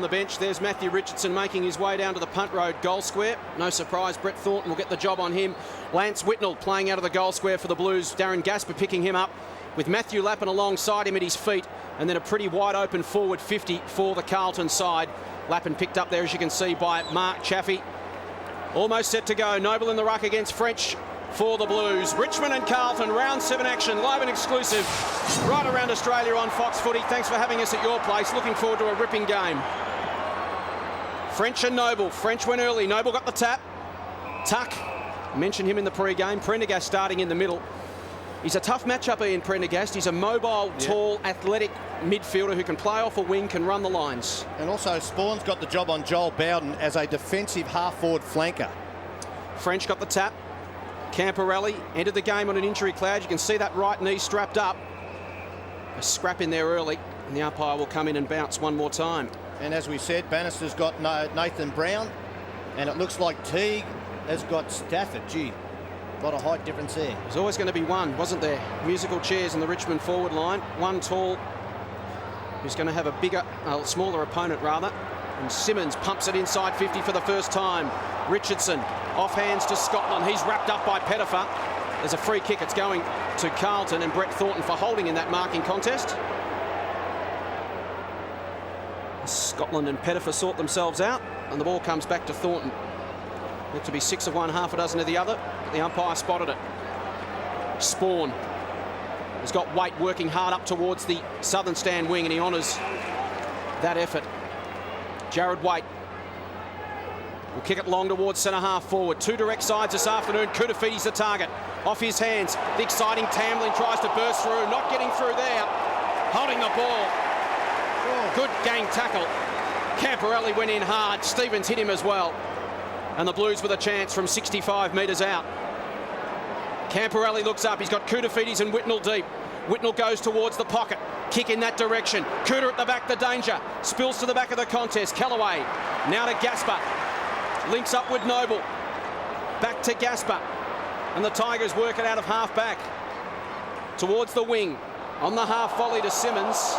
On the bench, there's Matthew Richardson making his way down to the punt road goal square. No surprise, Brett Thornton will get the job on him. Lance Whitnell playing out of the goal square for the Blues. Darren Gasper picking him up with Matthew Lappin alongside him at his feet. And then a pretty wide open forward 50 for the Carlton side. Lappin picked up there, as you can see, by Mark Chaffee. Almost set to go. Noble in the ruck against French for the Blues. Richmond and Carlton, round 7 action, live and exclusive right around Australia on Fox Footy. Thanks for having us at your place. Looking forward to a ripping game. French and Noble. French went early. Noble got the tap. Tuck. Mentioned him in the pre-game. Prendergast starting in the middle. He's a tough matchup, Ian Prendergast. He's a mobile, tall, athletic midfielder who can play off a wing, can run the lines. And also Spawn's got the job on Joel Bowden as a defensive half-forward flanker. French got the tap. Camporelli entered the game on an injury cloud. You can see that right knee strapped up. A scrap in there early, and the umpire will come in and bounce one more time. And as we said, Bannister's got Nathan Brown, and it looks like Teague has got Stafford. Gee, a lot of height difference there. There's always going to be one, wasn't there? Musical chairs in the Richmond forward line. One tall, who's going to have a bigger, smaller opponent rather. And Simmons pumps it inside 50 for the first time. Richardson off hands to Scotland. He's wrapped up by Pettifer. There's a free kick. It's going to Carlton and Brett Thornton for holding in that marking contest. Scotland and Pettifer sort themselves out, and the ball comes back to Thornton. Meant to be 6 of one, half a dozen of the other, but the umpire spotted it. Spawn has got Waite working hard up towards the southern stand wing, and he honours that effort. Jared Waite will kick it long towards centre half forward. 2 direct sides this afternoon. Kudafiti's the target. Off his hands. The exciting Tamlin tries to burst through. Not getting through there. Holding the ball. Good gang tackle. Camporelli went in hard. Stevens hit him as well. And the Blues with a chance from 65 metres out. Camporelli looks up. He's got Kudafiti's and Whitnell deep. Whitnell goes towards the pocket. Kick in that direction. Kuda at the back, the danger. Spills to the back of the contest. Callaway now to Gasper. Links up with Noble. Back to Gasper. And the Tigers work it out of half back. Towards the wing. On the half volley to Simmons.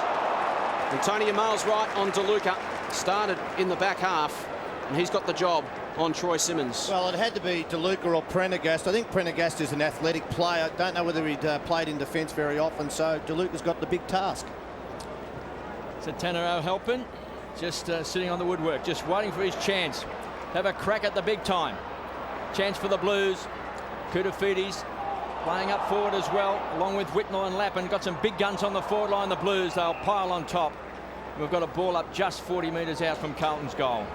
And Tony Amal's right on DeLuca. Started in the back half. And he's got the job on Troy Simmons. Well, it had to be DeLuca or Prendergast. I think Prendergast is an athletic player. Don't know whether he'd played in defence very often, so DeLuca's got the big task. So Tanner O'Halpin just sitting on the woodwork, just waiting for his chance. Have a crack at the big time. Chance for the Blues. Kudafiti's playing up forward as well, along with Whitnell and Lappin. Got some big guns on the forward line, the Blues. They'll pile on top. We've got a ball up just 40 metres out from Carlton's goal.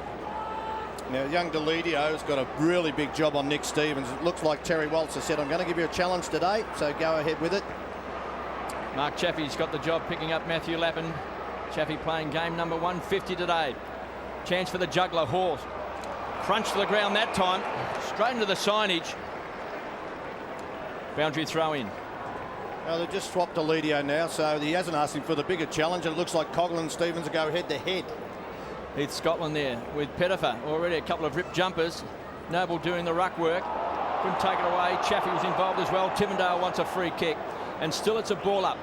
Now, young Deledio's got a really big job on Nick Stevens. It looks like Terry Waltzer said, I'm going to give you a challenge today, so go ahead with it. Mark Chaffee's got the job picking up Matthew Lappin. Chaffee playing game number 150 today. Chance for the juggler, Hawes. Crunch to the ground that time. Straight into the signage. Boundary throw in. Well, they've just swapped Deledio now, so he hasn't asked him for the bigger challenge, and it looks like Coughlin and Stevens will go head to head. It's Scotland there with Pettifer. Already a couple of rip jumpers. Noble doing the ruck work. Couldn't take it away. Chaffee was involved as well. Tivendale wants a free kick. And still it's a ball up.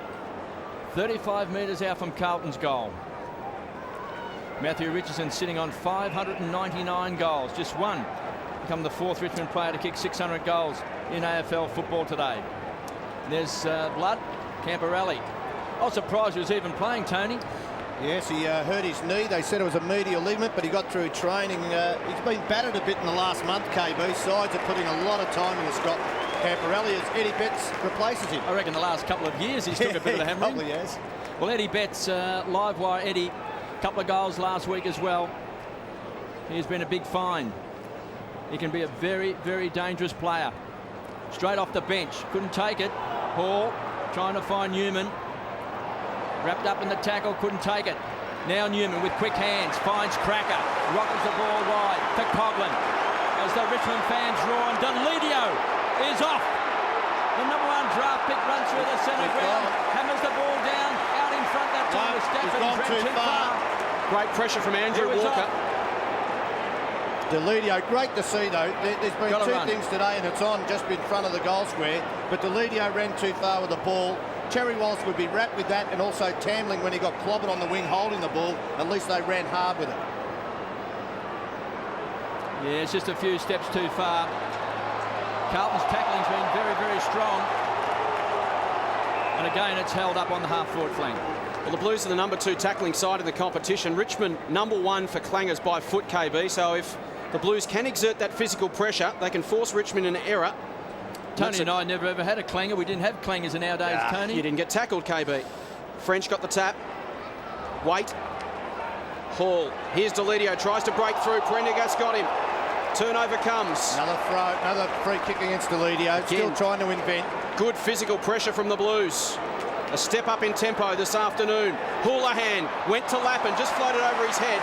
35 metres out from Carlton's goal. Matthew Richardson sitting on 599 goals. Just one. Become the 4th Richmond player to kick 600 goals in AFL football today. There's Blood. Camporelli. I was surprised he was even playing, Tony. Yes, he hurt his knee. They said it was a medial ligament, but he got through training. He's been battered a bit in the last month, KB. Sides are putting a lot of time into Scott Camporelli as Eddie Betts replaces him. I reckon the last couple of years he's took a bit of the hammering. Probably has. Well, Eddie Betts, live wire Eddie, couple of goals last week as well. He's been a big find. He can be a very, very dangerous player. Straight off the bench. Couldn't take it. Hall trying to find Newman. Wrapped up in the tackle, couldn't take it. Now Newman with quick hands, finds Cracker, rockets the ball wide to Coughlin. As the Richmond fans roar, and Deledio is off. The number 1 draft pick runs through the centre ground, hammers the ball down, out in front that time with Stafford. He's gone too far. Great pressure from Andrew Walker. Deledio, great to see though. There's been 2 things today, and it's on just in front of the goal square. But Deledio ran too far with the ball. Terry Walsh would be wrapped with that, and also Tamlin when he got clobbered on the wing holding the ball. At least they ran hard with it. Yeah, it's just a few steps too far. Carlton's tackling's been very, very strong. And again, it's held up on the half-forward flank. Well, the Blues are the number 2 tackling side in the competition. Richmond number 1 for clangers by foot, KB. So if the Blues can exert that physical pressure, they can force Richmond in an error. Tony and I never ever had a clanger. We didn't have clangers in our days, Tony. You didn't get tackled, KB. French got the tap. Wait. Hall. Here's Delidio. Tries to break through. Prendergast got him. Turnover comes. Another throw. Another free kick against Delidio. Still trying to invent. Good physical pressure from the Blues. A step up in tempo this afternoon. Houlihan went to Lappin. Just floated over his head.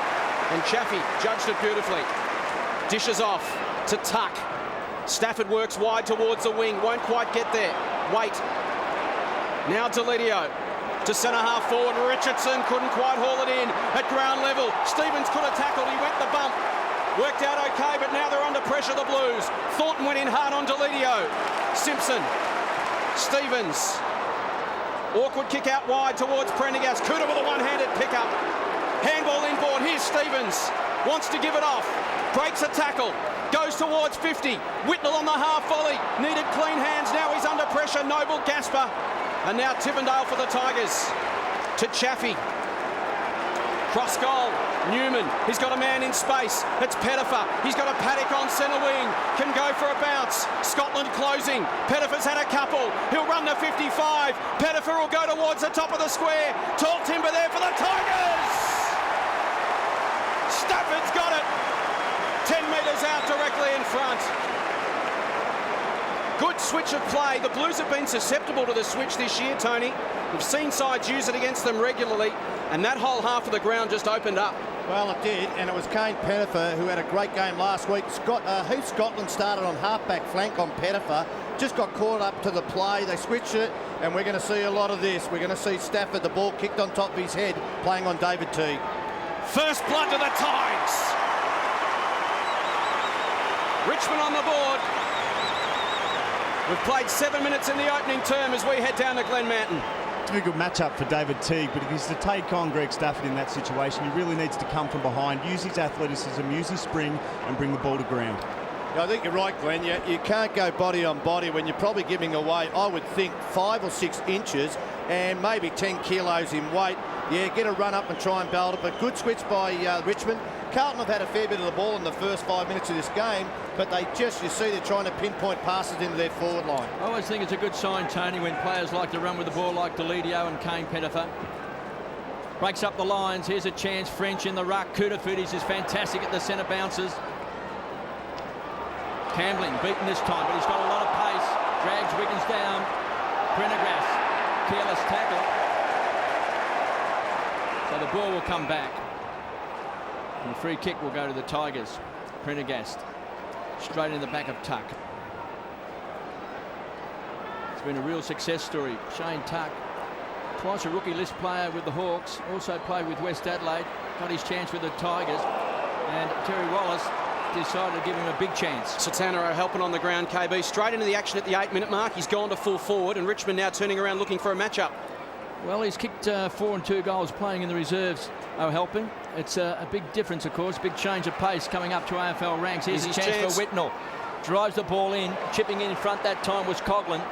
And Chaffee judged it beautifully. Dishes off to Tuck. Stafford works wide towards the wing. Won't quite get there. Wait. Now Delidio. To centre half forward, Richardson couldn't quite haul it in at ground level. Stevens could have tackled, he went the bump. Worked out okay, but now they're under pressure, the Blues. Thornton went in hard on Delidio. Simpson, Stevens. Awkward kick out wide towards Prendergast. Cooter with a one-handed pickup. Handball inboard, here's Stevens. Wants to give it off. Breaks a tackle. Goes towards 50. Whitnell on the half volley. Needed clean hands, now he's under pressure. Noble, Gasper. And now Tippendale for the Tigers. To Chaffee. Cross goal. Newman. He's got a man in space. It's Pettifer. He's got a Paddock on centre wing. Can go for a bounce. Scotland closing. Pettifer's had a couple. He'll run to 55. Pettifer will go towards the top of the square. Tall timber there for the Tigers. Stafford's got it. 10 metres out directly in front. Good switch of play. The Blues have been susceptible to the switch this year, Tony. We've seen sides use it against them regularly, and that whole half of the ground just opened up. Well, it did, and it was Kane Pettifer who had a great game last week. Scotland started on half-back flank on Pettifer, just got caught up to the play. They switched it, and we're going to see a lot of this. We're going to see Stafford, the ball kicked on top of his head, playing on David Teague. First blood to the Tigers. Richmond on the board. We've played 7 minutes in the opening term as we head down to Glen Mountain. It's a very good matchup for David Teague, but if he's to take on Greg Stafford in that situation, he really needs to come from behind, use his athleticism, use his spring, and bring the ball to ground. I think you're right, Glenn. You can't go body on body when you're probably giving away, I would think, 5 or 6 inches and maybe 10 kilos in weight. Yeah, get a run up and try and belt it, but good switch by Richmond. Carlton have had a fair bit of the ball in the first 5 minutes of this game, but they just, you see, they're trying to pinpoint passes into their forward line. I always think it's a good sign, Tony, when players like to run with the ball like Delidio and Kane Pettifer. Breaks up the lines. Here's a chance. French in the ruck. Kouta-Footies is fantastic at the centre bounces. Cambling beaten this time, but he's got a lot of pace. Drags Wiggins down. Prendergast, careless tackle. So the ball will come back. And the free kick will go to the Tigers. Prendergast straight in the back of Tuck. It's been a real success story. Shane Tuck, twice a rookie list player with the Hawks, also played with West Adelaide, got his chance with the Tigers, and Terry Wallace decided to give him a big chance. Satano helping on the ground, KB. Straight into the action at the 8-minute mark. He's gone to full forward, and Richmond now turning around looking for a matchup. Well, he's kicked 4 and 2 goals playing in the reserves. O'Helpin. It's a big difference, of course. Big change of pace coming up to AFL ranks. Here's his chance for Whitnell. Drives the ball in. Chipping in front that time was Coughlin.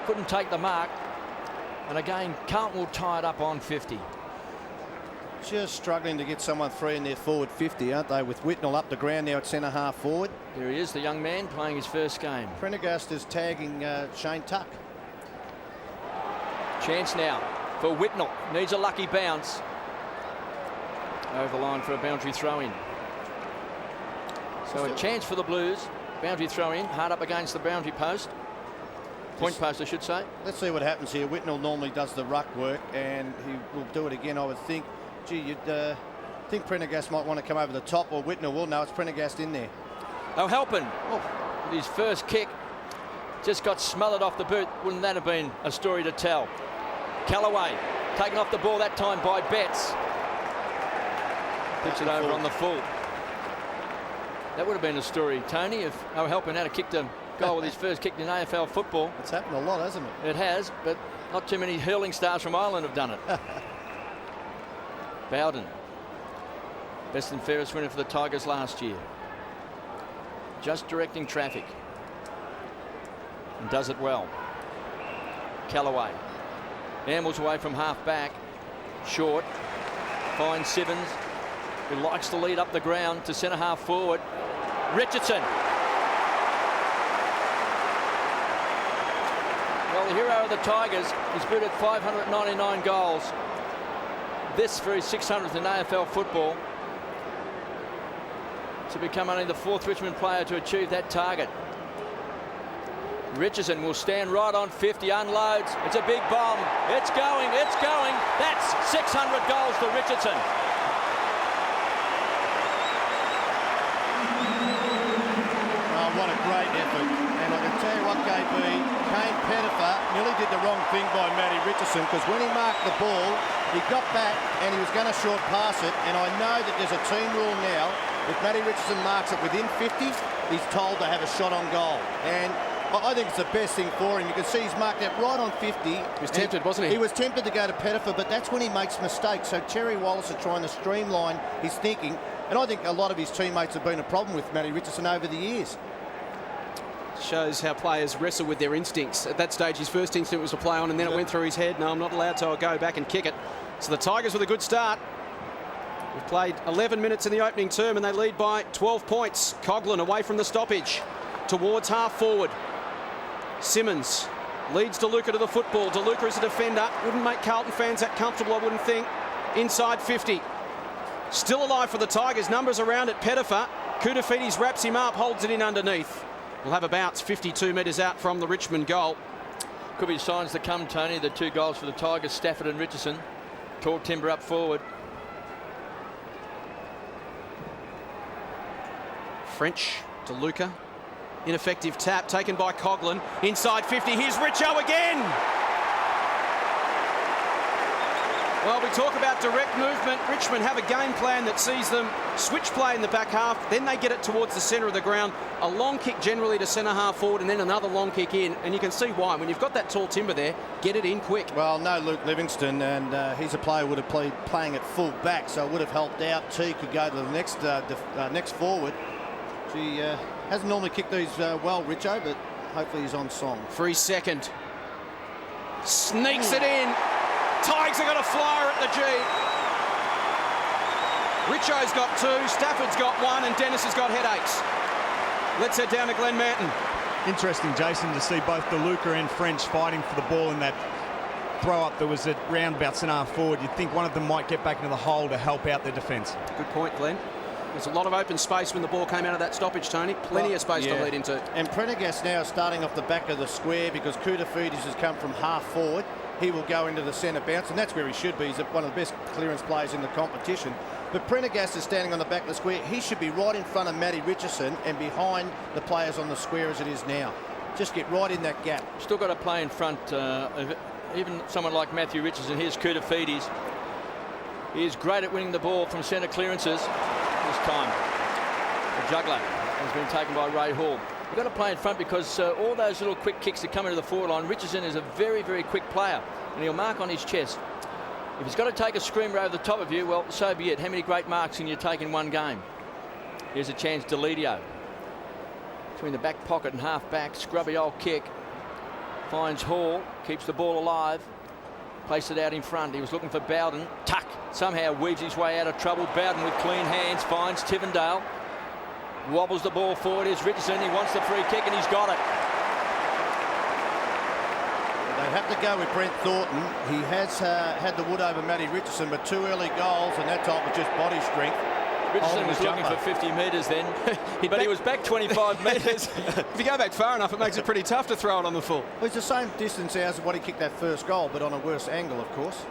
Couldn't take the mark. And again, Carlton will tie it up on 50. Just struggling to get someone free in their forward 50, aren't they? With Whitnell up the ground now at centre half forward. There he is, the young man playing his first game. Prendergast is tagging Shane Tuck. Chance now for Whitnell. Needs a lucky bounce. Over the line for a boundary throw-in. So a chance for the Blues. Boundary throw-in, hard up against the boundary post. Point post, I should say. Let's see what happens here. Whitnell normally does the ruck work, and he will do it again, I would think. Gee, you'd think Prendergast might want to come over the top, or Whitnell will. No, it's Prendergast in there. O'Helpin, with his first kick, just got smothered off the boot. Wouldn't that have been a story to tell? Callaway taken off the ball that time by Betts. Puts it over on the full. That would have been a story, Tony, if O'Helpin had kicked a goal with his first kick in AFL football. It's happened a lot, hasn't it? It has, but not too many hurling stars from Ireland have done it. Bowden, best and fairest winner for the Tigers last year. just directing traffic, and does it well. Callaway ambles away from half back, short, finds Simmons, who likes to lead up the ground to centre half forward. Richardson. Well, the hero of the Tigers is booted 599 goals. This for his 600th in AFL football, to become only the 4th Richmond player to achieve that target. Richardson will stand right on 50, unloads. It's a big bomb. It's going, it's going. That's 600 goals for Richardson. Oh, what a great effort. And I can tell you what, KB, Kane Pettifer nearly did the wrong thing by Matty Richardson, because when he marked the ball, he got back and he was going to short pass it. And I know that there's a team rule now. If Matty Richardson marks it within 50, he's told to have a shot on goal. And I think it's the best thing for him. You can see he's marked out right on 50. He was tempted, wasn't he? He was tempted to go to Pettifer, but that's when he makes mistakes. So Terry Wallace are trying to streamline his thinking. And I think a lot of his teammates have been a problem with Matty Richardson over the years. Shows how players wrestle with their instincts. At that stage, his first instinct was to play on, and then it went through his head. No, I'm not allowed to. I'll go back and kick it. So the Tigers with a good start. We've played 11 minutes in the opening term, and they lead by 12 points. Coughlin away from the stoppage towards half forward. Simmons leads DeLuca to the football. DeLuca is a defender. Wouldn't make Carlton fans that comfortable, I wouldn't think. Inside 50. Still alive for the Tigers. Numbers around it. Pettifer. Koutafidis wraps him up, holds it in underneath. We'll have a bounce 52 metres out from the Richmond goal. Could be signs to come, Tony. The 2 goals for the Tigers, Stafford and Richardson. Tall timber up forward. French, DeLuca. Ineffective tap taken by Coughlin. Inside 50. Here's Richo again. Well, we talk about direct movement. Richmond have a game plan that sees them switch play in the back half. Then they get it towards the centre of the ground. A long kick generally to centre half forward, and then another long kick in. And you can see why. When you've got that tall timber there, get it in quick. Well, no Luke Livingston, and he's a player who would have playing at full back, so it would have helped out. T could go to the next forward. She hasn't normally kicked these well, Richo, but hopefully he's on song. For his second. Sneaks it in. Tigers have got a flyer at the G. Richo's got 2, Stafford's got 1, and Dennis has got headaches. Let's head down to Glenn Manton. Interesting, Jason, to see both DeLuca and French fighting for the ball in that throw-up that was at roundabout centre half forward. You'd think one of them might get back into the hole to help out their defence. Good point, Glenn. There's a lot of open space when the ball came out of that stoppage, Tony. Plenty of space to lead into. And Prendergast now starting off the back of the square because Koutafidis has come from half forward. He will go into the centre bounce, and that's where he should be. He's one of the best clearance players in the competition. But Prendergast is standing on the back of the square. He should be right in front of Matty Richardson and behind the players on the square as it is now. Just get right in that gap. Still got to play in front of even someone like Matthew Richardson. Here's Koutafidis. He is great at winning the ball from centre clearances. This time, the juggler has been taken by Ray Hall. We've got to play in front because all those little quick kicks that come into the forward line, Richardson is a very, very quick player, and he'll mark on his chest. If he's got to take a screamer over the top of you, well, so be it. How many great marks can you take in one game? Here's a chance to Deledio. Between the back pocket and half back, scrubby old kick. Finds Hall, keeps the ball alive. Placed it out in front. He was looking for Bowden. Tuck somehow weaves his way out of trouble. Bowden with clean hands finds Tivendale. Wobbles the ball forward. Here's Richardson. He wants the free kick and he's got it. They have to go with Brent Thornton. He has had the wood over Matty Richardson, but 2 early goals, and that time with just body strength. Richardson was looking for 50 metres then, but he was back 25 metres. If you go back far enough, it makes it pretty tough to throw it on the full. Well, it's the same distance as what he kicked that first goal, but on a worse angle, of course.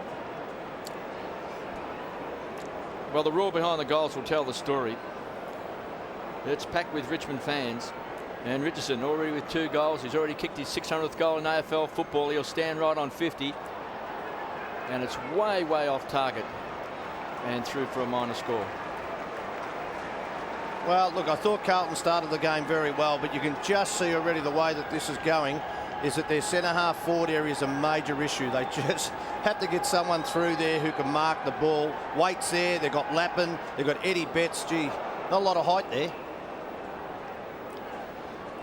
Well, the roar behind the goals will tell the story. It's packed with Richmond fans. And Richardson already with 2 goals. He's already kicked his 600th goal in AFL football. He'll stand right on 50. And it's way, way off target. And through for a minor score. Well, look, I thought Carlton started the game very well, but you can just see already the way that this is going is that their centre half forward area is a major issue. They just have to get someone through there who can mark the ball. Waite's there. They've got Lappin. They've got Eddie Betts. Gee, not a lot of height there.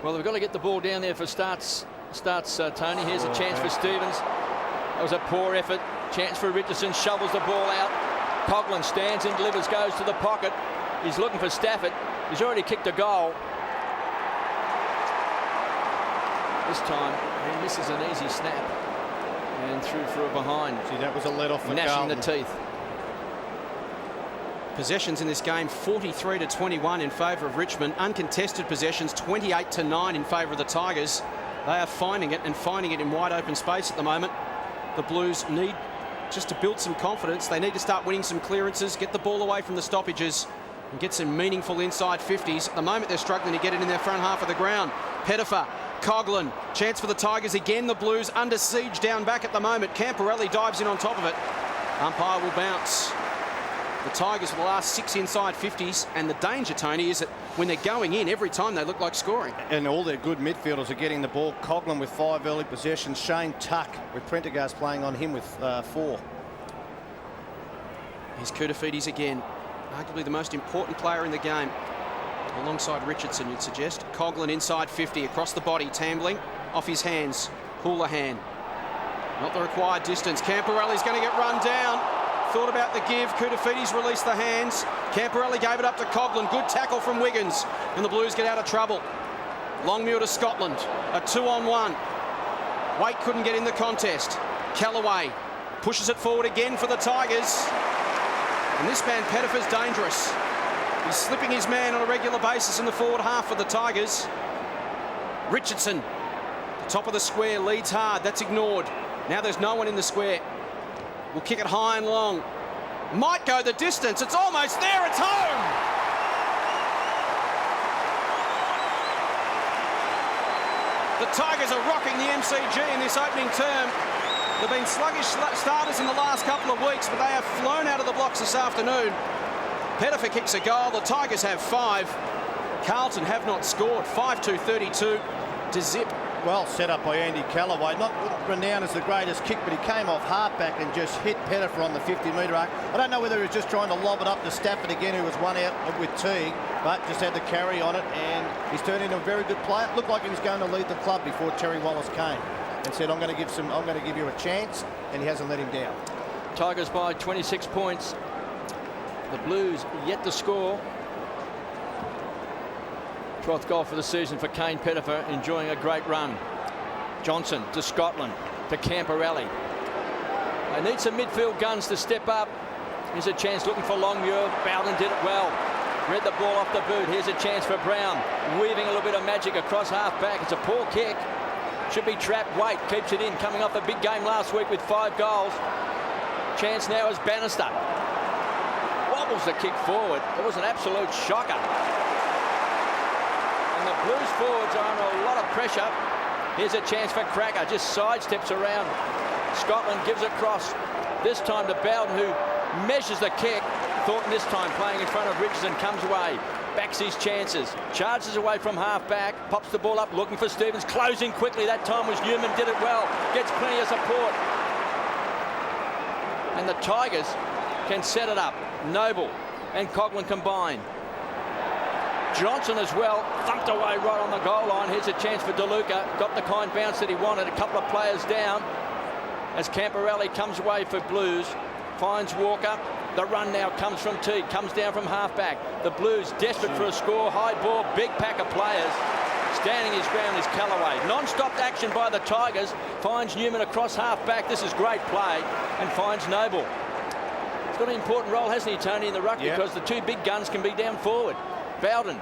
Well, they've got to get the ball down there for starts, Tony. Here's a chance for Stevens. That was a poor effort. Chance for Richardson. Shovels the ball out. Coughlin stands and delivers, goes to the pocket. He's looking for Stafford. He's already kicked a goal. This time, he misses an easy snap and through for a behind. See, that was a let off for Gnashing Carlton. the teeth. Possessions in this game 43-21 in favour of Richmond. Uncontested possessions 28-9 in favour of the Tigers. They are finding it and finding it in wide open space at the moment. The Blues need just to build some confidence. They need to start winning some clearances, get the ball away from the stoppages and get some meaningful inside 50s. At the moment they're struggling to get it in their front half of the ground. Pettifer, Coughlin, chance for the Tigers again. The Blues under siege down back at the moment. Camporelli dives in on top of it. Umpire will bounce. The Tigers for the last 6 inside 50s, and the danger, Tony, is that when they're going in, every time they look like scoring. And all their good midfielders are getting the ball. Coughlin with 5 early possessions. Shane Tuck with Prendergast playing on him with 4. Here's Koutafidis again. Arguably the most important player in the game. Alongside Richardson, you'd suggest. Coughlin inside 50, across the body, Tambling, off his hands. Houlihan. Not the required distance. Camporelli's going to get run down. Thought about the give. Koutafidis released the hands. Camporelli gave it up to Coughlin. Good tackle from Wiggins. And the Blues get out of trouble. Longmuir to Scotland. A 2-on-1. Waite couldn't get in the contest. Callaway pushes it forward again for the Tigers. And this man, Pettifer's dangerous. He's slipping his man on a regular basis in the forward half for the Tigers. Richardson, the top of the square, leads hard. That's ignored. Now there's no one in the square. Will kick it high and long. Might go the distance. It's almost there. It's home. The Tigers are rocking the MCG in this opening term. They've been sluggish starters in the last couple of weeks, but they have flown out of the blocks this afternoon. Pettifer kicks a goal. The Tigers have 5. Carlton have not scored. 5-2-32 to zip. Well set up by Andy Callaway. Not renowned as the greatest kick, but he came off halfback and just hit Pettifer on the 50-metre arc. I don't know whether he was just trying to lob it up to Stafford again, who was one out with Teague, but just had to carry on it, and he's turned into a very good player. It looked like he was going to lead the club before Terry Wallace came and said, I'm going to give you a chance, and he hasn't let him down. Tigers by 26 points. The Blues yet to score. 12th goal for the season for Kane Pettifer, enjoying a great run. Johnson to Scotland, to Camporelli. They need some midfield guns to step up. Here's a chance looking for Longmuir. Bowden did it well. Read the ball off the boot. Here's a chance for Brown. Weaving a little bit of magic across half back. It's a poor kick. Should be trapped. Waite keeps it in, coming off a big game last week with 5 goals. Chance now is Bannister. Wobbles the kick forward. It was an absolute shocker. And the Blues forwards are under a lot of pressure. Here's a chance for Cracker. Just sidesteps around. Scotland gives it across. This time to Bowden, who measures the kick. Thornton this time playing in front of Richardson, comes away. Backs his chances. Charges away from half back. Pops the ball up, looking for Stevens. Closing quickly. That time was Newman. Did it well. Gets plenty of support. And the Tigers can set it up. Noble and Coughlin combine. Johnson as well, thumped away right on the goal line. Here's a chance for DeLuca. Got the kind bounce that he wanted. A couple of players down as Camporelli comes away for Blues. Finds Walker. The run now comes from Teague. Comes down from halfback. The Blues desperate for a score. High ball, big pack of players. Standing his ground is Callaway. Non-stop action by the Tigers. Finds Newman across halfback. This is great play. And finds Noble. He's got an important role, hasn't he, Tony, in the ruck, because the 2 big guns can be down forward. Bowden,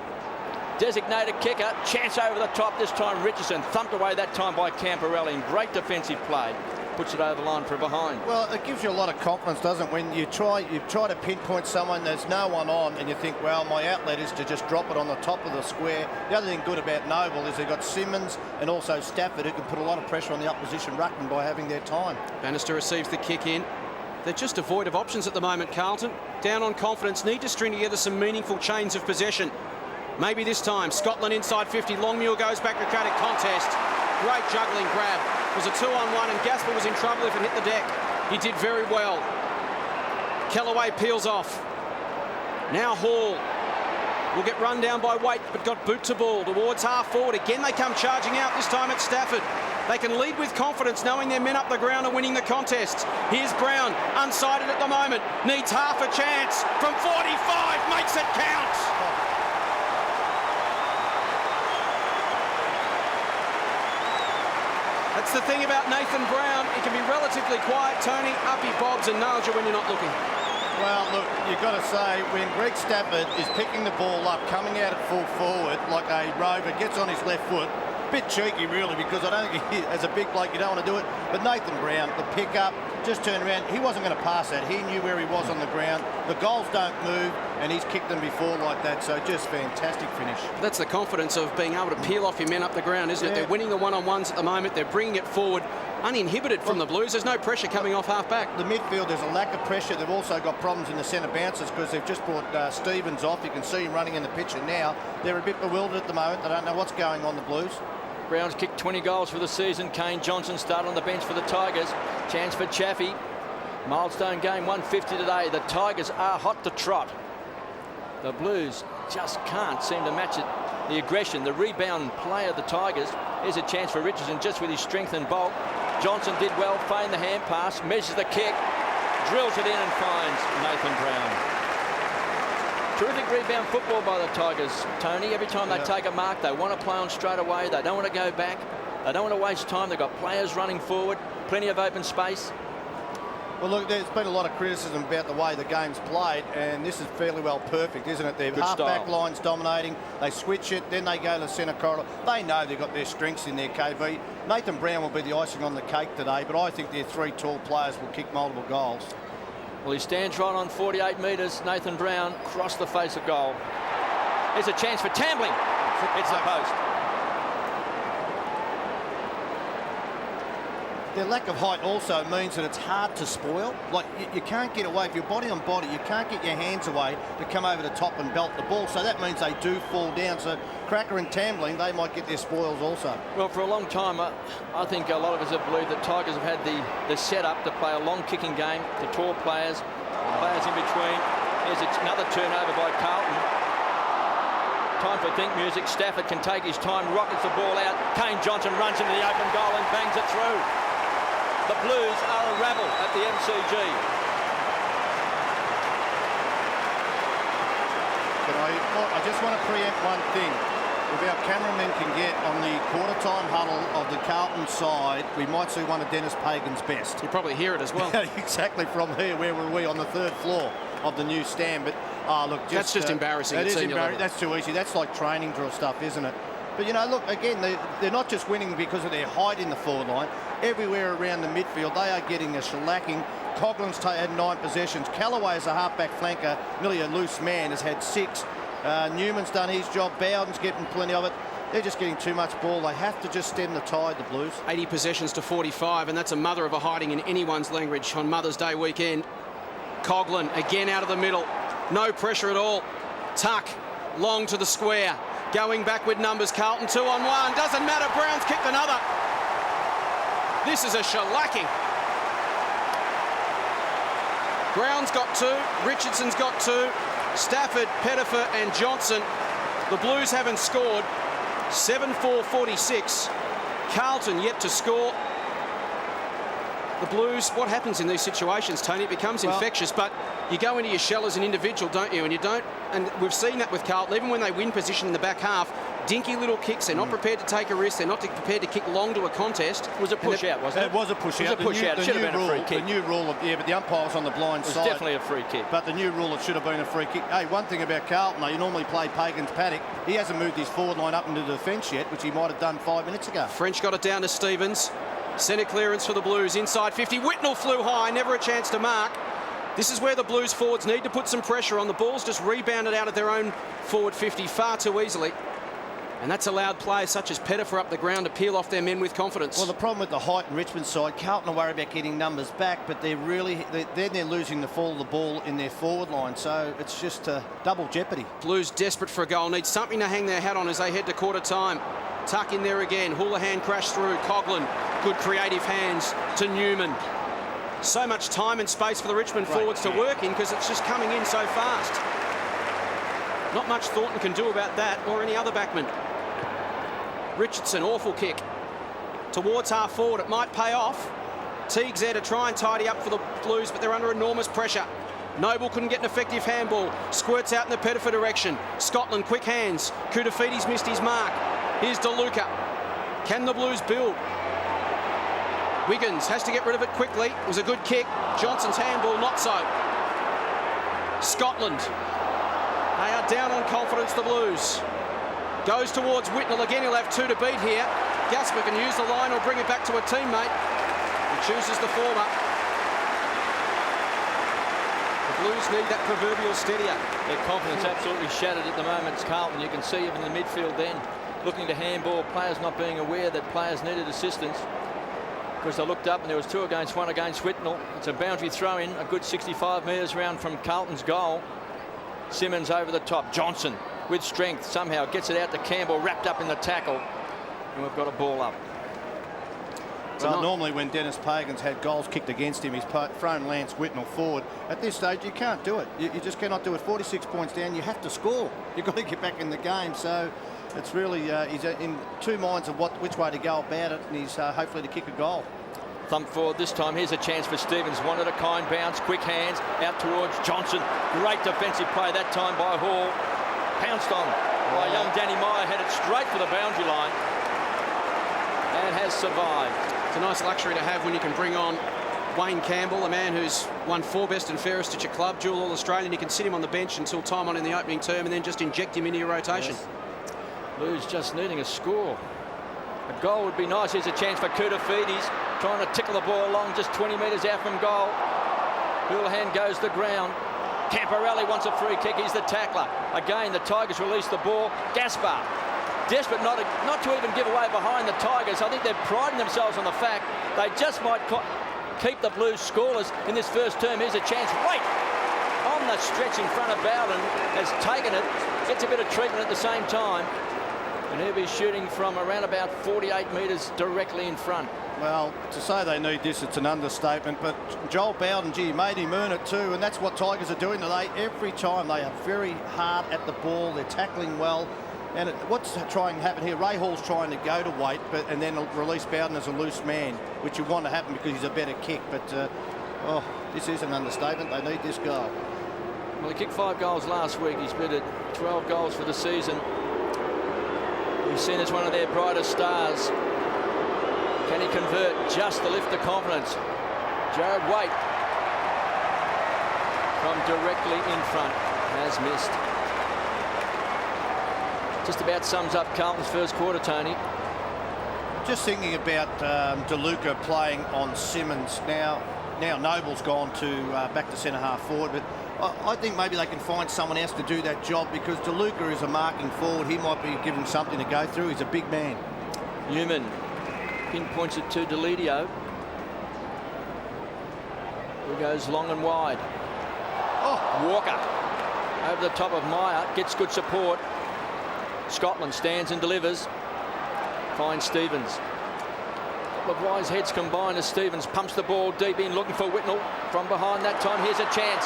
designated kicker, chance over the top. This time Richardson, thumped away that time by Camporelli in great defensive play. Puts it over the line for a behind. Well, it gives you a lot of confidence, doesn't it? When you try to pinpoint someone, there's no one on, and you think, well, my outlet is to just drop it on the top of the square. The other thing good about Noble is they've got Simmons and also Stafford, who can put a lot of pressure on the opposition ruckman by having their time. Bannister receives the kick in. They're just devoid of options at the moment, Carlton. Down on confidence, need to string together some meaningful chains of possession. Maybe this time, Scotland inside 50. Longmuir goes back to credit contest. Great juggling grab. It was a 2-on-1 and Gaspar was in trouble if it hit the deck. He did very well. Callaway peels off. Now Hall. will get run down by Waite, but got boot to ball towards half forward. Again, they come charging out, this time at Stafford. They can lead with confidence, knowing their men up the ground are winning the contest. Here's Brown, unsighted at the moment, needs half a chance. From 45, makes it count. That's the thing about Nathan Brown. He can be relatively quiet, Tony. Up he bobs and nails you when you're not looking. Well, look, you've got to say, when Greg Stafford is picking the ball up, coming out at full forward like a rover, gets on his left foot, bit cheeky really, because I don't think as a big bloke you don't want to do it, but Nathan Brown, the pick up, just turned around, he wasn't going to pass that, he knew where he was on the ground, the goals don't move, and he's kicked them before like that, so just fantastic finish. That's the confidence of being able to peel off your men up the ground, isn't it? They're winning the one-on-ones at the moment, they're bringing it forward uninhibited from the Blues. There's no pressure coming off half-back. The midfield, there's a lack of pressure. They've also got problems in the centre bounces because they've just brought Stevens off. You can see him running in the picture now. They're a bit bewildered at the moment. They don't know what's going on, the Blues. Brown's kicked 20 goals for the season. Kane Johnson started on the bench for the Tigers. Chance for Chaffey. Milestone game, 150 today. The Tigers are hot to trot. The Blues just can't seem to match it. The aggression, the rebound play of the Tigers. Here's a chance for Richardson just with his strength and bulk. Johnson did well, feigned the hand pass, measures the kick, drills it in and finds Nathan Brown. Terrific rebound football by the Tigers, Tony. Every time they take a mark, they want to play on straight away. They don't want to go back. They don't want to waste time. They've got players running forward, plenty of open space. Well, look, there's been a lot of criticism about the way the game's played, and this is fairly well perfect, isn't it? Their half-back line's dominating. They switch it, then they go to the centre corridor. They know they've got their strengths in there, KB. Nathan Brown will be the icing on the cake today, but I think their three tall players will kick multiple goals. Well, he stands right on 48 metres. Nathan Brown crossed the face of goal. Here's a chance for Tambling. It's the post. Their lack of height also means that it's hard to spoil. Like, you can't get away. If you're body on body, you can't get your hands away to come over the top and belt the ball. So that means they do fall down. So Cracker and Tambling, they might get their spoils also. Well, for a long time, I think a lot of us have believed that Tigers have had the setup to play a long kicking game, to tall players, players in between. Here's another turnover by Carlton. Time for think music. Stafford can take his time, rockets the ball out. Kane Johnson runs into the open goal and bangs it through. The Blues are a rabble at the MCG. I just want to preempt one thing. If our cameramen can get on the quarter-time huddle of the Carlton side, we might see one of Dennis Pagan's best. You probably hear it as well. Exactly, from here. Where were we? On the third floor of the new stand. But, look, that's just embarrassing. That is embarrassing. That's too easy. That's like training drill stuff, isn't it? But, you know, look, again, they're not just winning because of their height in the forward line. Everywhere around the midfield, they are getting a shellacking. Coughlin's had 9 possessions. Callaway as a half-back flanker, nearly a loose man, has had 6. Newman's done his job. Bowden's getting plenty of it. They're just getting too much ball. They have to just stem the tide, the Blues. 80 possessions to 45, and that's a mother of a hiding in anyone's language on Mother's Day weekend. Coughlin again out of the middle. No pressure at all. Tuck, long to the square. Going back with numbers, Carlton 2-on-1. Doesn't matter, Brown's kicked another. This is a shellacking. Brown's got 2, Richardson's got 2, Stafford, Pettifer and Johnson. The Blues haven't scored. 7-4-46. Carlton yet to score. The Blues, what happens in these situations, Tony? It becomes infectious, but you go into your shell as an individual, don't you? And you don't, and we've seen that with Carlton. Even when they win position in the back half, dinky little kicks. They're not prepared to take a risk. They're not prepared to kick long to a contest. It was a push out, wasn't it? It was a push out. It was a push out. It should have been a free kick. The new rule of, but the umpire was on the blind side. It was definitely a free kick. But the new rule, it should have been a free kick. Hey, one thing about Carlton, though, you normally play Pagan's paddock. He hasn't moved his forward line up into the defence yet, which he might have done 5 minutes ago. French got it down to Stevens. Centre clearance for the Blues, inside 50. Whitnell flew high, never a chance to mark. This is where the Blues forwards need to put some pressure on. The ball's just rebounded out of their own forward 50 far too easily. And that's allowed players such as Pettifer up the ground to peel off their men with confidence. Well, the problem with the height in Richmond side, Carlton are worried about getting numbers back, but they're losing the fall of the ball in their forward line. So it's just double jeopardy. Blues desperate for a goal, need something to hang their hat on as they head to quarter time. Tuck in there again. Houlihan crashed through. Coughlin, good creative hands to Newman. So much time and space for the Richmond forwards to work in because it's just coming in so fast. Not much Thornton can do about that, or any other backman. Richardson, awful kick. Towards half forward, it might pay off. Teague's there to try and tidy up for the Blues, but they're under enormous pressure. Noble couldn't get an effective handball. Squirts out in the Pettifer direction. Scotland, quick hands. Koudafides missed his mark. Here's DeLuca. Can the Blues build? Wiggins has to get rid of it quickly. It was a good kick. Johnson's handball, not so. Scotland. They are down on confidence, the Blues. Goes towards Whitnell. Again, he'll have 2 to beat here. Gasper can use the line or bring it back to a teammate. He chooses the former. The Blues need that proverbial steadier. Their confidence absolutely shattered at the moment. It's Carlton. You can see even in the midfield then, looking to handball, players not being aware that players needed assistance. Because they looked up and there was 2 against 1 against Whitnell. It's a boundary throw in, a good 65 metres round from Carlton's goal. Simmons over the top. Johnson with strength somehow gets it out to Campbell, wrapped up in the tackle. And we've got a ball up. Well, normally when Dennis Pagan's had goals kicked against him, he's thrown Lance Whitnell forward. At this stage, you can't do it. You just cannot do it. 46 points down, you have to score. You've got to get back in the game. So it's really, he's in 2 minds of which way to go about it, and he's hopefully to kick a goal. Thump forward this time. Here's a chance for Stevens. Wanted a kind bounce, quick hands out towards Johnson. Great defensive play that time by Hall. Pounced on by young Danny Meyer, headed straight for the boundary line and has survived. It's a nice luxury to have when you can bring on Wayne Campbell, a man who's won 4 best and fairest at your club, dual All-Australian. You can sit him on the bench until time on in the opening term and then just inject him into your rotation. Yes. Blues just needing a score. A goal would be nice. Here's a chance for Koudafides, trying to tickle the ball along just 20 metres out from goal. Houlihan goes to the ground. Camporelli wants a free kick. He's the tackler. Again, the Tigers release the ball. Gaspar, desperate not to even give away behind the Tigers. I think they're priding themselves on the fact they just might keep the Blues scoreless in this first term. Here's a chance. Wait! On the stretch in front of Bowden, has taken it. Gets a bit of treatment at the same time. And he'll be shooting from around about 48 metres directly in front. Well, to say they need this, it's an understatement, but Joel Bowden, gee, made him earn it too, and that's what Tigers are doing today. Every time they are very hard at the ball, they're tackling well, and what's trying to happen here, Ray Hall's trying to go to weight, and then release Bowden as a loose man, which you want to happen because he's a better kick, but oh, this is an understatement. They need this goal. Well, he kicked 5 goals last week. He's been at 12 goals for the season. He's seen as one of their brightest stars. Can he convert just to lift the confidence? Jared Waite from directly in front has missed. Just about sums up Carlton's first quarter, Tony. Just thinking about DeLuca playing on Simmons. Now Noble's gone to back to centre half forward, but I think maybe they can find someone else to do that job because DeLuca is a marking forward. He might be given something to go through. He's a big man. Newman pinpoints it to Deledio, who goes long and wide. Oh, Walker over the top of Meyer, gets good support. Scotland stands and delivers. Finds Stevens. A couple of wise heads combined as Stevens pumps the ball deep in, looking for Whitnell from behind that time. Here's a chance.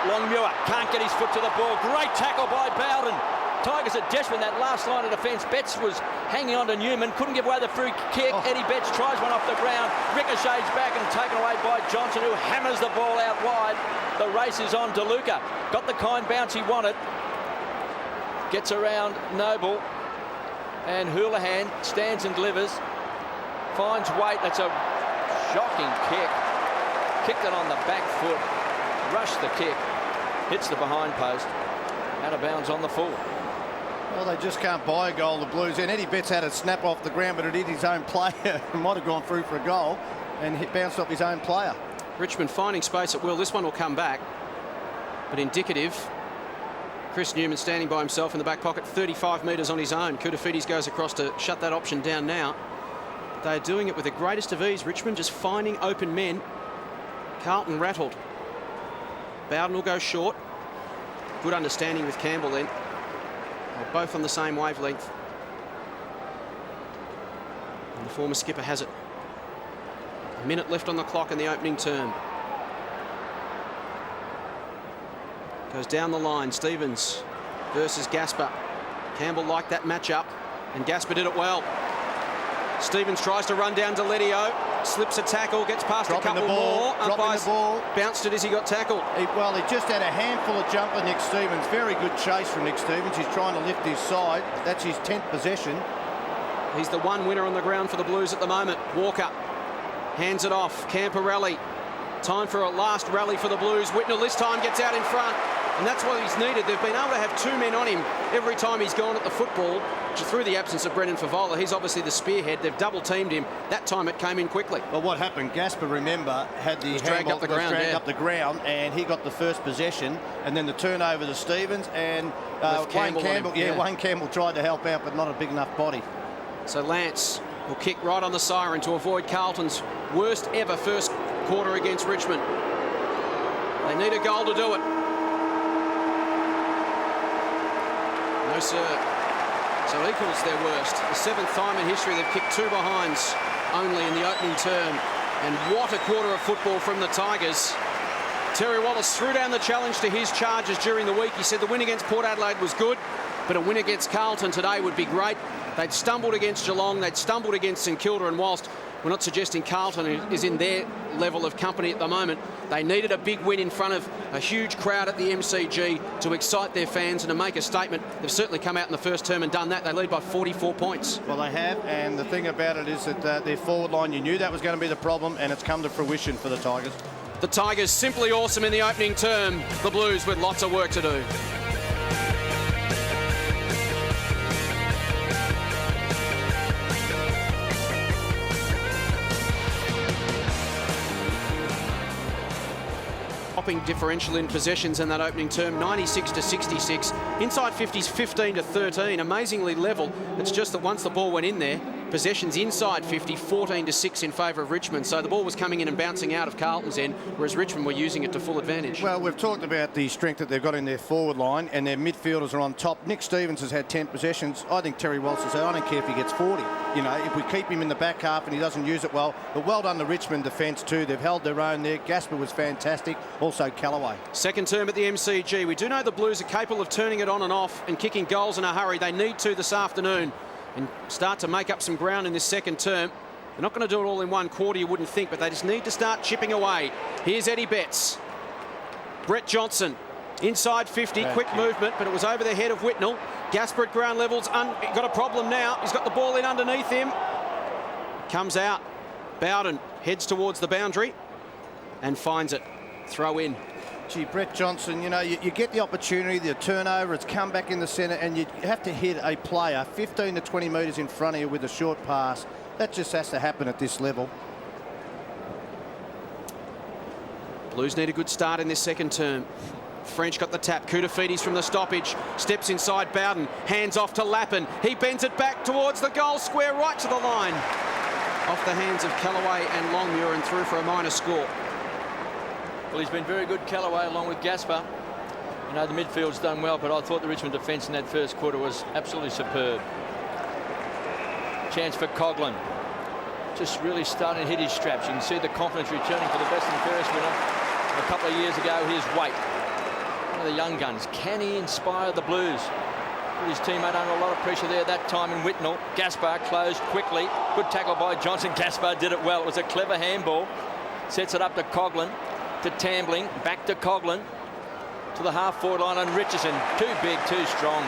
Longmuir can't get his foot to the ball. Great tackle by Bowden. Tigers are desperate in that last line of defence. Betts was hanging on to Newman, couldn't give away the free kick. Eddie Betts tries one off the ground, ricochets back and taken away by Johnson, who hammers the ball out wide. The race is on. DeLuca got the kind bounce he wanted. Gets around Noble, and Houlihan stands and delivers. Finds Waite. That's a shocking kick. Kicked it on the back foot. Rushed the kick. Hits the behind post. Out of bounds on the full. Well, they just can't buy a goal, the Blues. And Eddie Betts had it snap off the ground, but it hit his own player. Might have gone through for a goal and bounced off his own player. Richmond finding space at will. This one will come back, but indicative. Chris Newman standing by himself in the back pocket, 35 metres on his own. Koudafides goes across to shut that option down now. They're doing it with the greatest of ease. Richmond just finding open men. Carlton rattled. Bowden will go short. Good understanding with Campbell then. They're both on the same wavelength. And the former skipper has it. A minute left on the clock in the opening term. Goes down the line. Stevens versus Gasper. Campbell liked that matchup, and Gasper did it well. Stevens tries to run down to Ledio, slips a tackle, gets past a couple more. Dropping the ball. Bounced it as he got tackled. He just had a handful of jump with Nick Stevens. Very good chase from Nick Stevens. He's trying to lift his side. That's his 10th possession. He's the one winner on the ground for the Blues at the moment. Walker hands it off. Camporelli. Time for a last rally for the Blues. Whitnell this time gets out in front, and that's what he's needed. They've been able to have 2 men on him every time he's gone at the football. Through the absence of Brendan Favola, he's obviously the spearhead. They've double teamed him. That time it came in quickly. Well, what happened? Gasper, remember, had the dragged up the ground, and he got the first possession, and then the turnover to Stevens, and Wayne Campbell tried to help out, but not a big enough body. So Lance will kick right on the siren to avoid Carlton's worst ever first quarter against Richmond. They need a goal to do it. No, sir. So it equals their worst. The 7th time in history they've kicked 2 behinds only in the opening term. And what a quarter of football from the Tigers. Terry Wallace threw down the challenge to his charges during the week. He said the win against Port Adelaide was good, but a win against Carlton today would be great. They'd stumbled against Geelong, they'd stumbled against St Kilda, and whilst we're not suggesting Carlton is in their level of company at the moment, they needed a big win in front of a huge crowd at the MCG to excite their fans and to make a statement. They've certainly come out in the first term and done that. They lead by 44 points. Well, they have, and the thing about it is that their forward line, you knew that was going to be the problem, and it's come to fruition for the Tigers. The Tigers simply awesome in the opening term. The Blues with lots of work to do. Differential in possessions in that opening term, 96 to 66. Inside 50s 15 to 13, amazingly level. It's just that once the ball went in there, possessions inside 50, 14 to 6 in favour of Richmond. So the ball was coming in and bouncing out of Carlton's end, whereas Richmond were using it to full advantage. Well, we've talked about the strength that they've got in their forward line, and their midfielders are on top. Nick Stevens has had 10 possessions. I think Terry Walsh has said, I don't care if he gets 40. You know, if we keep him in the back half and he doesn't use it well. But well done to Richmond defence too. They've held their own there. Gasper was fantastic. Also Callaway. Second term at the MCG. We do know the Blues are capable of turning it on and off and kicking goals in a hurry. They need to this afternoon and start to make up some ground in this second term. They're not going to do it all in one quarter, you wouldn't think, but they just need to start chipping away. Here's Eddie Betts. Brett Johnson. Inside 50, quick movement, but it was over the head of Whitnell. Gasper at ground levels, got a problem now. He's got the ball in underneath him. Comes out. Bowden heads towards the boundary and finds it. Throw in. Gee, Brett Johnson, you know, you get the opportunity, the turnover, it's come back in the centre, and you have to hit a player 15 to 20 metres in front of you with a short pass. That just has to happen at this level. Blues need a good start in this second term. French got the tap. Koutafidis from the stoppage. Steps inside Bowden. Hands off to Lappin. He bends it back towards the goal square, right to the line. Off the hands of Callaway and Longmuir and through for a minor score. Well, he's been very good, Callaway, along with Gasper. You know, the midfield's done well, but I thought the Richmond defence in that first quarter was absolutely superb. Chance for Coughlin. Just really starting to hit his straps. You can see the confidence returning for the best and fairest winner a couple of years ago. Here's Waite. One of the young guns. Can he inspire the Blues? Put his teammate under a lot of pressure there that time in Whitnell. Gaspar closed quickly. Good tackle by Johnson. Gaspar did it well. It was a clever handball. Sets it up to Coughlin. To Tambling. Back to Coughlin. To the half-forward line on Richardson. Too big, too strong.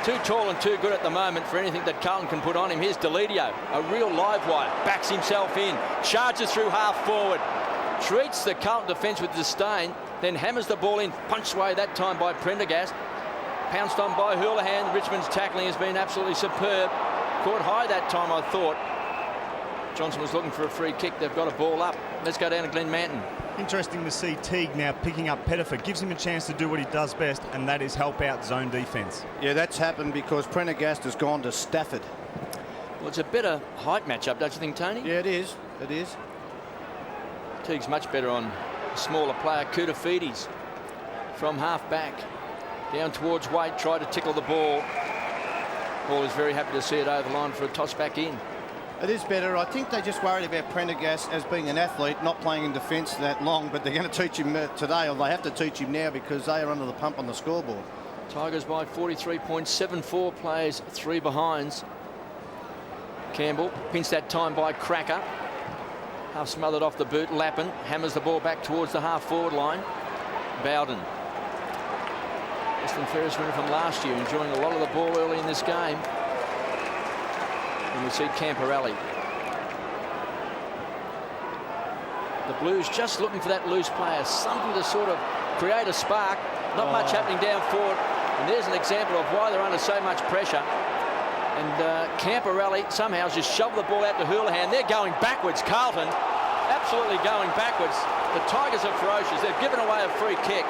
Too tall and too good at the moment for anything that Carlton can put on him. Here's Deledio. A real live wire. Backs himself in. Charges through half-forward. Treats the Carlton defence with disdain. Then hammers the ball in. Punched away that time by Prendergast. Pounced on by Houlihan. Richmond's tackling has been absolutely superb. Caught high that time, I thought. Johnson was looking for a free kick. They've got a ball up. Let's go down to Glenn Manton. Interesting to see Teague now picking up Pettifer. Gives him a chance to do what he does best, and that is help out zone defence. Yeah, that's happened because Prendergast has gone to Stafford. Well, it's a better height matchup, don't you think, Tony? Yeah, it is. It is. Teague's much better on a smaller player. Koutafidis from half back. Down towards Waite, tried to tickle the ball. Paul is very happy to see it over the line for a toss back in. It is better. I think they just worried about Prendergast as being an athlete, not playing in defence that long, but they're going to teach him today, or they have to teach him now because they are under the pump on the scoreboard. Tigers by 43.74 plays 3 behinds. Campbell pinched that time by Cracker. Half smothered off the boot. Lappin hammers the ball back towards the half-forward line. Bowden. Western Ferris winner from last year, enjoying a lot of the ball early in this game. And we see Camporelli. The Blues just looking for that loose player, something to sort of create a spark. Not much happening down forward. And there's an example of why they're under so much pressure. And Camporelli somehow just shoved the ball out to Houlihan. They're going backwards, Carlton. Absolutely going backwards. The Tigers are ferocious. They've given away a free kick.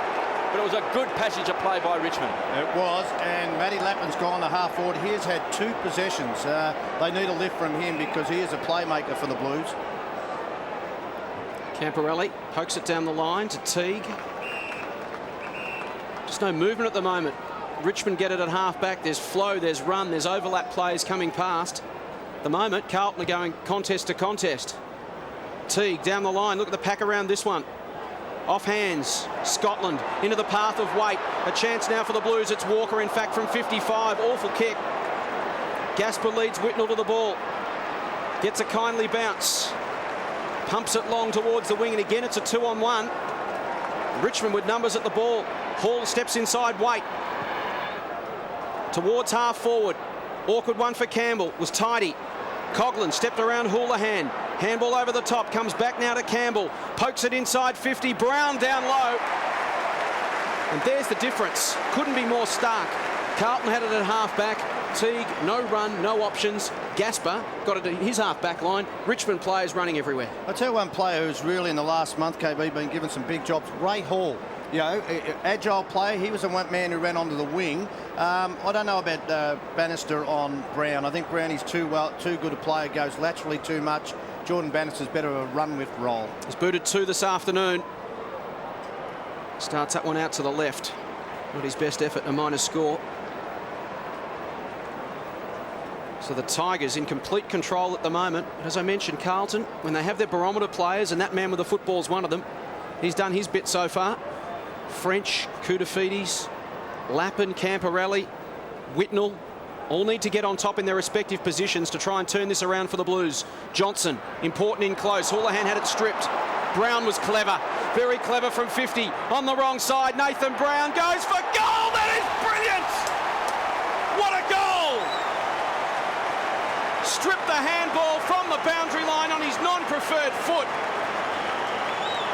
But it was a good passage of play by Richmond. It was, and Matty Lappin's gone to half forward. He has had 2 possessions. They need a lift from him because he is a playmaker for the Blues. Camporelli pokes it down the line to Teague. Just no movement at the moment. Richmond get it at half-back. There's flow, there's run, there's overlap plays coming past. At the moment, Carlton are going contest to contest. Teague down the line. Look at the pack around this one. Off hands, Scotland into the path of Waite. A chance now for the Blues. It's Walker, in fact, from 55. Awful kick. Gasper leads Whitnell to the ball. Gets a kindly bounce. Pumps it long towards the wing, and again it's a 2-on-1. Richmond with numbers at the ball. Hall steps inside Waite. Towards half forward. Awkward one for Campbell. Was tidy. Coughlin stepped around Houlihan. Handball over the top. Comes back now to Campbell. Pokes it inside 50. Brown down low. And there's the difference. Couldn't be more stark. Carlton had it at half-back. Teague, no run, no options. Gasper got it to his half-back line. Richmond players running everywhere. I'll tell you one player who's really in the last month, KB, been given some big jobs. Ray Hall. You know, agile player. He was the one man who ran onto the wing. I don't know about Bannister on Brown. I think Brown is too good a player. Goes laterally too much. Jordan Bannister's better of a run with role. He's booted 2 this afternoon. Starts that one out to the left. Not his best effort, a minor score. So the Tigers in complete control at the moment. As I mentioned, Carlton, when they have their barometer players, and that man with the football is one of them, he's done his bit so far. French, Koutafidis, Lappin, Camporelli, Whitnell, all need to get on top in their respective positions to try and turn this around for the Blues. Johnson, important in close. Houlihan had it stripped. Brown was clever. Very clever from 50. On the wrong side, Nathan Brown goes for goal. That is brilliant! What a goal! Stripped the handball from the boundary line on his non-preferred foot.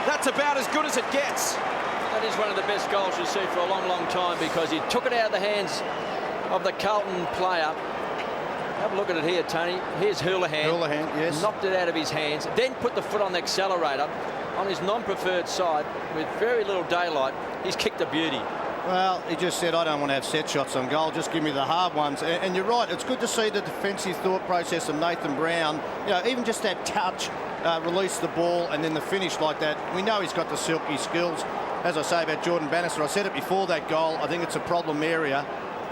That's about as good as it gets. That is one of the best goals you'll see for a long, long time, because he took it out of the hands of the Carlton player. Have a look at it here, Tony. Here's Houlihan. Houlihan, yes. Knocked it out of his hands, then put the foot on the accelerator on his non-preferred side with very little daylight. He's kicked a beauty. Well, he just said, I don't want to have set shots on goal. Just give me the hard ones. And you're right. It's good to see the defensive thought process of Nathan Brown. You know, even just that touch, release the ball, and then the finish like that. We know he's got the silky skills. As I say about Jordan Bannister, I said it before that goal. I think it's a problem area.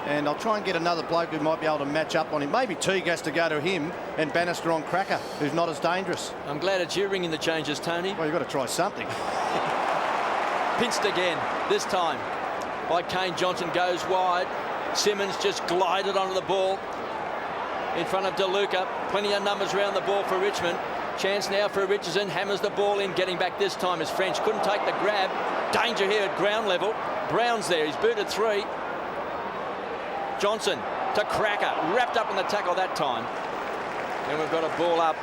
And I'll try and get another bloke who might be able to match up on him. Maybe Teague has to go to him and Bannister on Cracker, who's not as dangerous. I'm glad it's you ringing the changes, Tony. Well, you've got to try something. Pinched again, this time by Kane Johnson, goes wide. Simmons just glided onto the ball in front of DeLuca. Plenty of numbers around the ball for Richmond. Chance now for Richardson. Hammers the ball in. Getting back this time is French. Couldn't take the grab. Danger here at ground level. Brown's there. He's booted 3. Johnson to Cracker. Wrapped up in the tackle that time. And we've got a ball up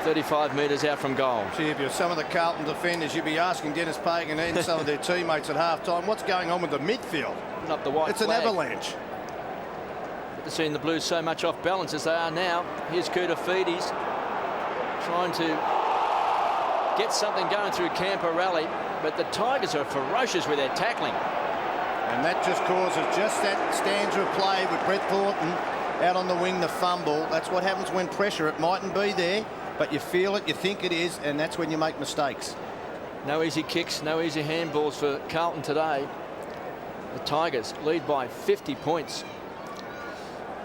35 metres out from goal. Gee, if you're some of the Carlton defenders, you'd be asking Dennis Pagan and some of their teammates at half-time, what's going on with the midfield? Up the white it's flag. an avalanche. But seeing the Blues so much off balance as they are now. Here's Koutafidis trying to get something going through Camporelli, but the Tigers are ferocious with their tackling. And that just causes just that stanza of play with Brett Thornton out on the wing, the fumble. That's what happens when pressure. It mightn't be there, but you feel it, you think it is, and that's when you make mistakes. No easy kicks, no easy handballs for Carlton today. The Tigers lead by 50 points.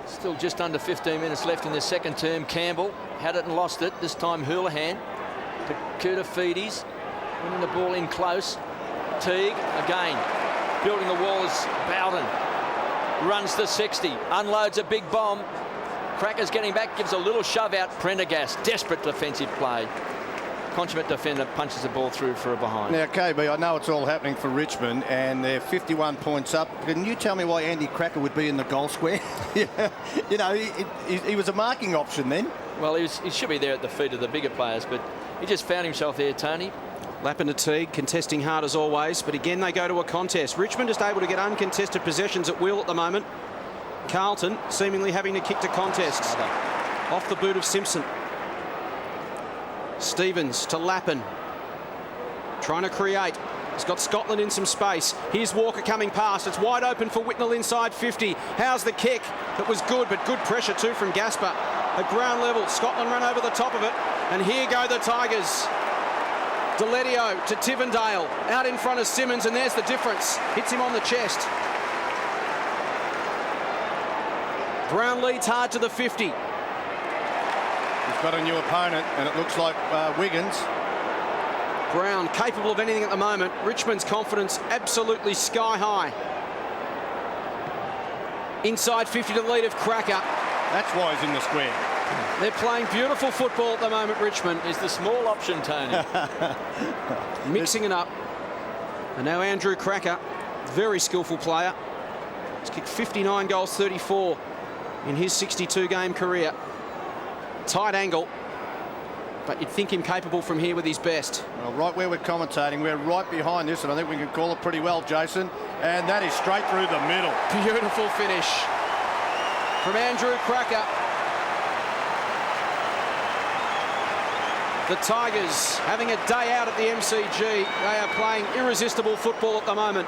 Still just under 15 minutes left in the second term. Campbell had it and lost it. This time Houlihan to Koutafidis, winning the ball in close. Teague again. Building the wall is Bowden. runs to 60, unloads a big bomb. Cracker's getting back, gives a little shove out. Prendergast, desperate defensive play. Consummate defender punches the ball through for a behind. Now, KB, I know it's all happening for Richmond, and they're 51 points up. Can you tell me why Andy Cracker would be in the goal square? You know, he was a marking option then. Well, he should be there at the feet of the bigger players, but he just found himself there, Tony. Lappin to Teague, contesting hard as always, but again they go to a contest. Richmond just able to get uncontested possessions at will at the moment. Carlton seemingly having to kick to contests. Off the boot of Simpson. Stevens to Lappin. Trying to create. He's got Scotland in some space. Here's Walker coming past. It's wide open for Whitnell inside 50. How's the kick? It was good, but good pressure too from Gasper. At ground level, Scotland run over the top of it. And here go the Tigers. Deledio to Tivendale, out in front of Simmons, and there's the difference. Hits him on the chest. Brown leads hard to the 50. He's got a new opponent, and it looks like Wiggins. Brown capable of anything at the moment. Richmond's confidence absolutely sky high. Inside 50 to the lead of Cracker. That's why he's in the square. They're playing beautiful football at the moment, Richmond. Is the small option, Tony. Mixing it up. And now Andrew Cracker, very skillful player. He's kicked 59 goals, 34 in his 62-game career. Tight angle, but you'd think him capable from here with his best. Well, right where we're commentating, we're right behind this, and I think we can call it pretty well, Jason. And that is straight through the middle. Beautiful finish from Andrew Cracker. The Tigers having a day out at the MCG. They are playing irresistible football at the moment.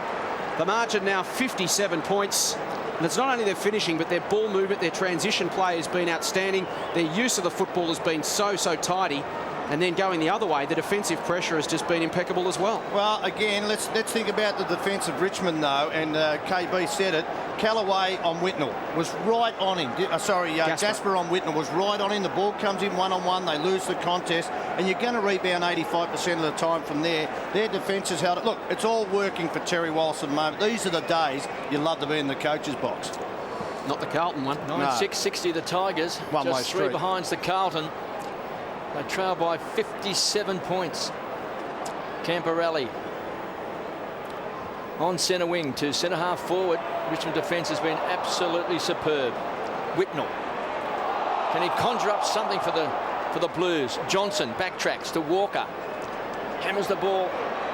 The margin now 57 points. And it's not only their finishing, but their ball movement, their transition play has been outstanding. Their use of the football has been so tidy. And then going the other way, the defensive pressure has just been impeccable as well. Well, again, let's think about the defence of Richmond, though. And KB said it. Callaway on Whitnell was right on him. Gasper on Whitnell was right on him. The ball comes in one-on-one. They lose the contest. And you're going to rebound 85% of the time from there. Their defence has held it. Look, it's all working for Terry Wallace at the moment. These are the days you love to be in the coach's box. Not the Carlton one. 9-6-60 the Tigers. One just way three street. behind the Carlton. They trail by 57 points. Camporelli on centre wing to centre half forward. Richmond defence has been absolutely superb. Whitnell, can he conjure up something for the Blues? Johnson backtracks to Walker, hammers the ball.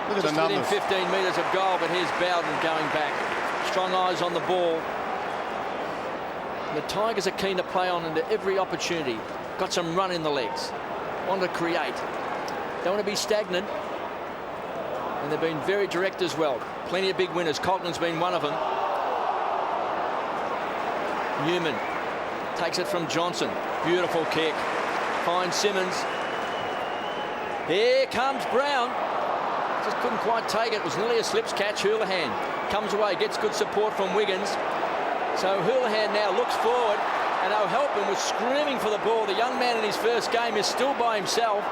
Look at just the within numbers. 15 metres of goal, but here's Bowden going back. Strong eyes on the ball. The Tigers are keen to play on into every opportunity. Got some run in the legs. Want to create. Don't want to be stagnant. And they've been very direct as well. Plenty of big winners. Colton's been one of them. Newman takes it from Johnson. Beautiful kick. Finds Simmons. Here comes Brown. Just couldn't quite take it. It was nearly a slips catch. Houlihan comes away, gets good support from Wiggins. So Houlihan now looks forward, and O'Halpin was screaming for the ball. The young man in his first game is still by himself.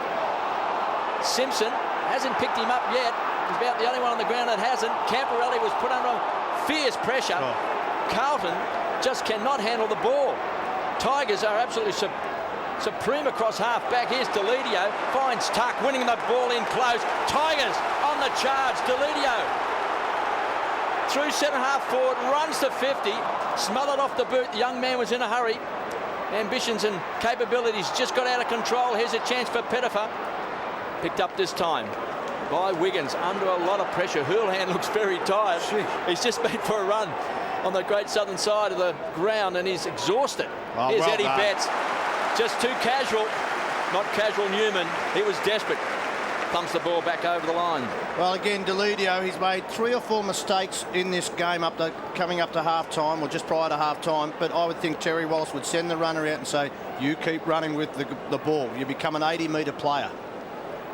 Simpson hasn't picked him up yet. He's about the only one on the ground that hasn't. Camporelli was put under fierce pressure. Carlton just cannot handle the ball. Tigers are absolutely supreme across half back. Here's Deledio, finds Tuck, winning the ball in close. Tigers on the charge. Deledio through centre half forward, runs to 50, smothered off the boot. The young man was in a hurry. Ambitions and capabilities just got out of control. Here's a chance for Pettifer. Picked up this time by Wiggins under a lot of pressure. Houlihan looks very tired. He's just been for a run on the great southern side of the ground and he's exhausted. Here's well Eddie done. Betts. Just too casual. Not casual Newman. He was desperate. Thumps the ball back over the line. Well, again, Deledio, he's made 3 or 4 mistakes in this game coming up to half-time or just prior to half-time, but I would think Terry Wallace would send the runner out and say, you keep running with the ball. You become an 80-metre player.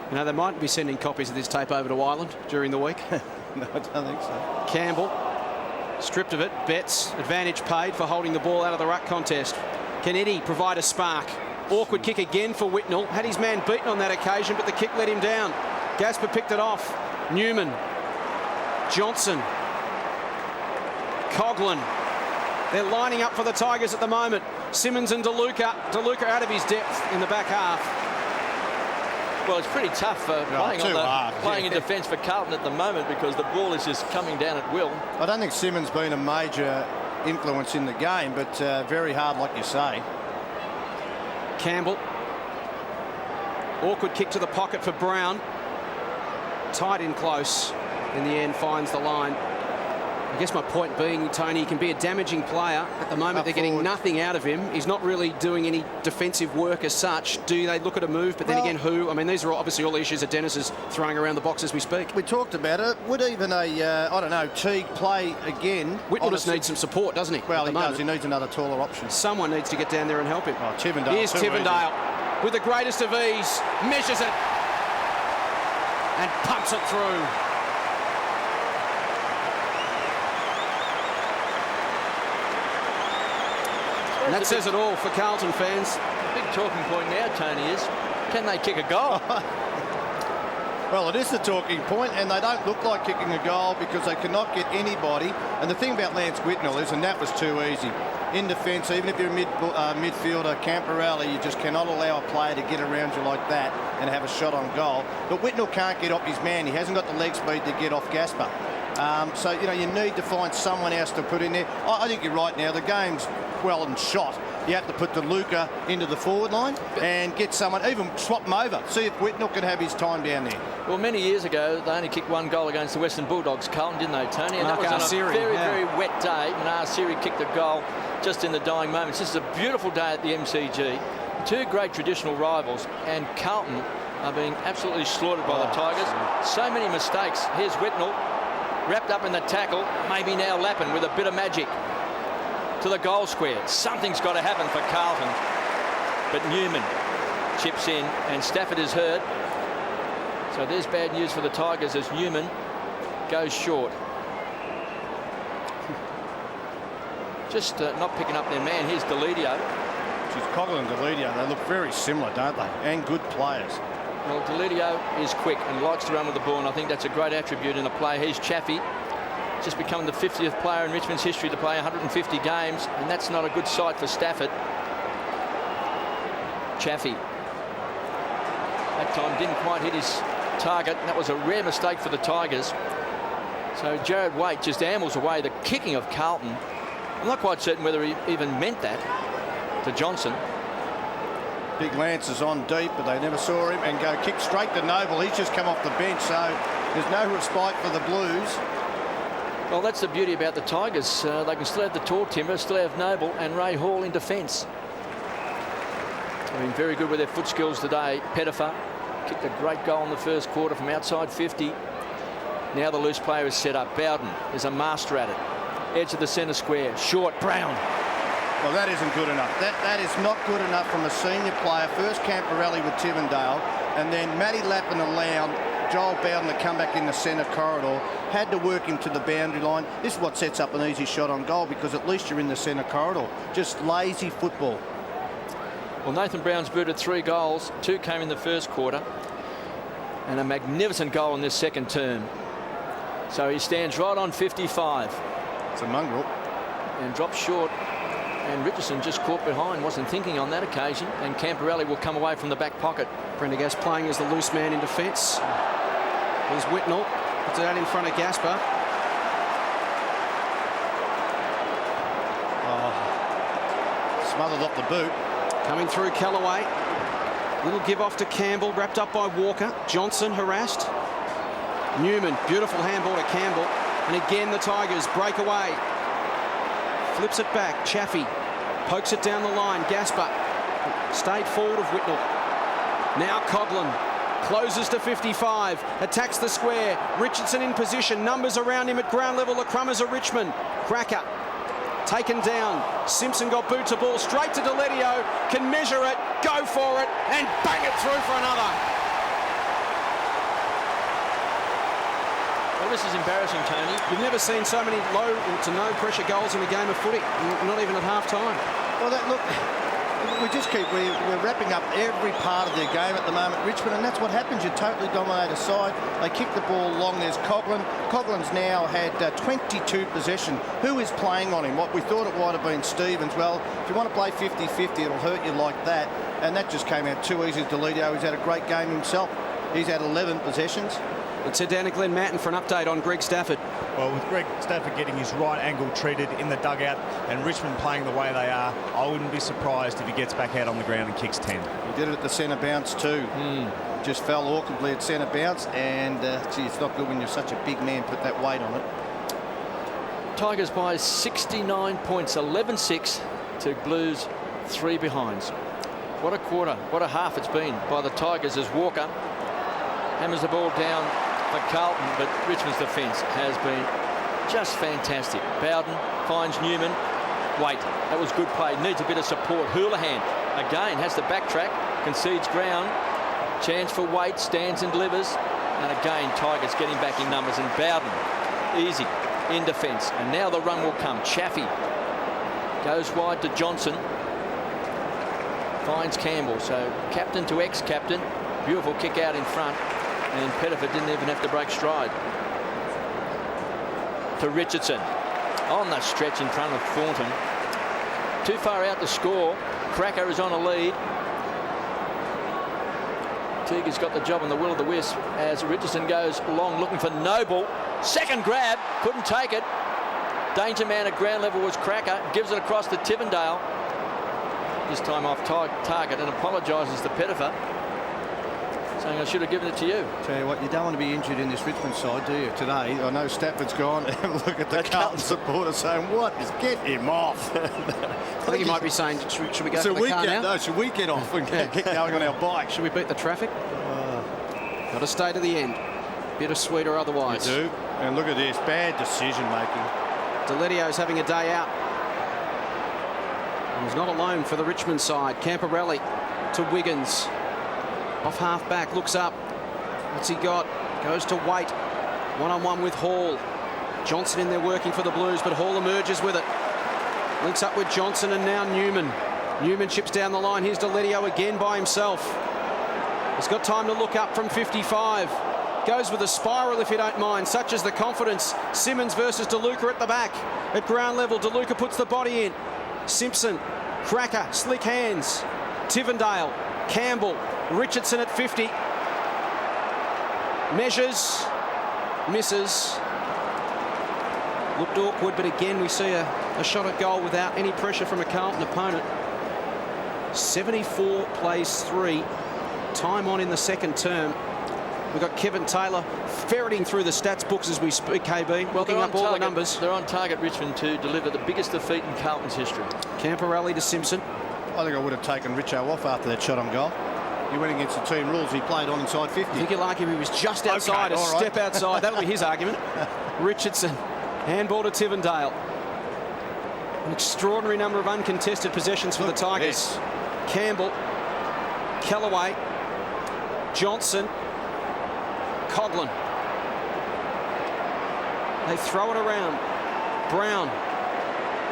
You know, they might be sending copies of this tape over to Ireland during the week. No, I don't think so. Campbell, stripped of it. Betts, advantage paid for holding the ball out of the ruck contest. Can Eddie provide a spark? Awkward kick again for Whitnell. Had his man beaten on that occasion, but the kick let him down. Gasper picked it off. Newman. Johnson. Coughlin. They're lining up for the Tigers at the moment. Simmons and DeLuca. DeLuca out of his depth in the back half. Well, it's pretty tough playing in defence for Carlton at the moment because the ball is just coming down at will. I don't think Simmons been a major influence in the game, but very hard, like you say. Campbell. Awkward kick to the pocket for Brown. Tight in close. In the end, finds the line. I guess my point being, Tony, he can be a damaging player. At the moment, they're getting nothing out of him. He's not really doing any defensive work as such. Do they look at a move? But then again, who? I mean, these are obviously all the issues that Dennis is throwing around the box as we speak. We talked about it. Would even I don't know, Teague play again? Whitnell just needs some support, doesn't he? Well, he does. He needs another taller option. Someone needs to get down there and help him. Oh, Tivendale. Here's Tivendale with the greatest of ease. Measures it. And pumps it through. And that says it all for Carlton fans. The big talking point now, Tony, is can they kick a goal? Well, it is the talking point, and they don't look like kicking a goal because they cannot get anybody. And the thing about Lance Whitnell is, and that was too easy. In defence, even if you're a midfielder, Camporelli, you just cannot allow a player to get around you like that and have a shot on goal. But Whitnell can't get off his man. He hasn't got the leg speed to get off Gaspar. So, you know, you need to find someone else to put in there. I think you're right now. The game's well and shot. You have to put DeLuca into the forward line and get someone, even swap them over. See if Whitnell can have his time down there. Well, many years ago, they only kicked one goal against the Western Bulldogs, Carlton, didn't they, Tony? And that was on a very wet day. And Siri kicked the goal just in the dying moments. This is a beautiful day at the MCG. Two great traditional rivals, and Carlton are being absolutely slaughtered by the Tigers. So many mistakes. Here's Whitnell, wrapped up in the tackle, maybe now Lappin with a bit of magic to the goal square. Something's got to happen for Carlton. But Newman chips in, and Stafford is hurt. So there's bad news for the Tigers as Newman goes short. Just not picking up their man. Here's Deledio. She's Coughlin and Deledio. They look very similar, don't they? And good players. Well, Deledio is quick and likes to run with the ball, and I think that's a great attribute in a player. Here's Chaffee, just becoming the 50th player in Richmond's history to play 150 games, and that's not a good sight for Stafford. Chaffee. That time didn't quite hit his target. That was a rare mistake for the Tigers. So Jared Waite just ambles away the kicking of Carlton. I'm not quite certain whether he even meant that to Johnson. Big Lance is on deep, but they never saw him, and go kick straight to Noble. He's just come off the bench, so there's no respite for the Blues. Well, that's the beauty about the Tigers. They can still have the tall timber, still have Noble and Ray Hall in defence. They've been very good with their foot skills today. Pettifer kicked a great goal in the first quarter from outside 50. Now the loose player is set up. Bowden is a master at it. Edge of the centre square. Short. Brown. Well, that isn't good enough. That is not good enough from a senior player. First Camporelli with Tivendale, and then Matty Lappin allowed Joel Bowden to come back in the centre corridor. Had to work him to the boundary line. This is what sets up an easy shot on goal, because at least you're in the centre corridor. Just lazy football. Well, Nathan Brown's booted 3 goals. 2 came in the first quarter, and a magnificent goal in this second term. So he stands right on 55. It's a mongrel. And drops short. And Richardson just caught behind, wasn't thinking on that occasion, and Camporelli will come away from the back pocket. Prendergast playing as the loose man in defence. Here's Whitnell, puts it out in front of Gaspar. Smothered off the boot. Coming through Callaway. Little give off to Campbell, wrapped up by Walker. Johnson harassed. Newman, beautiful handball to Campbell. And again the Tigers break away. Flips it back. Chaffee pokes it down the line. Gaspar stayed forward of Whitnell. Now Coughlin closes to 55. Attacks the square. Richardson in position. Numbers around him at ground level. The Crummers of Richmond. Cracker taken down. Simpson got boot to ball straight to Deledio. Can measure it. Go for it. And bang it through for another. Well, this is embarrassing, Tony. You've never seen so many low to no pressure goals in a game of footy, not even at half time. Well, look, we just we're wrapping up every part of their game at the moment, Richmond, and that's what happens. You totally dominate a side. They kick the ball long. There's Coughlin. Coughlin's now had 22 possession. Who is playing on him? What we thought it might have been Stevens. Well, if you want to play 50-50, it'll hurt you like that. And that just came out too easy to Deledio. He's had a great game himself. He's had 11 possessions. Let's head down to Glenn Matton for an update on Greg Stafford. Well, with Greg Stafford getting his right angle treated in the dugout and Richmond playing the way they are, I wouldn't be surprised if he gets back out on the ground and kicks 10. He did it at the centre bounce too. Just fell awkwardly at centre bounce, and gee, it's not good when you're such a big man, put that weight on it. Tigers by 69 points, 11-6 to Blues 3 behinds. What a quarter, what a half it's been by the Tigers as Walker hammers the ball down for Carlton, but Richmond's defence has been just fantastic. Bowden finds Newman. Wait, that was good play. Needs a bit of support. Houlihan again has to backtrack, concedes ground. Chance for Waite, stands and delivers. And again, Tigers getting back in numbers. And Bowden, easy in defence. And now the run will come. Chaffee goes wide to Johnson. Finds Campbell. So captain to ex-captain. Beautiful kick out in front. And Pettifer didn't even have to break stride. To Richardson. On the stretch in front of Thornton. Too far out to score. Cracker is on a lead. Teague's got the job on the will of the wisp as Richardson goes long looking for Noble. Second grab. Couldn't take it. Danger man at ground level was Cracker. Gives it across to Tivendale. This time off target and apologises to Pettifer, saying I should have given it to you. Tell you what, you don't want to be injured in this Richmond side, do you? Today, I know Stafford's gone. Look at the Carlton supporter saying, "What is get him off?" I think he might be saying, should we go to the car now? No, should we get off and get going on our bike? Should we beat the traffic? Got to stay to the end. Bittersweet or otherwise. You do. And look at this, bad decision making. Deledio's having a day out. He's not alone for the Richmond side. Camporelli to Wiggins. Off half back, looks up. What's he got? Goes to Waite. One-on-one with Hall. Johnson in there working for the Blues, but Hall emerges with it. Links up with Johnson and now Newman. Newman chips down the line. Here's Deledio again by himself. He's got time to look up from 55. Goes with a spiral if you don't mind, such as the confidence. Simmons versus DeLuca at the back. At ground level, DeLuca puts the body in. Simpson, Cracker, slick hands. Tivendale, Campbell, Richardson at 50. Measures, misses. Looked awkward, but again we see a shot at goal without any pressure from a Carlton opponent. 74 plays 3. Time on in the second term. We've got Kevin Taylor ferreting through the stats books as we speak, KB, looking up all the numbers. They're on target, Richmond, to deliver the biggest defeat in Carlton's history. Camporelli to Simpson. I think I would have taken Richo off after that shot on goal. He went against the team rules. He played on inside 50. I think you'll argue he was just outside, okay, a step outside. That'll be his argument. Richardson, handball to Tivendale. An extraordinary number of uncontested possessions for the Tigers. Yes. Campbell, Kellaway, Johnson, Coughlin. They throw it around. Brown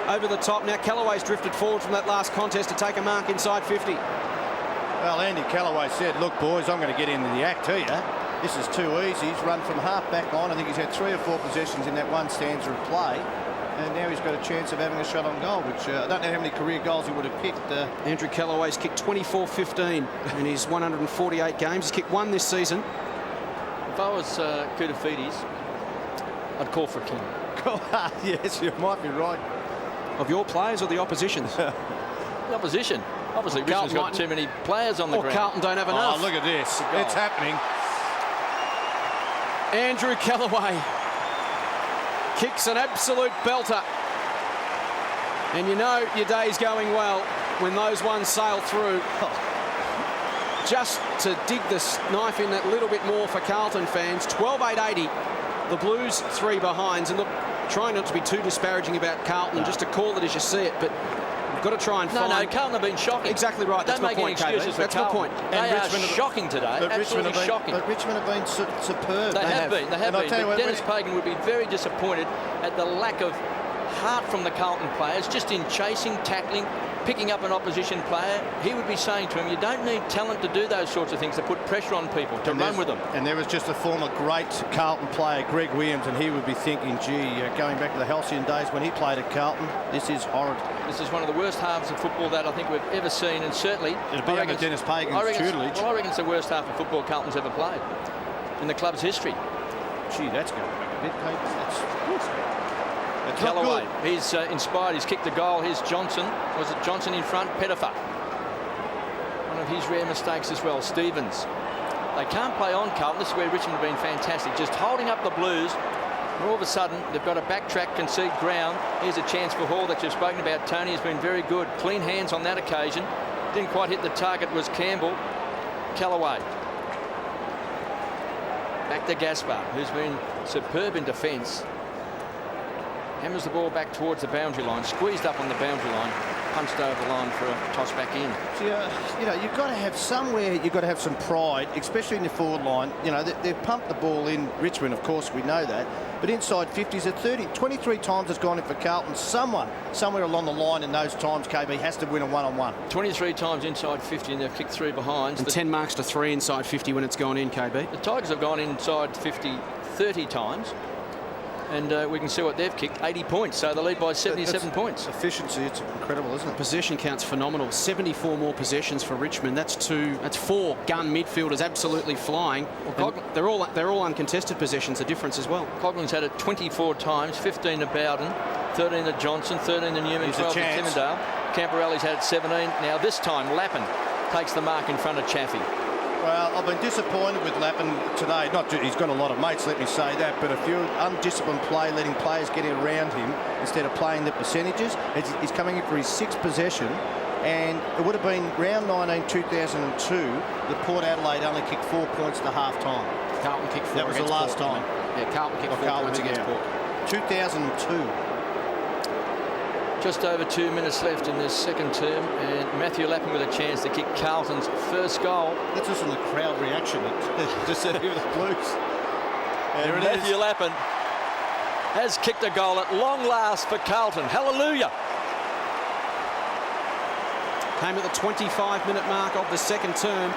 over the top. Now Kellaway's drifted forward from that last contest to take a mark inside 50. Well, Andy Kellaway said, "Look, boys, I'm going to get into the act here. This is too easy." He's run from half back line. I think he's had 3 or 4 possessions in that one stanza of play. And now he's got a chance of having a shot on goal, which I don't know how many career goals he would have kicked. Andrew Kellaway's kicked 24-15 in his 148 games. He's kicked 1 this season. If I was Koutafidis, I'd call for a king. Yes, you might be right. Of your players or the opposition's? The opposition. Obviously, Richmond's got too many players on the ground. Carlton don't have enough. Oh, look at this. It's happening. Andrew Kellaway kicks an absolute belter. And you know your day's going well when those ones sail through. Just to dig this knife in that little bit more for Carlton fans. 12-8-80. The Blues 3 behinds. And look, trying not to be too disparaging about Carlton, just to call it as you see it, but you've got to try and find... No, Carlton have been shocking. Exactly right. That's my point, excuses for That's my point. They are shocking today. Absolutely shocking. But Richmond have been superb. They have been. They have been. But Dennis Pagan would be very disappointed at the lack of heart from the Carlton players, just in chasing, tackling, picking up an opposition player, he would be saying to him, you don't need talent to do those sorts of things, to put pressure on people, to run with them. And there was just a former great Carlton player, Greg Williams, and he would be thinking, gee, going back to the halcyon days when he played at Carlton, this is horrid. This is one of the worst halves of football that I think we've ever seen, and certainly It'll be under Dennis Pagan's tutelage. Well, I reckon it's the worst half of football Carlton's ever played in the club's history. Gee, that's going back a bit, Pete. That's Callaway, he's inspired. He's kicked the goal. Here's Johnson. Was it Johnson in front? Pettifer. One of his rare mistakes as well. Stevens. They can't play on Carlton. This is where Richmond have been fantastic. Just holding up the Blues. And all of a sudden, they've got to backtrack, concede ground. Here's a chance for Hall that you've spoken about. Tony has been very good. Clean hands on that occasion. Didn't quite hit the target, was Campbell. Callaway. Back to Gaspar, who's been superb in defence. Hammers the ball back towards the boundary line, squeezed up on the boundary line, punched over the line for a toss back in. You know, you've got to have somewhere, you've got to have some pride, especially in the forward line. You know, they've pumped the ball in Richmond, of course, we know that. But inside 50s at 23 times it's gone in for Carlton. Somewhere along the line in those times, KB has to win a one-on-one. 23 times inside 50 and they've kicked 3 behinds. And 10 marks to 3 inside 50 when it's gone in, KB. The Tigers have gone inside 50 30 times. And we can see what they've kicked, 80 points. So they lead by 77 points. Efficiency, it's incredible, isn't it? Possession count's phenomenal. 74 more possessions for Richmond. That's 4 gun midfielders absolutely flying. Well, they're all uncontested possessions. The difference as well. Coughlin's had it 24 times, 15 to Bowden, 13 to Johnson, 13 to Newman, 12 to Timmendale. Camporelli's had 17. Now this time Lappin takes the mark in front of Chaffee. Well, I've been disappointed with Lappin today. He's got a lot of mates, let me say that, but a few undisciplined play, letting players getting around him instead of playing the percentages. He's coming in for his 6th possession, and it would have been round 19, 2002, that Port Adelaide only kicked 4 points to half-time. Carlton kicked 4 That was the last Port, time. Yeah, Carlton kicked 4 points against Port. 2002. Just over 2 minutes left in this second term, and Matthew Lappin with a chance to kick Carlton's first goal. Let's listen to the crowd reaction. Just said here with the Blues. And Matthew Lappin has kicked a goal at long last for Carlton. Hallelujah! Came at the 25-minute mark of the second term.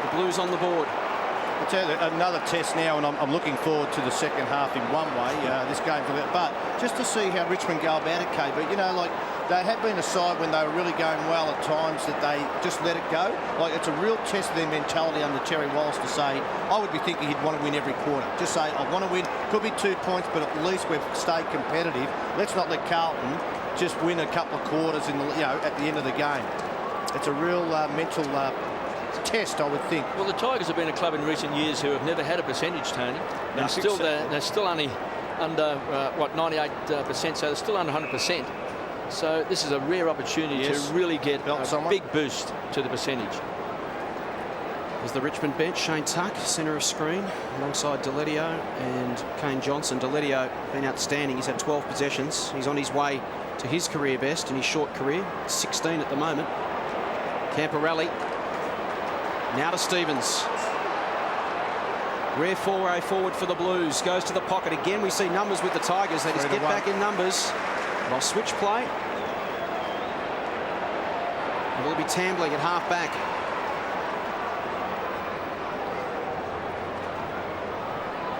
The Blues on the board. I'll tell you, another test now, and I'm looking forward to the second half in one way. This game's about, but just to see how Richmond go about it, Kate. But you know, like they had been a side when they were really going well at times that they just let it go. Like it's a real test of their mentality under Terry Wallace to say, I would be thinking he'd want to win every quarter. Just say, I want to win. Could be 2 points, but at least we've stayed competitive. Let's not let Carlton just win a couple of quarters in the, at the end of the game. It's a real mental test, I would think. Well, the Tigers have been a club in recent years who have never had a percentage, Tony. They're still only under 98%, so they're still under 100%. So this is a rare opportunity to really get a big boost to the percentage. There's the Richmond bench. Shane Tuck, centre of screen, alongside Deletio and Kane Johnson. Deletio been outstanding. He's had 12 possessions. He's on his way to his career best in his short career, 16 at the moment. Camporelli. Now to Stevens. Rare foray forward for the Blues. Goes to the pocket. Again, we see numbers with the Tigers. They just get back in numbers. They'll switch play. And will be Tambling at half back.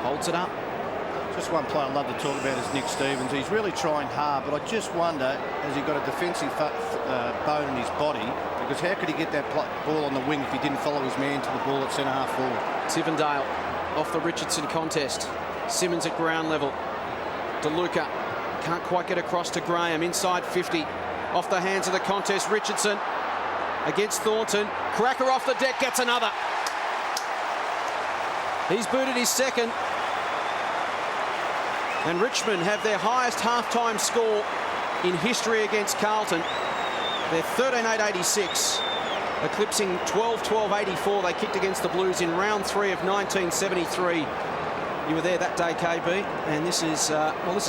Holds it up. Just one player I'd love to talk about is Nick Stevens. He's really trying hard, but I just wonder, has he got a defensive bone in his body? Because how could he get that ball on the wing if he didn't follow his man to the ball at centre-half forward? Tivendale off the Richardson contest. Simmons at ground level. DeLuca can't quite get across to Graham. Inside 50. Off the hands of the contest. Richardson against Thornton. Cracker off the deck, gets another. He's booted his second. And Richmond have their highest half-time score in history against Carlton. They're 13-8-86, eclipsing 12-12-84 they kicked against the Blues in round 3 of 1973. You were there that day, KB, and this is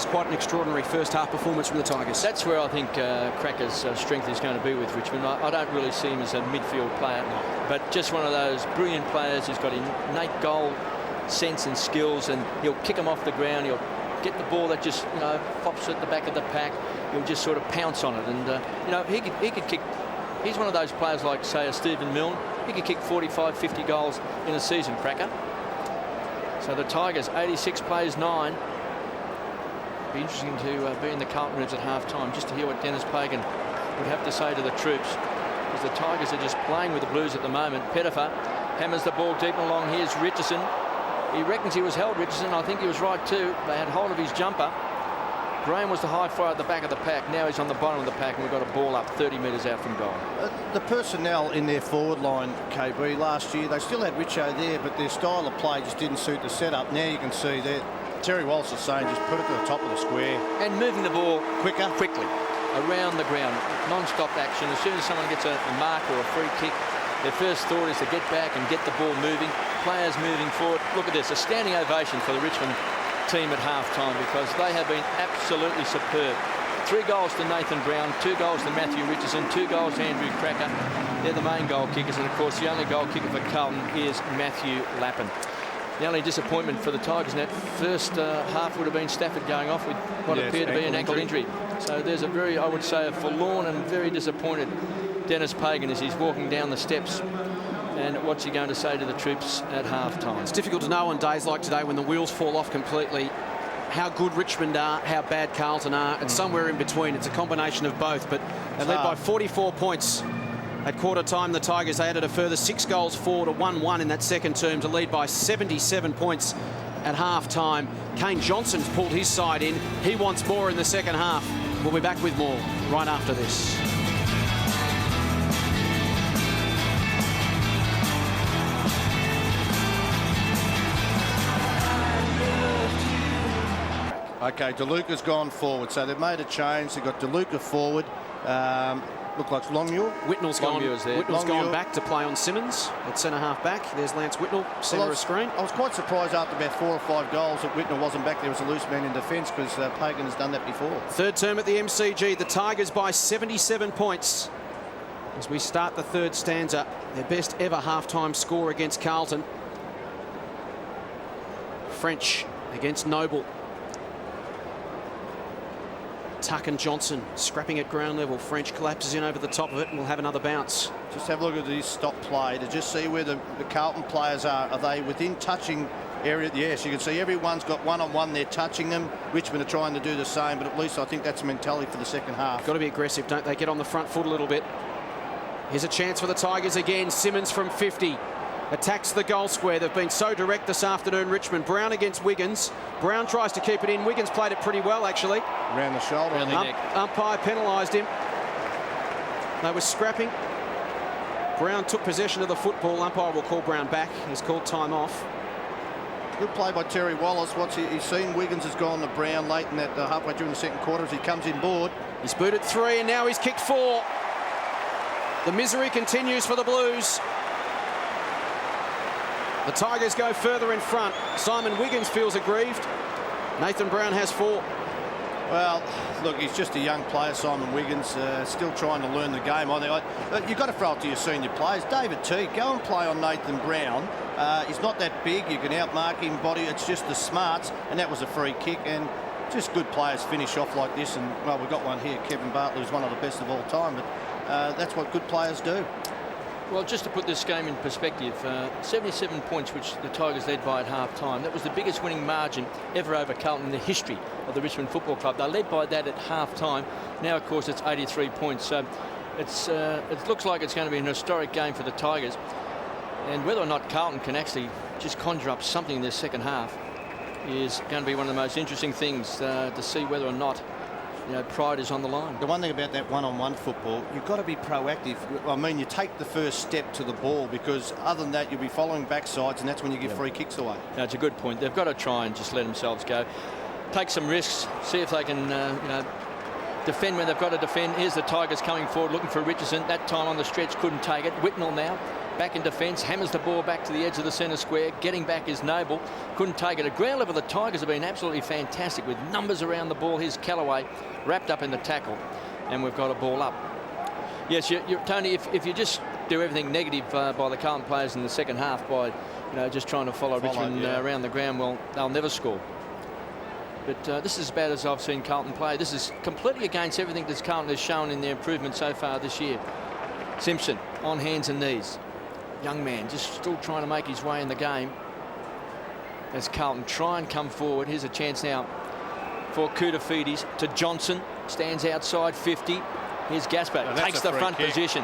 quite an extraordinary first half performance from the Tigers. That's where I think Cracker's strength is going to be with Richmond. I don't really see him as a midfield player, but just one of those brilliant players who's got innate goal sense and skills, and he'll kick them off the ground, he'll get the ball that just, pops at the back of the pack, he'll just sort of pounce on it. And, he could kick. He's one of those players like, say, a Stephen Milne. He could kick 45, 50 goals in a season, Cracker. So the Tigers, 86 plays 9. Be interesting to be in the Carlton rooms at half-time just to hear what Dennis Pagan would have to say to the troops, because the Tigers are just playing with the Blues at the moment. Pettifer hammers the ball deep and along. Here's Richardson. He reckons he was held, Richardson. I think he was right too. They had hold of his jumper. Graham was the high flyer at the back of the pack. Now he's on the bottom of the pack, and we've got a ball up 30 metres out from goal. The personnel in their forward line, KB, last year, they still had Richo there, but their style of play just didn't suit the setup. Now you can see that Terry Walsh is saying just put it to the top of the square. And moving the ball quickly around the ground. Non-stop action. As soon as someone gets a mark or a free kick, their first thought is to get back and get the ball moving. Players moving forward. Look at this, a standing ovation for the Richmond team at half-time, because they have been absolutely superb. 3 goals to Nathan Brown, 2 goals to Matthew Richardson, 2 goals to Andrew Cracker. They're the main goal kickers, and of course the only goal kicker for Carlton is Matthew Lappin. The only disappointment for the Tigers in that first half would have been Stafford going off with what appeared to be an ankle injury. So there's a very, I would say, a forlorn and very disappointed Dennis Pagan as he's walking down the steps. And what's he going to say to the troops at half-time? It's difficult to know on days like today when the wheels fall off completely how good Richmond are, how bad Carlton are, and somewhere in between. It's a combination of both, but they led by 44 points at quarter time. The Tigers, they added a further 6 goals forward to 1-1 in that second term to lead by 77 points at half-time. Kane Johnson's pulled his side in. He wants more in the second half. We'll be back with more right after this. Okay, DeLuca's gone forward, so they've made a change. They've got DeLuca forward. Look like Longmuir. Whitnell's gone back to play on Simmons at centre-half back. There's Lance Whitnell, centre of screen. I was quite surprised after about 4 or 5 goals that Whitnell wasn't back. There was a loose man in defence, because Pagan has done that before. Third term at the MCG. The Tigers by 77 points. As we start the third stanza, their best ever half-time score against Carlton. French against Noble. Tuck and Johnson scrapping at ground level. French collapses in over the top of it and will have another bounce. Just have a look at this stop play to just see where the Carlton players are. Are they within touching area? Yes, you can see everyone's got one-on-one. They're touching them. Richmond are trying to do the same, but at least I think that's the mentality for the second half. Got to be aggressive, don't they? Get on the front foot a little bit. Here's a chance for the Tigers again. Simmons from 50. Attacks the goal square. They've been so direct this afternoon, Richmond. Brown against Wiggins. Brown tries to keep it in. Wiggins played it pretty well, actually. Around the shoulder. Around the neck. Umpire penalised him. They were scrapping. Brown took possession of the football. Umpire will call Brown back. He's called time off. Good play by Terry Wallace. He's seen Wiggins has gone to Brown late in that halfway during the second quarter as he comes in board. He's booted 3 and now he's kicked 4. The misery continues for the Blues. The Tigers go further in front. Simon Wiggins feels aggrieved. Nathan Brown has 4. Well, look, he's just a young player, Simon Wiggins, still trying to learn the game. You've got to throw it to your senior players. David Teague, go and play on Nathan Brown. He's not that big. You can outmark him, body. It's just the smarts, and that was a free kick. And just good players finish off like this. And, well, we've got one here, Kevin Bartlett, who's one of the best of all time. But that's what good players do. Well, just to put this game in perspective, 77 points, which the Tigers led by at half-time. That was the biggest winning margin ever over Carlton in the history of the Richmond Football Club. They led by that at half-time. Now, of course, it's 83 points. So it looks like it's going to be an historic game for the Tigers. And whether or not Carlton can actually just conjure up something in their second half is going to be one of the most interesting things to see whether or not pride is on the line. The one thing about that one-on-one football, you've got to be proactive. I mean, you take the first step to the ball, because other than that, you'll be following backsides, and that's when you give free kicks away. That's a good point. They've got to try and just let themselves go. Take some risks, see if they can, defend when they've got to defend. Here's the Tigers coming forward, looking for Richardson. That time on the stretch, couldn't take it. Whitnell now, back in defence, hammers the ball back to the edge of the centre square. Getting back is Noble. Couldn't take it. At ground level, the Tigers have been absolutely fantastic with numbers around the ball. Here's Callaway wrapped up in the tackle, and we've got a ball up. Yes, Tony, if you just do everything negative by the Carlton players in the second half by just trying to follow Richmond around the ground, well, they'll never score. But this is as bad as I've seen Carlton play. This is completely against everything that Carlton has shown in their improvement so far this year. Simpson on hands and knees. Young man just still trying to make his way in the game. As Carlton try and come forward. Here's a chance now for Koutafidis to Johnson. Stands outside 50. Here's Gasper. Takes the front position.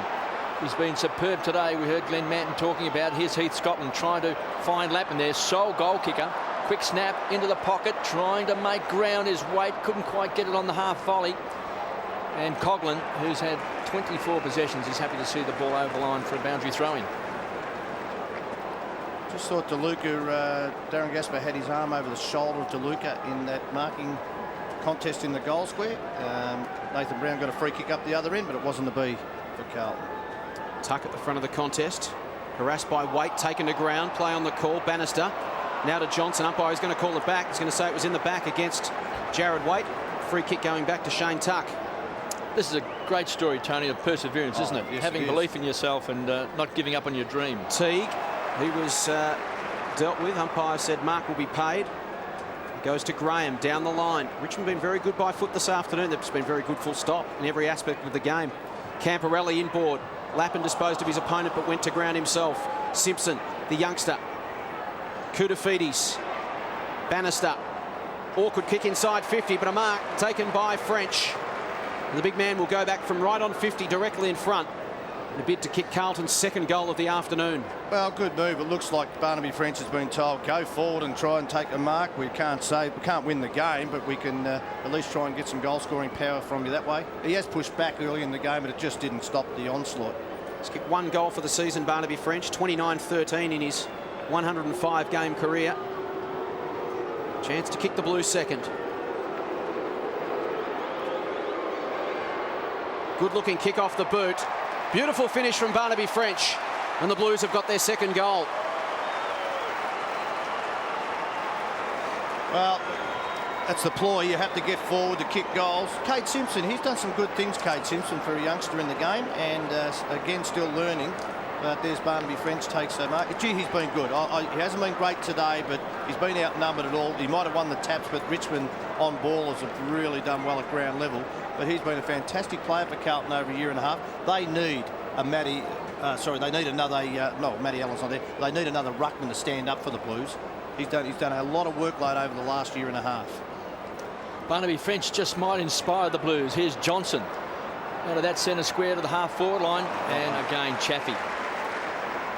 He's been superb today. We heard Glenn Manton talking about. Here's Heath Scotland trying to find Lappin there. Sole goal kicker. Quick snap into the pocket. Trying to make ground. His weight couldn't quite get it on the half volley. And Coughlin, who's had 24 possessions, is happy to see the ball over the line for a boundary throw-in. Just thought DeLuca, Darren Gasper had his arm over the shoulder of DeLuca in that marking contest in the goal square. Nathan Brown got a free kick up the other end, but it wasn't to be for Carlton. Tuck at the front of the contest. Harassed by Waite, taken to ground. Play on the call. Bannister. Now to Johnson. Umpire is going to call it back. He's going to say it was in the back against Jared Waite. Free kick going back to Shane Tuck. This is a great story, Tony, of perseverance, isn't it? Yes, Having belief in yourself and not giving up on your dream. Teague, he was dealt with. Umpire said Mark will be paid. Goes to Graham down the line. Richmond been very good by foot this afternoon. They've just been very good full stop in every aspect of the game. Camporelli inboard. Lappin disposed of his opponent but went to ground himself. Simpson, the youngster. Koutafidis. Bannister. Awkward kick inside 50, but a mark taken by French. And the big man will go back from right on 50 directly in front in a bid to kick Carlton's second goal of the afternoon. Well, good move. It looks like Barnaby French has been told go forward and try and take a mark. We can't win the game, but we can at least try and get some goal scoring power from you that way. He has pushed back early in the game, but it just didn't stop the onslaught. He's kicked one goal for the season, Barnaby French, 29-13 in his 105 game career. Chance to kick the Blues second. Good looking kick off the boot. Beautiful finish from Barnaby French. And the Blues have got their second goal. Well, that's the ploy. You have to get forward to kick goals. Cade Simpson, he's done some good things, Cade Simpson, for a youngster in the game. And again, still learning. But there's Barnaby French takes a mark. Gee, he's been good. He hasn't been great today, but he's been outnumbered at all. He might have won the taps, but Richmond on ballers have really done well at ground level. But he's been a fantastic player for Carlton over a year and a half. They need a Matty. They need another. No, Matty Allen's not there. They need another ruckman to stand up for the Blues. He's done a lot of workload over the last year and a half. Barnaby French just might inspire the Blues. Here's Johnson out of that centre square to the half-forward line, and again Chaffey.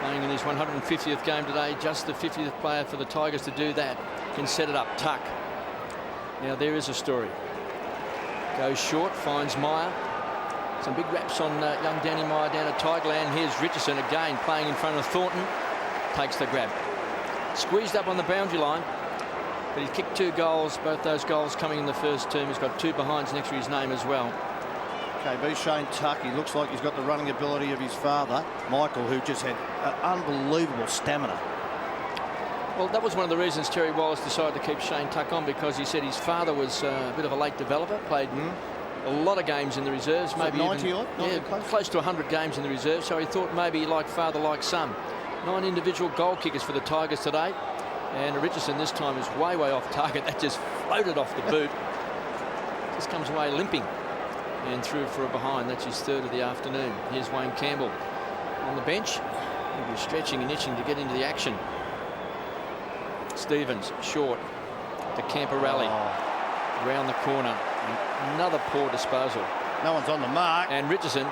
Playing in his 150th game today, just the 50th player for the Tigers to do that. Can set it up. Tuck. Now there is a story. Goes short, finds Meyer. Some big raps on young Danny Meyer down at Tigerland. Here's Richardson again playing in front of Thornton. Takes the grab. Squeezed up on the boundary line, but he's kicked 2 goals. Both those goals coming in the first term. He's got 2 behinds next to his name as well. KB Shane Tuck, he looks like he's got the running ability of his father, Michael, who just had unbelievable stamina. Well, that was one of the reasons Terry Wallace decided to keep Shane Tuck on, because he said his father was a bit of a late developer, played a lot of games in the reserves, maybe 90 even, odd? close to 100 games in the reserves. So he thought maybe like father, like son. 9 individual goal kickers for the Tigers today, and Richardson this time is way off target. That just floated off the boot. Just comes away limping and through for a behind. That's his 3rd of the afternoon. Here's Wayne Campbell on the bench. He'll be stretching and itching to get into the action. Stevens short to Camporelli. Round the corner. Another poor disposal. No one's on the mark. And Richardson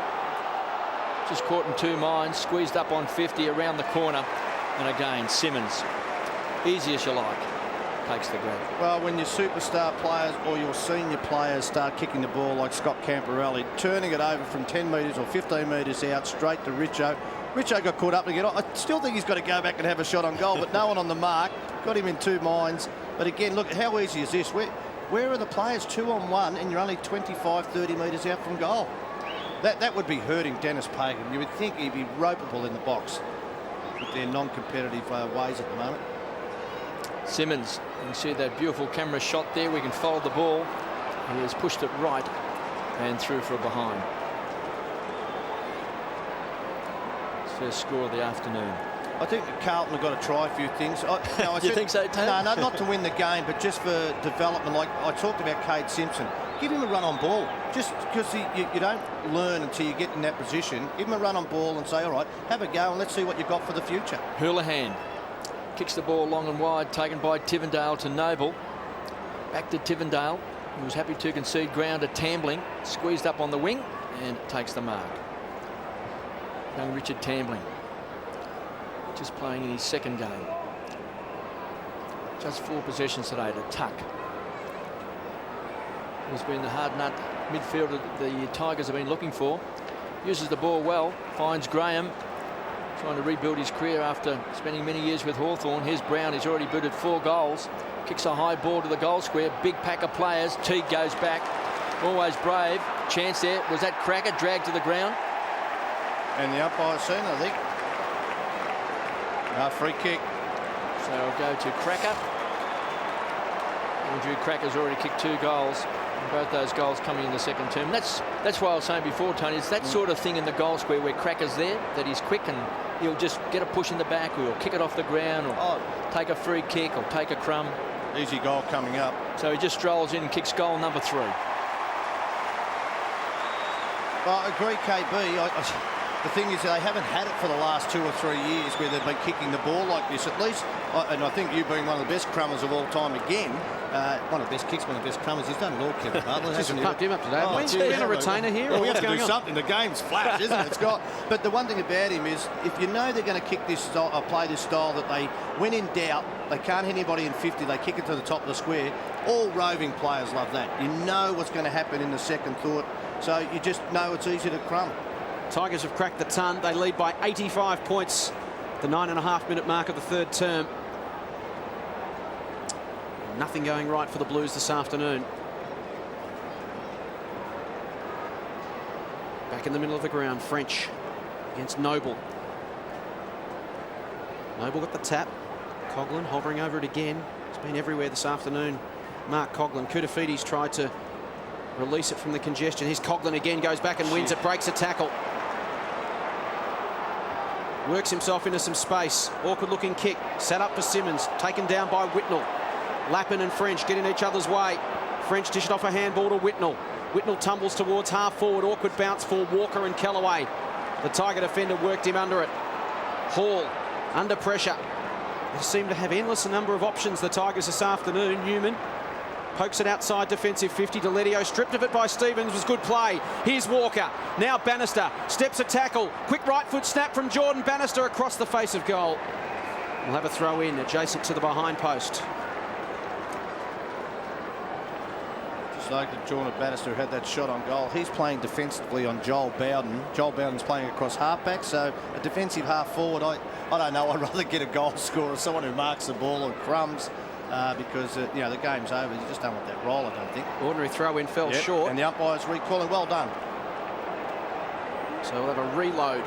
just caught in 2 minds. Squeezed up on 50 around the corner. And again, Simmons. Easy as you like. Takes the grab. Well, when your superstar players or your senior players start kicking the ball like Scott Camporelli, turning it over from 10 metres or 15 metres out straight to Richo. Richo got caught up again. I still think he's got to go back and have a shot on goal, but no one on the mark. Got him in 2 minds. But again, look, how easy is this? Where are the players 2-on-1 and you're only 25, 30 metres out from goal? That would be hurting Dennis Pagan. You would think he'd be ropeable in the box with their non-competitive ways at the moment. Simmons, you can see that beautiful camera shot there. We can follow the ball. He has pushed it right and through for a behind. His first score of the afternoon. I think Carlton have got to try a few things. You think so, Tony? No, not to win the game, but just for development. Like I talked about Cade Simpson. Give him a run on ball. Just because you don't learn until you get in that position. Give him a run on ball and say, all right, have a go and let's see what you've got for the future. Houlihan kicks the ball long and wide, taken by Tivendale to Noble. Back to Tivendale, who was happy to concede ground to Tambling. Squeezed up on the wing and takes the mark. Young Richard Tambling, just playing in his second game. Just 4 possessions today to tuck. Has been the hard nut midfielder the Tigers have been looking for. Uses the ball well, finds Graham, trying to rebuild his career after spending many years with Hawthorn. Here's Brown, he's already booted 4 goals. Kicks a high ball to the goal square. Big pack of players. Teague goes back. Always brave. Chance there. Was that Cracker dragged to the ground? And the umpire's seen, I think. Free kick. So I'll go to Cracker. Andrew Cracker's already kicked 2 goals. And both those goals coming in the second term. That's why I was saying before, Tony, it's that sort of thing in the goal square where Cracker's there, that he's quick and he'll just get a push in the back, or he'll kick it off the ground, or take a free kick, or take a crumb. Easy goal coming up. So he just strolls in and kicks goal number 3. Well, I agree, KB. The thing is, they haven't had it for the last 2 or 3 years where they've been kicking the ball like this, at least. And I think you being one of the best crummers of all time again, one of the best kicksmen, the best crummers, he's done it all, Kevin Butler. Just pumped him up today. He's been a retainer here. Well, we have to do something. The game's flash, isn't it? It's got. But the one thing about him is, if you know they're going to kick this style, or play this style, that they, when in doubt, they can't hit anybody in 50, they kick it to the top of the square. All roving players love that. You know what's going to happen in the second thought, so you just know it's easy to crumb. Tigers have cracked the ton. They lead by 85 points. The 9.5-minute mark of the third term. Nothing going right for the Blues this afternoon. Back in the middle of the ground, French against Noble. Noble got the tap. Coughlin hovering over it again. It's been everywhere this afternoon. Mark Coughlin. Koutoufides tried to release it from the congestion. Here's Coughlin again, goes back and wins it, breaks a tackle. Works himself into some space. Awkward looking kick. Set up for Simmons. Taken down by Whitnell. Lappin and French get in each other's way. French dish it off a handball to Whitnell. Whitnell tumbles towards half forward. Awkward bounce for Walker and Kellaway. The Tiger defender worked him under it. Hall under pressure. They seem to have endless number of options, the Tigers, this afternoon. Newman pokes it outside defensive 50. Deledio stripped of it by Stevens. Was good play. Here's Walker. Now Bannister steps a tackle. Quick right foot snap from Jordan Bannister across the face of goal. We'll have a throw in adjacent to the behind post. Just like that Jordan Bannister had that shot on goal. He's playing defensively on Joel Bowden. Joel Bowden's playing across halfback, so a defensive half forward. I don't know. I'd rather get a goal scorer, someone who marks the ball and crumbs. Because you know, the game's over. You just don't want that roll, I don't think. Ordinary throw-in fell short. And the umpire's recalling. Well done. So we'll have a reload.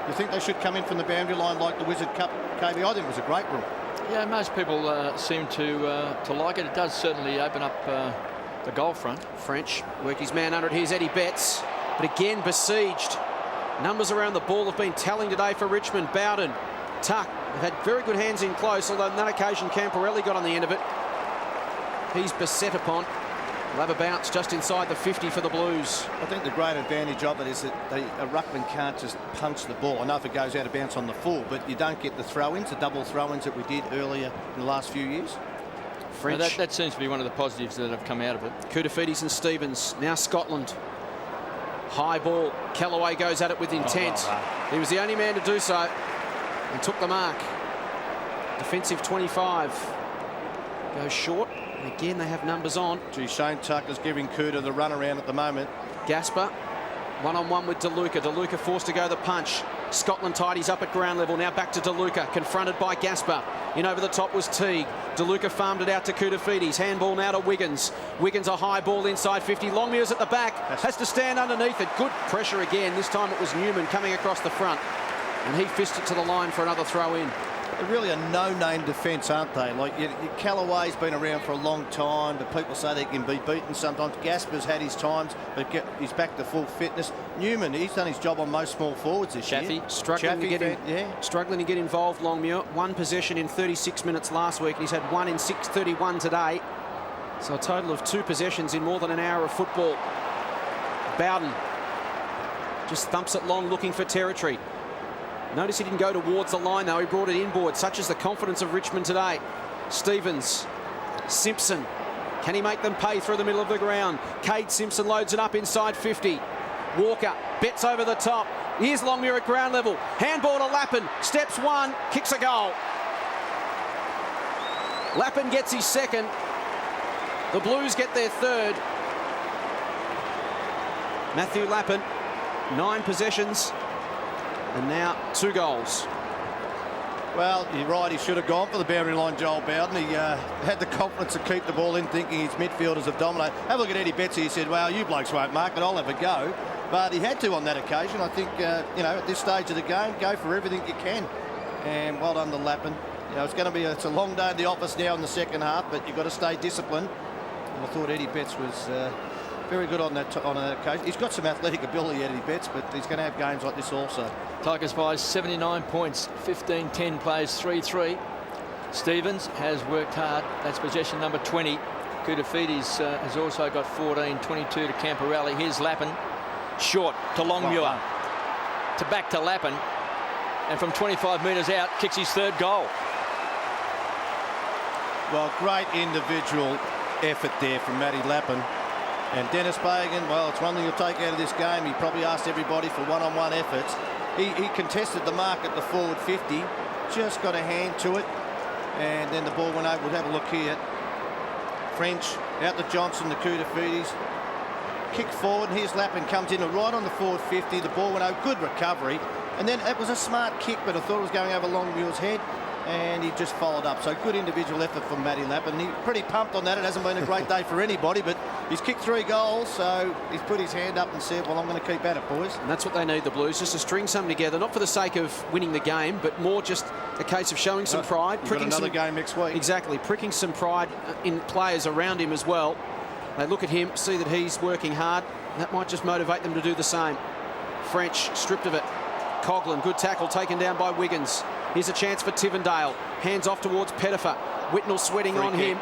You think they should come in from the boundary line like the Wizard Cup, KB? I think it was a great rule. Yeah, most people seem to like it. It does certainly open up the goal front. French worked his man under it. Here's Eddie Betts, but again besieged. Numbers around the ball have been telling today for Richmond. Bowden, tuck. They've had very good hands in close, although on that occasion Camporelli got on the end of it. He's beset upon. We'll have a bounce just inside the 50 for the Blues. I think the great advantage of it is that a ruckman can't just punch the ball. I know if it goes out of bounds on the full, but you don't get the throw-ins, the double throw-ins that we did earlier in the last few years. French. That seems to be one of the positives that have come out of it. Koutoufides and Stevens. Now Scotland. High ball. Kellaway goes at it with intent. He was the only man to do so and took the mark. Defensive 25. Goes short. And again, they have numbers on. Gee, Shane Tucker's giving Cooter the run around at the moment. Gasper, one-on-one with DeLuca. DeLuca forced to go the punch. Scotland tidies up at ground level. Now back to DeLuca, confronted by Gasper. In over the top was Teague. DeLuca farmed it out to Koutoufides. Handball now to Wiggins. Wiggins a high ball inside 50. Longmuir's at the back. Has to stand underneath it. Good pressure again. This time it was Newman coming across the front. And he fisted it to the line for another throw in. They're really a no-name defence, aren't they? Like, Callaway's been around for a long time, but people say they can be beaten sometimes. Gasper's had his times, but he's back to full fitness. Newman, he's done his job on most small forwards this year. Struggling to get involved, Longmuir. One possession in 36 minutes last week, and he's had one in 6:31 today. So a total of 2 possessions in more than an hour of football. Bowden just thumps it long, looking for territory. Notice he didn't go towards the line, though. He brought it inboard. Such is the confidence of Richmond today. Stevens, Simpson. Can he make them pay through the middle of the ground? Cade Simpson loads it up inside 50. Walker bets over the top. Here's Longmuir at ground level. Handball to Lappin. Steps one, kicks a goal. Lappin gets his second. The Blues get their third. Matthew Lappin, 9 possessions. And now 2 goals. Well, you're right. He should have gone for the boundary line, Joel Bowden. He had the confidence to keep the ball in, thinking his midfielders have dominated. Have a look at Eddie Betsy. He said, well, you blokes won't mark it. I'll have a go. But he had to on that occasion. I think, you know, at this stage of the game, go for everything you can. And well done to Lappin. You know, it's a long day in the office now in the second half, but you've got to stay disciplined. And I thought Eddie Betts was very good on that occasion. He's got some athletic ability, Eddie Betts, but he's going to have games like this also. Tigers by 79 points, 15-10 plays 3-3. Stevens has worked hard. That's possession number 20. Koutafidis has also got 14, 22 to Camporelli. Here's Lappin. Short to Longmuir. To back to Lappin. And from 25 metres out, kicks his 3rd goal. Well, great individual effort there from Matty Lappin. And Dennis Bagan, well, it's one thing you'll take out of this game. He probably asked everybody for one-on-one efforts. He contested the mark at the forward 50, just got a hand to it, and then the ball went over. We'll have a look here. French out to Johnson, to Koutafidis. Kick forward, and here's Lappin, comes in right on the forward 50. The ball went over, good recovery. And then it was a smart kick, but I thought it was going over Longmuir's head, and he just followed up. So good individual effort from Matty Lappin. He's pretty pumped on that. It hasn't been a great day for anybody, but he's kicked 3 goals, so he's put his hand up and said, well, I'm going to keep at it, boys. And that's what they need, the Blues, just to string something together, not for the sake of winning the game, but more just a case of showing some pride. Got another game next week. Exactly, pricking some pride in players around him as well. They look at him, see that he's working hard. That might just motivate them to do the same. French stripped of it. Coughlin, good tackle taken down by Wiggins. Here's a chance for Tivendale. Hands off towards Pettifer. Whitnell sweating on him.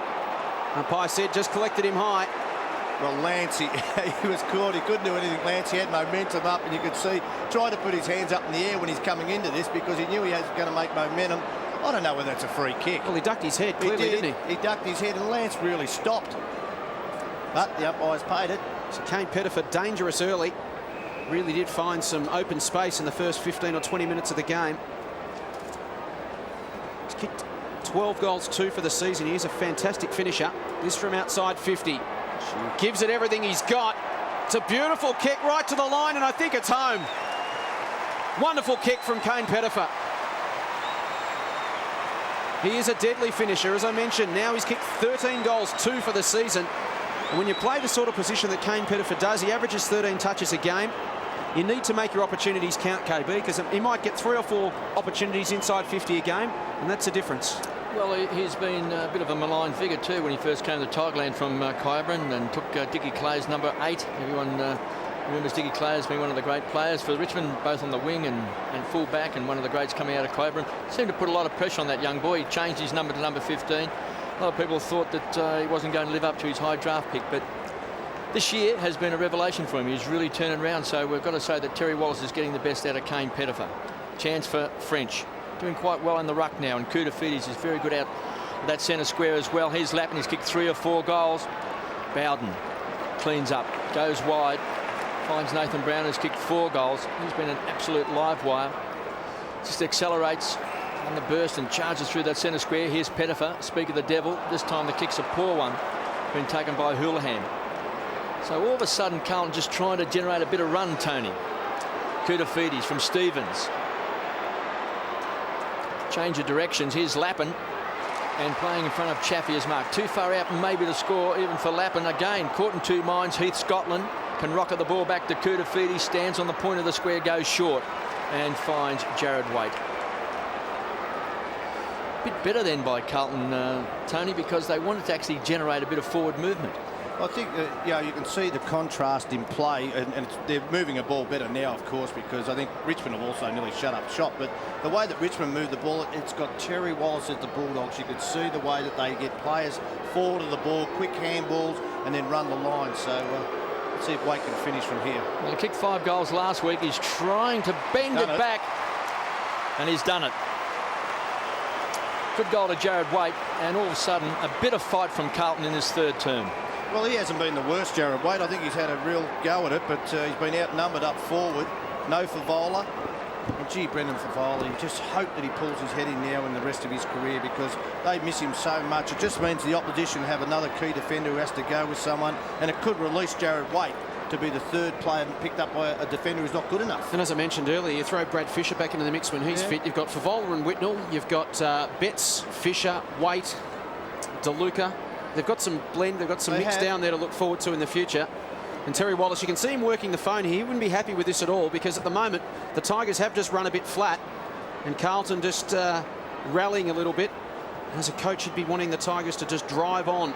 Umpire said just collected him high. Well, Lance, he was caught. He couldn't do anything. Lance, he had momentum up, and you could see, tried to put his hands up in the air when he's coming into this because he knew he was going to make momentum. I don't know whether that's a free kick. Well, he ducked his head clearly, didn't he? He ducked his head, and Lance really stopped. But the umpires paid it. So Kane Pettifer, dangerous early. Really did find some open space in the first 15 or 20 minutes of the game. He's kicked 12 goals, 2 for the season. He's a fantastic finisher. This from outside 50. Gives it everything he's got. It's a beautiful kick right to the line, and I think it's home. Wonderful kick from Kane Pettifer. He is a deadly finisher, as I mentioned. Now he's kicked 13 goals, 2 for the season. And when you play the sort of position that Kane Pettifer does, he averages 13 touches a game. You need to make your opportunities count, KB, because he might get 3 or 4 opportunities inside 50 a game, and that's the difference. Well, he's been a bit of a maligned figure too when he first came to Tigerland from Kyabram and took Dickie Clay's number 8. Everyone remembers Dickie Clay has been one of the great players for Richmond, both on the wing and full back, and one of the greats coming out of Kyabram. Seemed to put a lot of pressure on that young boy. He changed his number to number 15. A lot of people thought that he wasn't going to live up to his high draft pick, but this year has been a revelation for him. He's really turning around, so we've got to say that Terry Wallace is getting the best out of Kane Pettifer. Chance for French. Doing quite well in the ruck now, and Koutafidis is very good out that centre square as well. Here's Lappin. He's kicked 3 or 4 goals. Bowden cleans up, goes wide, finds Nathan Brown, who's kicked 4 goals. He's been an absolute live wire. Just accelerates on the burst and charges through that centre square. Here's Pettifer. Speak of the devil. This time the kick's a poor one. Been taken by Houlihan. So all of a sudden, Carlton just trying to generate a bit of run, Tony. Koutafidis from Stevens. Change of directions. Here's Lappin. And playing in front of Chaffee as mark. Too far out and maybe to score even for Lappin. Again, caught in 2 minds. Heath Scotland can rocket the ball back to Koutafidis. Stands on the point of the square, goes short and finds Jared Waite. bit better then by Carlton, Tony, because they wanted to actually generate a bit of forward movement. I think you can see the contrast in play, and they're moving a ball better now, of course, because I think Richmond have also nearly shut up shop. But the way that Richmond moved the ball, it's got Terry Wallace at the Bulldogs. You could see the way that they get players forward of the ball, quick handballs, and then run the line. So let's see if Wake can finish from here. Well, he kicked 5 goals last week. He's trying to bend it back, and he's done it. Good goal to Jared Waite, and all of a sudden a bit of fight from Carlton in his 3rd term. Well, he hasn't been the worst, Jared Waite. I think he's had a real go at it, but he's been outnumbered up forward. No Favola. And gee, Brendan Favola, you just hope that he pulls his head in now in the rest of his career, because they miss him so much. It just means the opposition have another key defender who has to go with someone, and it could release Jared Waite to be the 3rd player picked up by a defender who's not good enough. And as I mentioned earlier, you throw Brad Fisher back into the mix when he's fit. You've got Favola and Whitnell. You've got Betts, Fisher, Waite, DeLuca. They've got some blend. They've got some mix down there to look forward to in the future. And Terry Wallace, you can see him working the phone here. He wouldn't be happy with this at all, because at the moment the Tigers have just run a bit flat, and Carlton just rallying a little bit. And as a coach, he'd be wanting the Tigers to just drive on.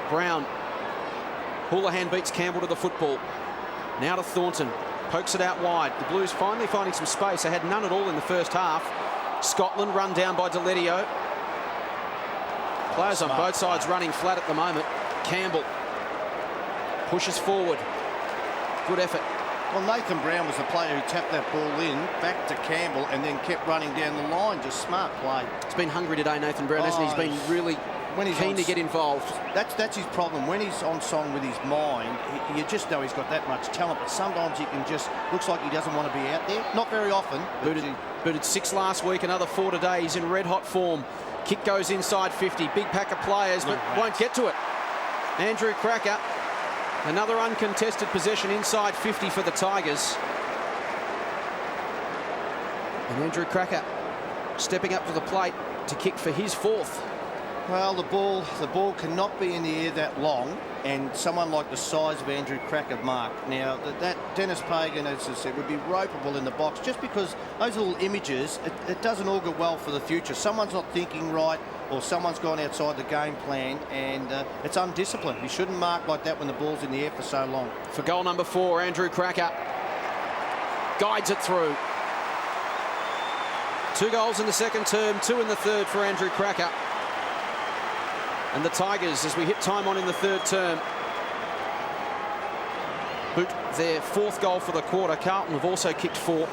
Brown. Houlihan beats Campbell to the football. Now to Thornton. Pokes it out wide. The Blues finally finding some space. They had none at all in the first half. Scotland run down by Deledio. Players on both sides running flat at the moment. Campbell pushes forward. Good effort. Well, Nathan Brown was the player who tapped that ball in, back to Campbell, and then kept running down the line. Just smart play. He's been hungry today, Nathan Brown, hasn't he? He's been really keen to get involved. That's his problem. When he's on song with his mind, you just know he's got that much talent, but sometimes he can just, looks like he doesn't want to be out there. Not very often. Booted 6 last week, another 4 today. He's in red-hot form. Kick goes inside 50. Big pack of players, but won't get to it. Andrew Cracker, another uncontested possession inside 50 for the Tigers. And Andrew Cracker stepping up to the plate to kick for his 4th. Well, the ball cannot be in the air that long, and someone like the size of Andrew Cracker mark. Now, that Dennis Pagan, as I said, would be ropeable in the box, just because those little images, it doesn't augur well for the future. Someone's not thinking right, or someone's gone outside the game plan, and it's undisciplined. You shouldn't mark like that when the ball's in the air for so long. For goal number 4, Andrew Cracker guides it through. 2 goals in the 2nd term, 2 in the 3rd for Andrew Cracker. And the Tigers, as we hit time on in the 3rd term, boot their 4th goal for the quarter. Carlton have also kicked 4.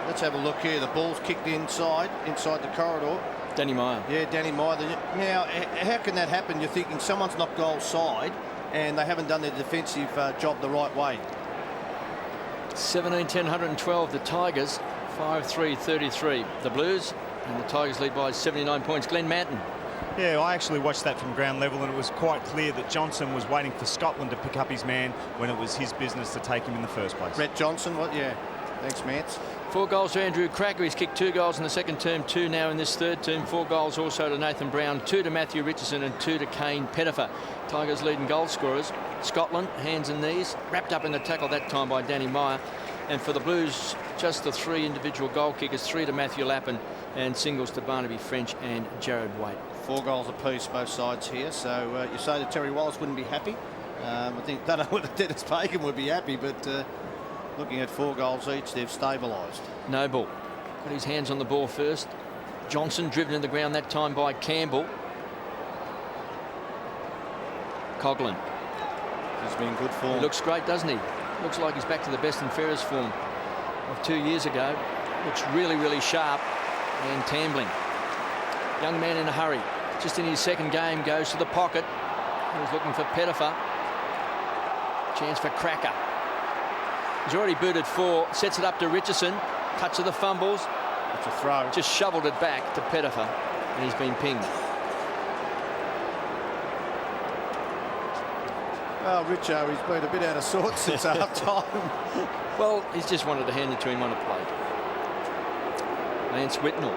Let's have a look here. The ball's kicked inside the corridor. Danny Meyer. Yeah, Danny Meyer. Now, how can that happen? You're thinking someone's not goal side, and they haven't done their defensive job the right way. 17-10-112, the Tigers. 5-3-33, the Blues. And the Tigers lead by 79 points. Glenn Manton. Yeah, I actually watched that from ground level, and it was quite clear that Johnson was waiting for Scotland to pick up his man when it was his business to take him in the first place. Brett Johnson, what? Yeah. Thanks, Mance. 4 goals to Andrew Cracker. He's kicked 2 goals in the 2nd term, 2 now in this 3rd term. 4 goals also to Nathan Brown, 2 to Matthew Richardson, and 2 to Kane Pettifer. Tigers leading goal scorers. Scotland, hands and knees, wrapped up in the tackle that time by Danny Meyer. And for the Blues, just the 3 individual goal kickers, 3 to Matthew Lappin and singles to Barnaby French and Jared Waite. 4 goals apiece, both sides here. So you say that Terry Wallace wouldn't be happy. I don't know whether Dennis Pagan would be happy, but looking at 4 goals each, they've stabilised. Noble got his hands on the ball first. Johnson driven to the ground that time by Campbell. Coughlin. He's been good form. He looks great, doesn't he? Looks like he's back to the best and fairest form of 2 years ago. Looks really, really sharp and tambling. Young man in a hurry. Just in his 2nd game, goes to the pocket. He was looking for Pettifer. Chance for Cracker. He's already booted 4. Sets it up to Richardson. Touch of the fumbles. It's a throw. Just shoveled it back to Pettifer, and he's been pinged. Well, Richo, he's been a bit out of sorts since half-time. Well, he's just wanted to hand it to him on a plate. Lance Whitnell.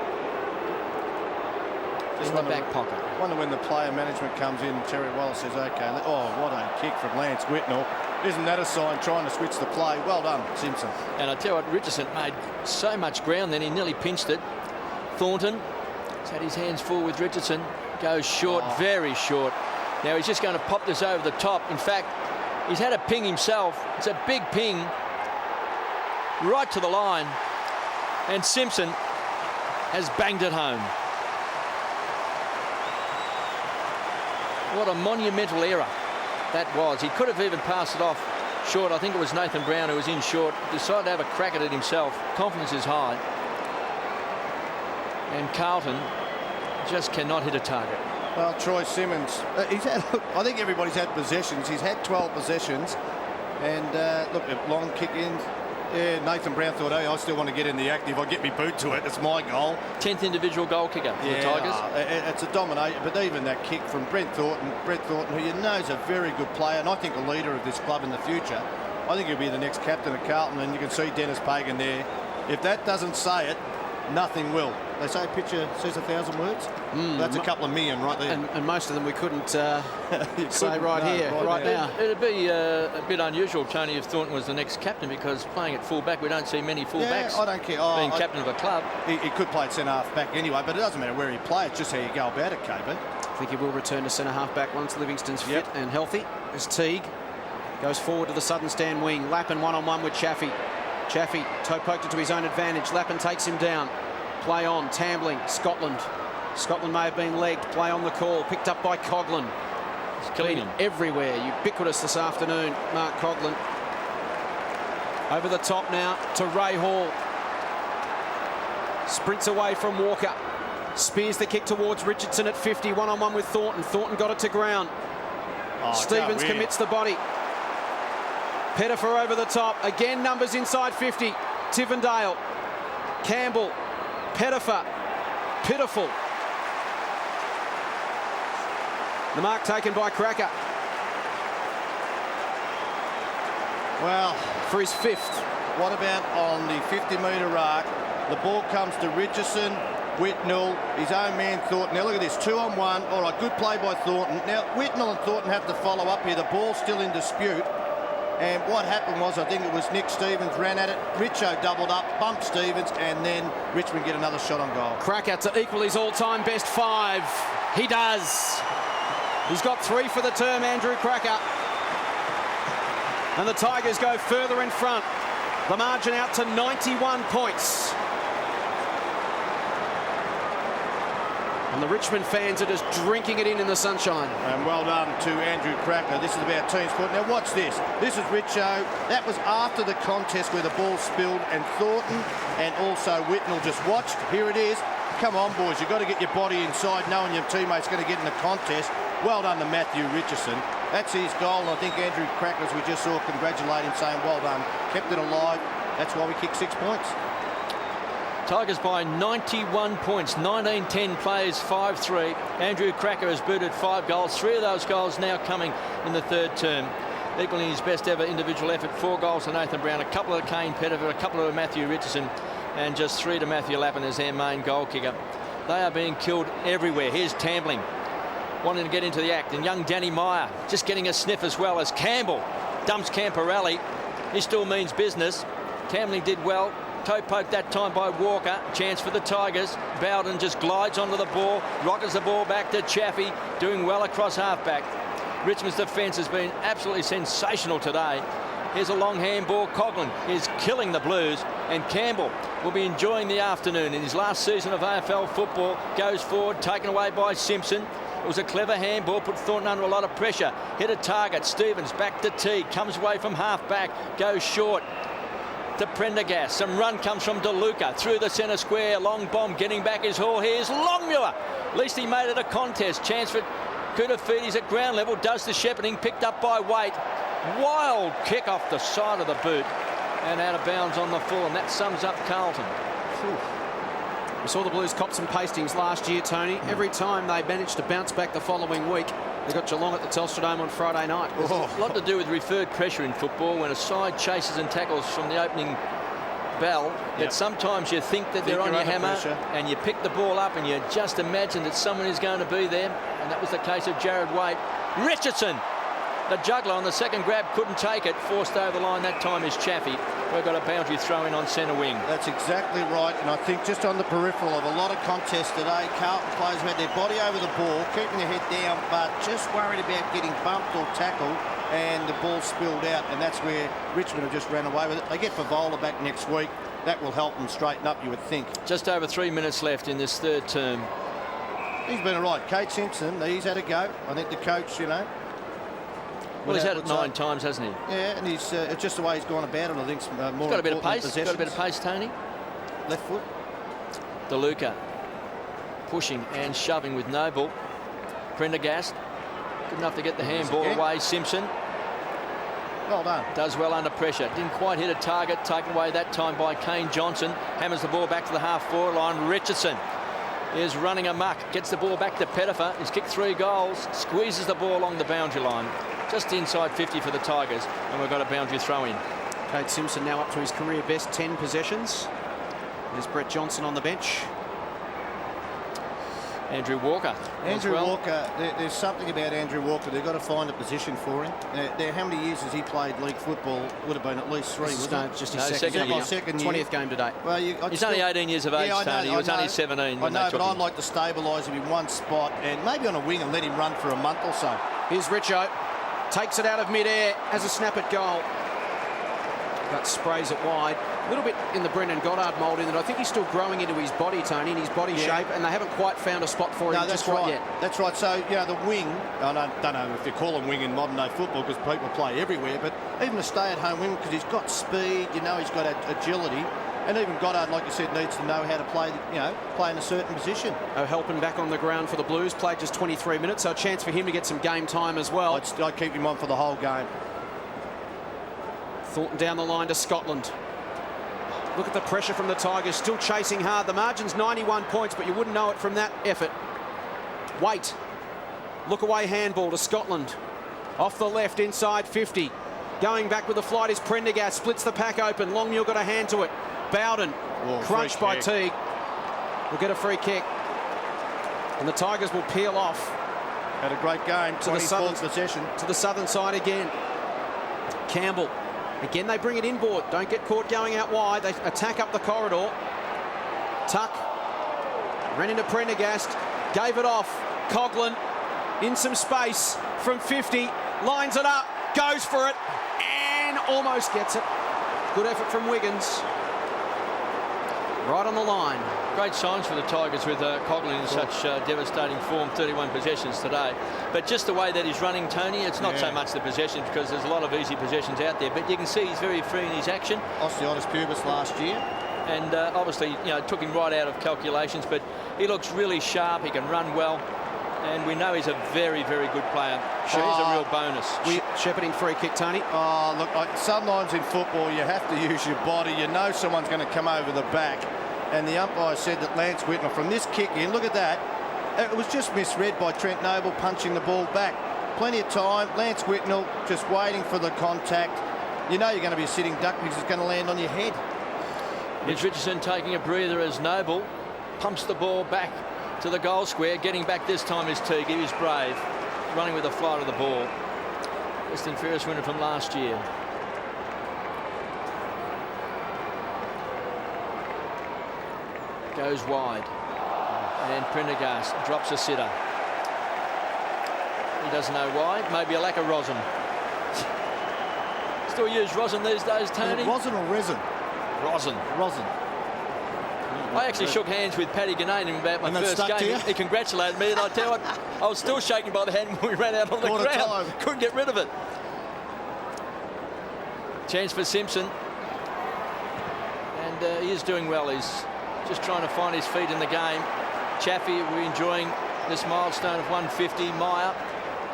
In the back pocket. I wonder when the player management comes in, Terry Wallace says, OK, oh, what a kick from Lance Whitnell. Isn't that a sign trying to switch the play? Well done, Simpson. And I tell you what, Richardson made so much ground then he nearly pinched it. Thornton He's had his hands full with Richardson. Goes short, very short. Now he's just going to pop this over the top. In fact, he's had a ping himself. It's a big ping right to the line. And Simpson has banged it home. What a monumental error that was. He could have even passed it off short. I think it was Nathan Brown who was in short. Decided to have a crack at it himself. Confidence is high. And Carlton just cannot hit a target. Well, Troy Simmons, he's had, I think everybody's had possessions. He's had 12 possessions. And look, a long kick in. Yeah, Nathan Brown thought, hey, I still want to get in the act. If I get me boot to it, it's my goal. 10th individual goal kicker for the Tigers. It's a domination. But even that kick from Brent Thornton, who you know is a very good player, and I think a leader of this club in the future. I think he'll be the next captain of Carlton, and you can see Dennis Pagan there. If that doesn't say it, nothing will. They say a picture says 1,000 words. That's a couple of million right there. And most of them we couldn't say right now. It'd be a bit unusual, Tony, if Thornton was the next captain, because playing at fullback, we don't see many fullbacks. I don't care. Being captain of a club. He could play at centre-half back anyway, but it doesn't matter where he plays, it's just how you go about it, KB. I think he will return to centre-half back once Livingston's fit and healthy. As Teague goes forward to the southern stand wing. Lappin one-on-one with Chaffey. Chaffey toe poked it to his own advantage. Lappin takes him down. Play on, Tambling, Scotland. Scotland may have been legged. Play on the call, picked up by Coughlin. He's killing him everywhere. Ubiquitous this afternoon, Mark Coughlin. Over the top now to Ray Hall. Sprints away from Walker. Spears the kick towards Richardson at 50. One-on-one with Thornton. Thornton got it to ground. Stevens commits the body. Pettifer over the top. Again, numbers inside 50. Tivendale. Campbell. Pettifer. Pitiful. The mark taken by Cracker. Well, for his 5th. What about on the 50-metre arc? The ball comes to Richardson, Whitnell, his own man Thornton. Now look at this, 2-on-1. All right, good play by Thornton. Now Whitnell and Thornton have to follow up here. The ball's still in dispute. And what happened was, I think it was Nick Stevens ran at it. Richo doubled up, bumped Stevens, and then Richmond get another shot on goal. Cracker to equal his all-time best 5. He does. He's got 3 for the term, Andrew Cracker. And the Tigers go further in front. The margin out to 91 points. And the Richmond fans are just drinking it in the sunshine. And well done to Andrew Cracker. This is about team sport. Now watch this. This is Richo. That was after the contest where the ball spilled, and Thornton and also Whitnell just watched. Here it is. Come on, boys. You've got to get your body inside knowing your teammate's going to get in the contest. Well done to Matthew Richardson. That's his goal. And I think Andrew Cracker, as we just saw, congratulate him, saying well done. Kept it alive. That's why we kicked 6 points. Tigers by 91 points, 19-10 plays, 5-3. Andrew Cracker has booted 5 goals. 3 of those goals now coming in the 3rd term. Equaling his best ever individual effort. 4 goals to Nathan Brown, a couple of Kane Pettifer, a couple of Matthew Richardson, and just 3 to Matthew Lappin as their main goal kicker. They are being killed everywhere. Here's Tambling, wanting to get into the act, and young Danny Meyer just getting a sniff as well as Campbell dumps Camporelli. He still means business. Tambling did well. Toe poked that time by Walker. Chance for the Tigers. Bowden just glides onto the ball, rockets the ball back to Chaffey, doing well across halfback. Richmond's defence has been absolutely sensational today. Here's a long handball. Coughlin is killing the Blues, and Campbell will be enjoying the afternoon in his last season of AFL football. Goes forward, taken away by Simpson. It was a clever handball, put Thornton under a lot of pressure. Hit a target. Stevens back to Teague, comes away from halfback, goes short to Prendergast. Some run comes from DeLuca through the centre square. Long bomb getting back his haul. Here's Longmuir. At least he made it a contest. Chance for Koutafidis at ground level. Does the shepherding, picked up by Waite. Wild kick off the side of the boot and out of bounds on the full, and that sums up Carlton. We saw the Blues cop some pastings last year, Tony. Every time they managed to bounce back the following week, they got Geelong at the Telstra Dome on Friday night. There's a lot to do with referred pressure in football. When a side chases and tackles from the opening bell, that sometimes you think that they're on your hammer and you pick the ball up and you just imagine that someone is going to be there, and that was the case of Jared Waite. Richardson The juggler on the second grab couldn't take it. Forced over the line that time is Chaffee. We've got a boundary throw in on centre wing. That's exactly right, and I think just on the peripheral of a lot of contests today, Carlton players had their body over the ball, keeping their head down, but just worried about getting bumped or tackled, and the ball spilled out, and that's where Richmond have just ran away with it. They get Favola back next week. That will help them straighten up, you would think. Just over 3 minutes left in this third term. He's been all right. Kate Simpson, he's had a go. I think the coach, you know. Well, he's had it 9 times, hasn't he? Yeah, and he's it's just the way he's gone about it. I think more. He's got a bit of pace. Got a bit of pace, Tony. Left foot. DeLuca pushing and shoving with Noble. Prendergast good enough to get the handball away. Simpson. Well done. Does well under pressure. Didn't quite hit a target. Taken away that time by Kane Johnson. Hammers the ball back to the half-forward line. Richardson is running amok. Gets the ball back to Pettifer. He's kicked 3 goals. Squeezes the ball along the boundary line. Just inside 50 for the Tigers. And we've got a boundary throw in. Kate Simpson now up to his career best 10 possessions. There's Brett Johnson on the bench. Andrew Walker. Andrew Walker, there's something about Andrew Walker. They've got to find a position for him. How many years has he played league football? Would have been at least 3, wasn't it? Just his second year. 20th game today. Well, he's only 18 years of age, Tony. He was only 17 when they took him. I'd like to stabilise him in one spot and maybe on a wing and let him run for a month or so. Here's Richo. Takes it out of mid-air. Has a snap at goal. But sprays it wide. A little bit in the Brendan Goddard mould in that I think he's still growing into his body, Tony, in his body shape, and they haven't quite found a spot for him just quite yet. That's right. So, you know, the wing, I don't know if you call him wing in modern-day football because people play everywhere, but even a stay-at-home wing because he's got speed, you know, he's got agility, and even Goddard, like you said, needs to know how to play, play in a certain position. O'Halpin back on the ground for the Blues, played just 23 minutes, so a chance for him to get some game time as well. I'd keep him on for the whole game. Thornton down the line to Scotland. Look at the pressure from the Tigers, still chasing hard. The margin's 91 points, but you wouldn't know it from that effort. Wait. Look away handball to Scotland. Off the left, inside 50. Going back with the flight is Prendergast. Splits the pack open. Longmuir got a hand to it. Bowden, crunched by Teague. Will get a free kick. And the Tigers will peel off. Had a great game. To the southern possession. To the southern side again. Campbell. Again, they bring it inboard. Don't get caught going out wide. They attack up the corridor. Tuck. Ran into Prendergast. Gave it off. Coughlin in some space from 50. Lines it up. Goes for it. And almost gets it. Good effort from Wiggins. Right on the line. Great signs for the Tigers with Coughlin in such devastating form, 31 possessions today. But just the way that he's running, Tony, it's not so much the possessions because there's a lot of easy possessions out there. But you can see he's very free in his action. Osteitis pubis last year. And obviously, took him right out of calculations. But he looks really sharp. He can run well. And we know he's a very, very good player. So he's a real bonus. Shepherding free kick, Tony. Oh, look, sometimes in football you have to use your body. You know someone's going to come over the back. And the umpire said that Lance Whitnell, from this kick in, look at that. It was just misread by Trent Noble punching the ball back. Plenty of time. Lance Whitnell just waiting for the contact. You know you're going to be a sitting duck because it's going to land on your head. Here's Richardson taking a breather as Noble pumps the ball back to the goal square. Getting back this time is Teague. He was brave, running with the flight of the ball. Western Ferris winner from last year. Goes wide. And Prendergast drops a sitter. He doesn't know why. Maybe a lack of rosin. Still use rosin these days, Tony? Rosin or resin? Rosin. Rosin. I actually shook hands with Paddy Ganane about my first game. He congratulated me, and I tell you what, I was still shaking by the hand when we ran out on the ground. Couldn't get rid of it. Chance for Simpson. And he is doing well. He's just trying to find his feet in the game. Chaffee will be enjoying this milestone of 150. Meyer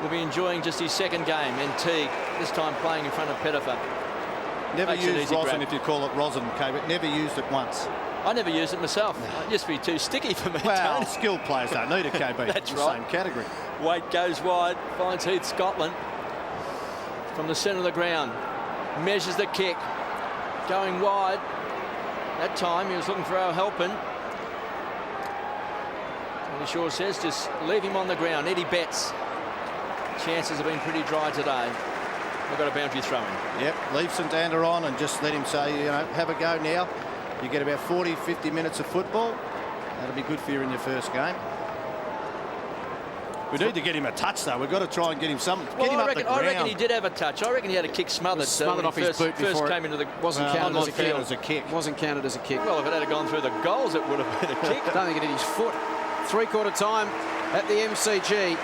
will be enjoying just his second game. And Teague, this time playing in front of Pettifer. Never used rosin, if you call it rosin, okay, but never used it once. I never used it myself. It used to be too sticky for me. Well, skilled players don't need a KB. That's right. Same category. Waite goes wide, finds Heath Scotland from the centre of the ground. Measures the kick. Going wide. That time he was looking for O'Halpin. And he sure says just leave him on the ground. Eddie Betts chances have been pretty dry today. We've got a boundary throw-in. Yep, leave St Andrew on and just let him say, you know, have a go now. You get about 40, 50 minutes of football. That'll be good for you in your first game. We need to get him a touch, though. We've got to try and get him something. Well, Get him up the ground. I reckon he did have a touch. I reckon he had a kick smothered. Smothered off his boot before first came into the wasn't counted as a kick. As a kick. Wasn't counted as a kick. Well, if it had gone through the goals, it would have been a kick. I don't think it hit his foot. Three-quarter time at the MCG.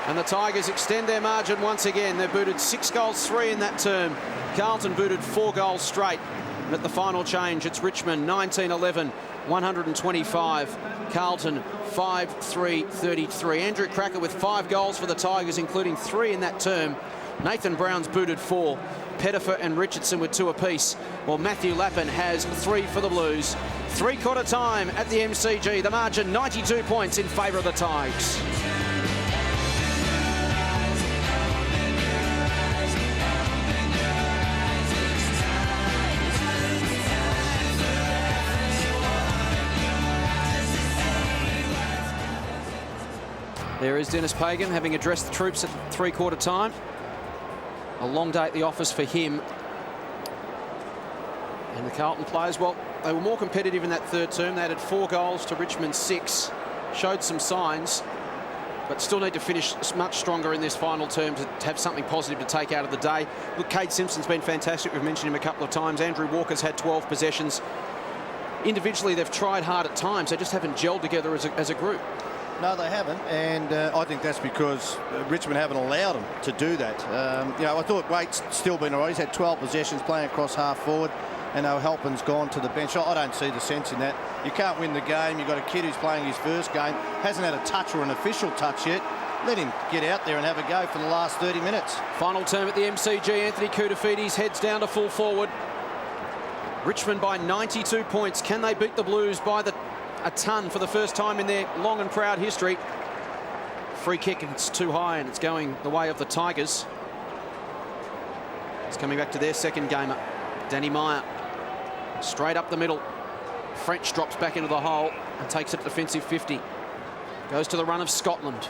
And the Tigers extend their margin once again. They've booted 6 goals, 3 in that term. Carlton booted 4 goals straight. And at the final change, it's Richmond 19-11, 125. Carlton 5-3-33. Andrew Cracker with 5 goals for the Tigers, including 3 in that term. Nathan Brown's booted 4. Pettifer and Richardson with 2 apiece. While Matthew Lappin has 3 for the Blues. Three-quarter time at the MCG. The margin 92 points in favour of the Tigers. There is Dennis Pagan having addressed the troops at three-quarter time. A long day at the office for him. And the Carlton players, well, they were more competitive in that third term. They added 4 goals to Richmond's 6. Showed some signs, but still need to finish much stronger in this final term to have something positive to take out of the day. Look, Cade Simpson's been fantastic. We've mentioned him a couple of times. Andrew Walker's had 12 possessions. Individually, they've tried hard at times. They just haven't gelled together as a group. No, they haven't, and I think that's because Richmond haven't allowed them to do that. You know, I thought Waite's still been all right. He's had 12 possessions playing across half forward, and O'Halpin's gone to the bench. I don't see the sense in that. You can't win the game. You've got a kid who's playing his first game, hasn't had a touch or an official touch yet. Let him get out there and have a go for the last 30 minutes. Final term at the MCG. Anthony Koutoufides heads down to full forward. Richmond by 92 points. Can they beat the Blues by a ton for the first time in their long and proud history? Free kick, and it's too high, and it's going the way of the Tigers. It's coming back to their second gamer, Danny Meyer. Straight up the middle. French drops back into the hole and takes it defensive 50. Goes to the run of Scotland.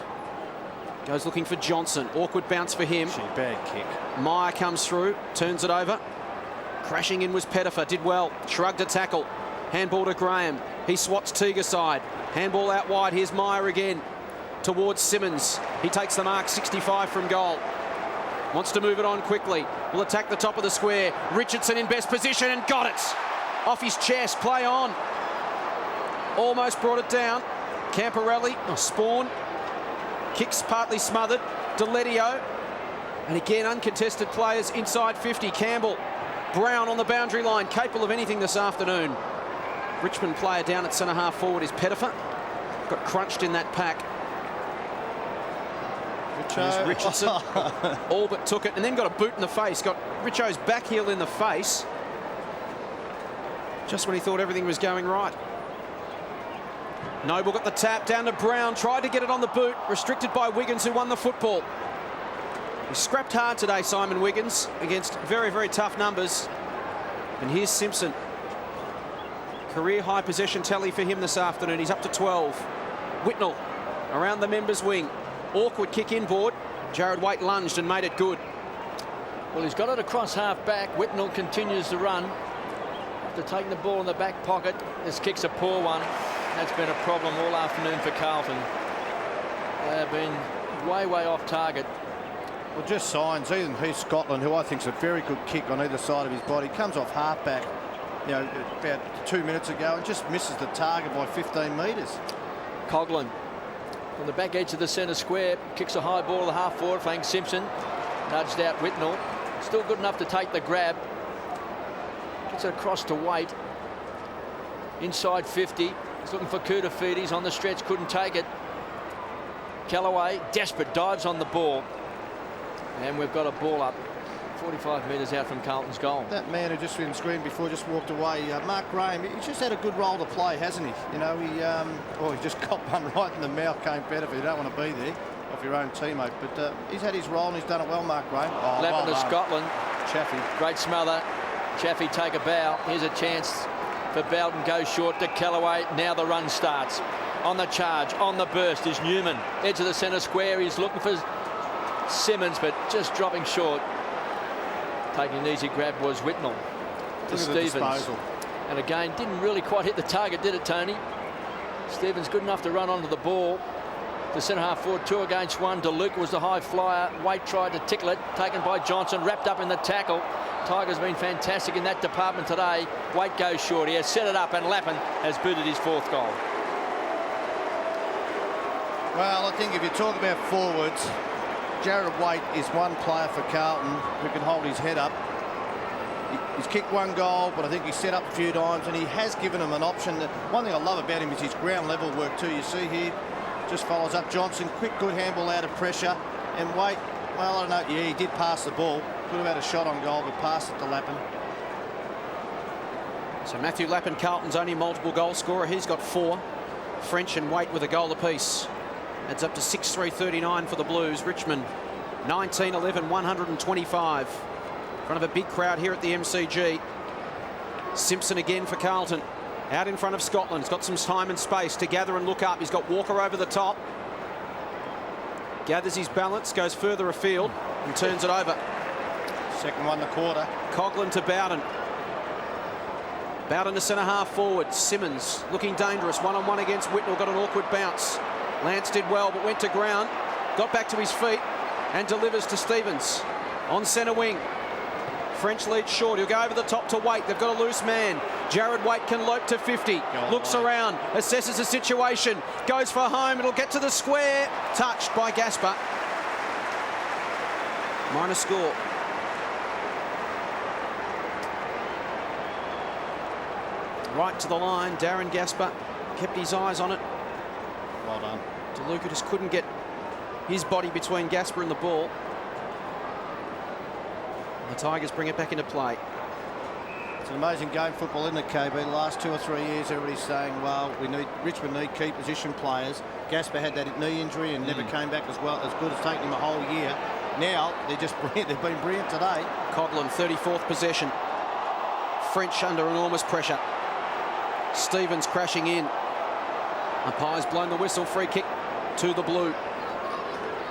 Goes looking for Johnson. Awkward bounce for him. Bad kick. Meyer comes through, turns it over. Crashing in was Pettifer, did well. Shrugged a tackle. Handball to Graham. He swats Teague side. Handball out wide. Here's Meyer again towards Simmons. He takes the mark, 65 from goal. Wants to move it on quickly. Will attack the top of the square. Richardson in best position and got it. Off his chest. Play on. Almost brought it down. Camporelli. Spawn. Kicks partly smothered. Deletio. And again, uncontested players inside 50. Campbell. Brown on the boundary line. Capable of anything this afternoon. Richmond player down at centre-half forward is Pettifer. Got crunched in that pack. Richardson all but took it and then got a boot in the face. Got Richo's back heel in the face just when he thought everything was going right. Noble got the tap down to Brown. Tried to get it on the boot. Restricted by Wiggins, who won the football. He scrapped hard today, Simon Wiggins, against very, very tough numbers. And here's Simpson. Career high possession tally for him this afternoon. He's up to 12. Whitnell around the members' wing. Awkward kick inboard. Jared Waite lunged and made it good. Well, he's got it across half back. Whitnell continues to run. After taking the ball in the back pocket, this kick's a poor one. That's been a problem all afternoon for Carlton. They have been way, way off target. Well, just signs. Even he's Scotland, who I think is a very good kick on either side of his body. Comes off half back, you know, about 2 minutes ago and just misses the target by 15 metres. Coughlin on the back edge of the centre square, kicks a high ball to the half forward, flank Simpson. Nudged out Whitnell. Still good enough to take the grab. Gets it across to Waite. Inside 50. He's looking for Koutoufides on the stretch, couldn't take it. Callaway, desperate, dives on the ball. And we've got a ball up 45 metres out from Carlton's goal. That man who just been screened before just walked away, Mark Graham, he's just had a good role to play, hasn't he? You know, he just got one right in the mouth, came better if you don't want to be there off your own teammate. But he's had his role and he's done it well, Mark Graham. Oh, Lappin to Scotland. Chaffey. Great smother. Chaffey take a bow. Here's a chance for Bowden, goes short to Callaway. Now the run starts. On the charge, on the burst is Newman. Edge of the centre square. He's looking for Simmons, but just dropping short. Taking an easy grab was Whitnell to Stevens. And again, didn't really quite hit the target, did it, Tony? Stevens good enough to run onto the ball. The centre half forward, 2 against 1. DeLuca was the high flyer. Waite tried to tickle it, taken by Johnson, wrapped up in the tackle. Tigers been fantastic in that department today. Waite goes short. He has set it up, and Lappin has booted his 4th goal. Well, I think if you talk about forwards, Jared Waite is one player for Carlton who can hold his head up. He's kicked 1 goal, but I think he's set up a few times, and he has given him an option. One thing I love about him is his ground level work too. You see here, just follows up Johnson, quick, good handball out of pressure. And Waite, well, I don't know, yeah, he did pass the ball. Could have had a shot on goal, but passed it to Lappin. So Matthew Lappin, Carlton's only multiple goal scorer. He's got 4. French and Waite with a goal apiece. Adds up to 6-3-39 for the Blues. Richmond 19-11, 125. In front of a big crowd here at the MCG. Simpson again for Carlton. Out in front of Scotland. He's got some time and space to gather and look up. He's got Walker over the top. Gathers his balance, goes further afield and turns it over. Second one, the quarter. Coughlin to Bowden. Bowden to centre half forward. Simmons looking dangerous. 1-on-1 against Whitnell. Got an awkward bounce. Lance did well, but went to ground. Got back to his feet and delivers to Stevens on centre wing. French leads short. He'll go over the top to Waite. They've got a loose man. Jared Waite can lope to 50. Looks around, assesses the situation, goes for home. It'll get to the square. Touched by Gasper. Minor score. Right to the line. Darren Gasper kept his eyes on it. Well done. DeLuca just couldn't get his body between Gasper and the ball. The Tigers bring it back into play. It's an amazing game, football, isn't it, KB? The last 2 or 3 years, everybody's saying, well, Richmond need key position players. Gasper had that knee injury and never came back as good as taking him a whole year. Now, they're just brilliant. They've been brilliant today. Coughlin, 34th possession. French under enormous pressure. Stevens crashing in. Umpire's blown the whistle. Free kick to the Blue.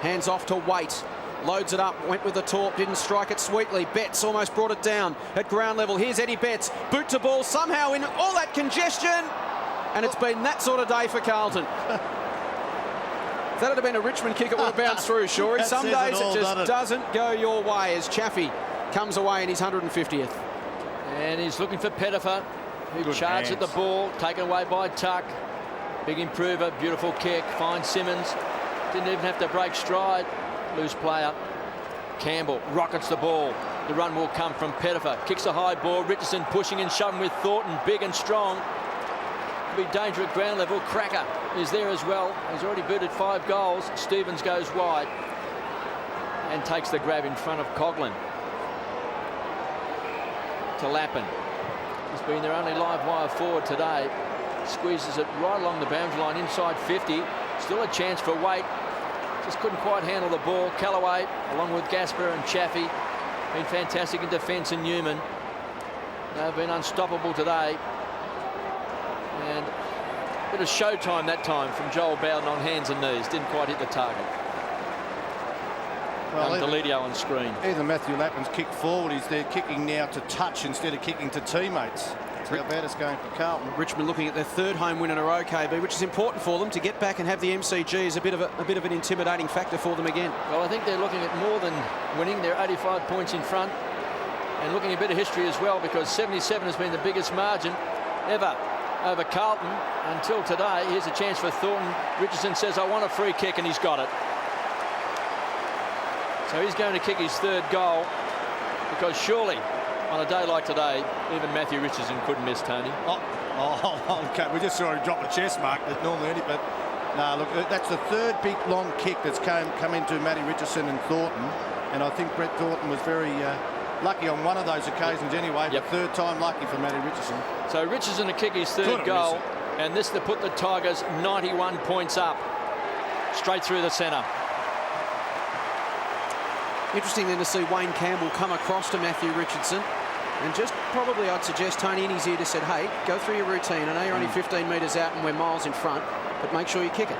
Hands off to Waite. Loads it up, went with the torp, didn't strike it sweetly. Betts almost brought it down at ground level. Here's Eddie Betts, boot to ball somehow in all that congestion. And it's been that sort of day for Carlton. If that had been a Richmond kick, it would have bounced through, Shorey. Some days it just doesn't go your way as Chaffee comes away in his 150th. And he's looking for Pettifer, who charged at the ball, taken away by Tuck. Big improver, beautiful kick, finds Simmons. Didn't even have to break stride. Loose player. Campbell rockets the ball. The run will come from Pettifer. Kicks a high ball. Richardson pushing and shoving with Thornton. Big and strong. Be danger at ground level. Cracker is there as well. He's already booted 5 goals. Stevens goes wide and takes the grab in front of Coughlin. To Lappin. He's been their only live wire forward today. Squeezes it right along the boundary line inside 50. Still a chance for Waite. Just couldn't quite handle the ball. Callaway, along with Gasper and Chaffee, been fantastic in defence, and Newman. They've been unstoppable today. And a bit of showtime that time from Joel Bowden on hands and knees. Didn't quite hit the target. Well, Deledio on screen. Either Matthew Lappin's kicked forward. He's there kicking now to touch instead of kicking to teamates. How bad it's going for Carlton. Richmond looking at their 3rd home win in a row, KB, which is important for them. To get back and have the MCG is a bit of an intimidating factor for them again. Well, I think they're looking at more than winning. They're 85 points in front, and looking at a bit of history as well, because 77 has been the biggest margin ever over Carlton until today. Here's a chance for Thornton. Richardson says, I want a free kick, and he's got it. So he's going to kick his 3rd goal, because surely on a day like today, even Matthew Richardson couldn't miss, Tony. Okay. We just saw him drop a chest mark that normally, but no, look, that's the 3rd big long kick that's come into Matty Richardson and Thornton, and I think Brett Thornton was very lucky on one of those occasions anyway. Yep. The 3rd time lucky for Matty Richardson. So Richardson to kick his 3rd goal, and this to put the Tigers 91 points up, straight through the centre. Interesting then to see Wayne Campbell come across to Matthew Richardson and just probably, I'd suggest, Tony in his ear just said, hey, go through your routine. I know you're only 15 metres out and we're miles in front, but make sure you kick it.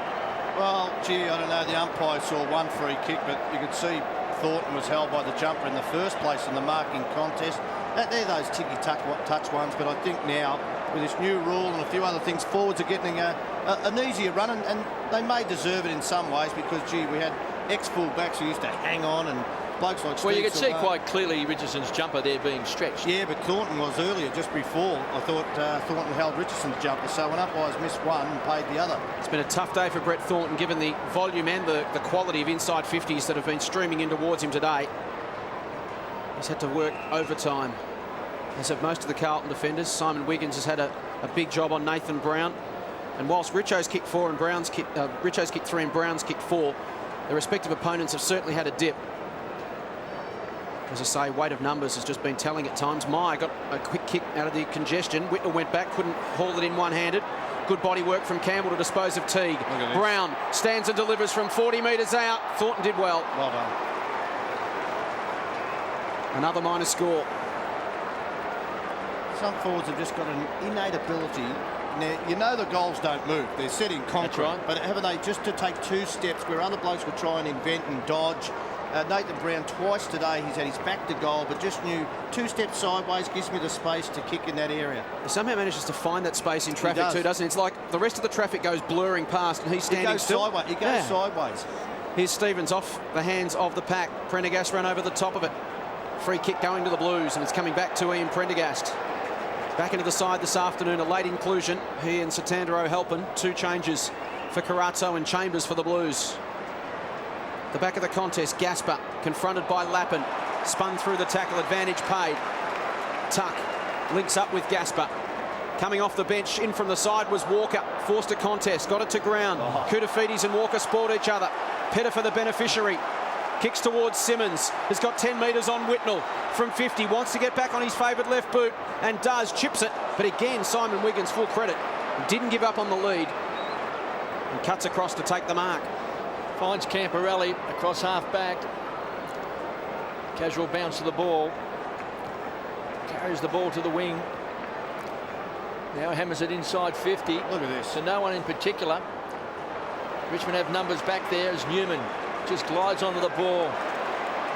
Well, gee, I don't know. The umpire saw one free kick, but you could see Thornton was held by the jumper in the first place in the marking contest. They're those ticky-touch ones, but I think now, with this new rule and a few other things, forwards are getting an easier run, and they may deserve it in some ways because, gee, we had ex-full-backs who used to hang on, and blokes like Well, Steve you could see Silvano. quite clearly Richardson's jumper there being stretched. Yeah, but Thornton was earlier, just before. I thought Thornton held Richardson's jumper, so when umpires missed one and paid the other. It's been a tough day for Brett Thornton, given the volume and the quality of inside 50s that have been streaming in towards him today. He's had to work overtime, as have most of the Carlton defenders. Simon Wiggins has had a big job on Nathan Brown. And whilst Richo's kicked 4 and Richo's kicked 3 and Brown's kicked 4, their respective opponents have certainly had a dip. As I say, weight of numbers has just been telling at times. Meyer got a quick kick out of the congestion. Whitnell went back, couldn't haul it in one-handed. Good body work from Campbell to dispose of Teague. Brown stands and delivers from 40 metres out. Thornton did well. Well done. Another minor score. Some forwards have just got an innate ability. Now, you know the goals don't move. They're set in concrete. That's right. But haven't they just to take 2 steps where other blokes will try and invent and dodge? Nathan Brown twice today, he's had his back to goal, but just knew 2 steps sideways gives me the space to kick in that area. He somehow manages to find that space in traffic too, doesn't he? It's like the rest of the traffic goes blurring past and he's standing still. Sideways. He goes sideways. Here's Stevens off the hands of the pack. Prendergast ran over the top of it. Free kick going to the Blues, and it's coming back to Ian Prendergast. Back into the side this afternoon, a late inclusion. He and Satandero helping. 2 changes for Carazzo and Chambers for the Blues. The back of the contest, Gasper confronted by Lappin. Spun through the tackle, advantage paid. Tuck links up with Gasper. Coming off the bench, in from the side was Walker. Forced a contest, got it to ground. Koutafidis and Walker sport each other. Pettifer the beneficiary. Kicks towards Simmons. Has got 10 metres on Whitnell from 50. Wants to get back on his favoured left boot and does. Chips it. But again, Simon Wiggins, full credit. Didn't give up on the lead. And cuts across to take the mark. Finds Camporelli across half back. Casual bounce of the ball. Carries the ball to the wing. Now hammers it inside 50. Look at this. To no one in particular. Richmond have numbers back there as Newman just glides onto the ball.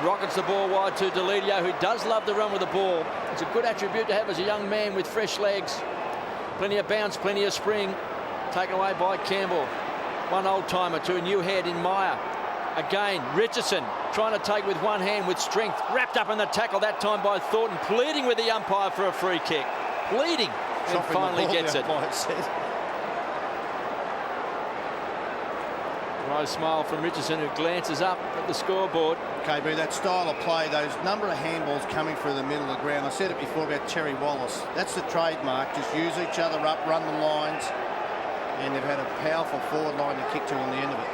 Rockets the ball wide to Delidio, who does love to run with the ball. It's a good attribute to have as a young man with fresh legs. Plenty of bounce, plenty of spring. Taken away by Campbell. One old-timer to a new head in Meyer. Again, Richardson trying to take with one hand with strength. Wrapped up in the tackle that time by Thornton, pleading with the umpire for a free kick. Pleading, and finally gets it. Dry smile from Richardson, who glances up at the scoreboard. KB, that style of play, those number of handballs coming through the middle of the ground. I said it before about Terry Wallace. That's the trademark. Just use each other up, run the lines. And they've had a powerful forward line to kick to on the end of it.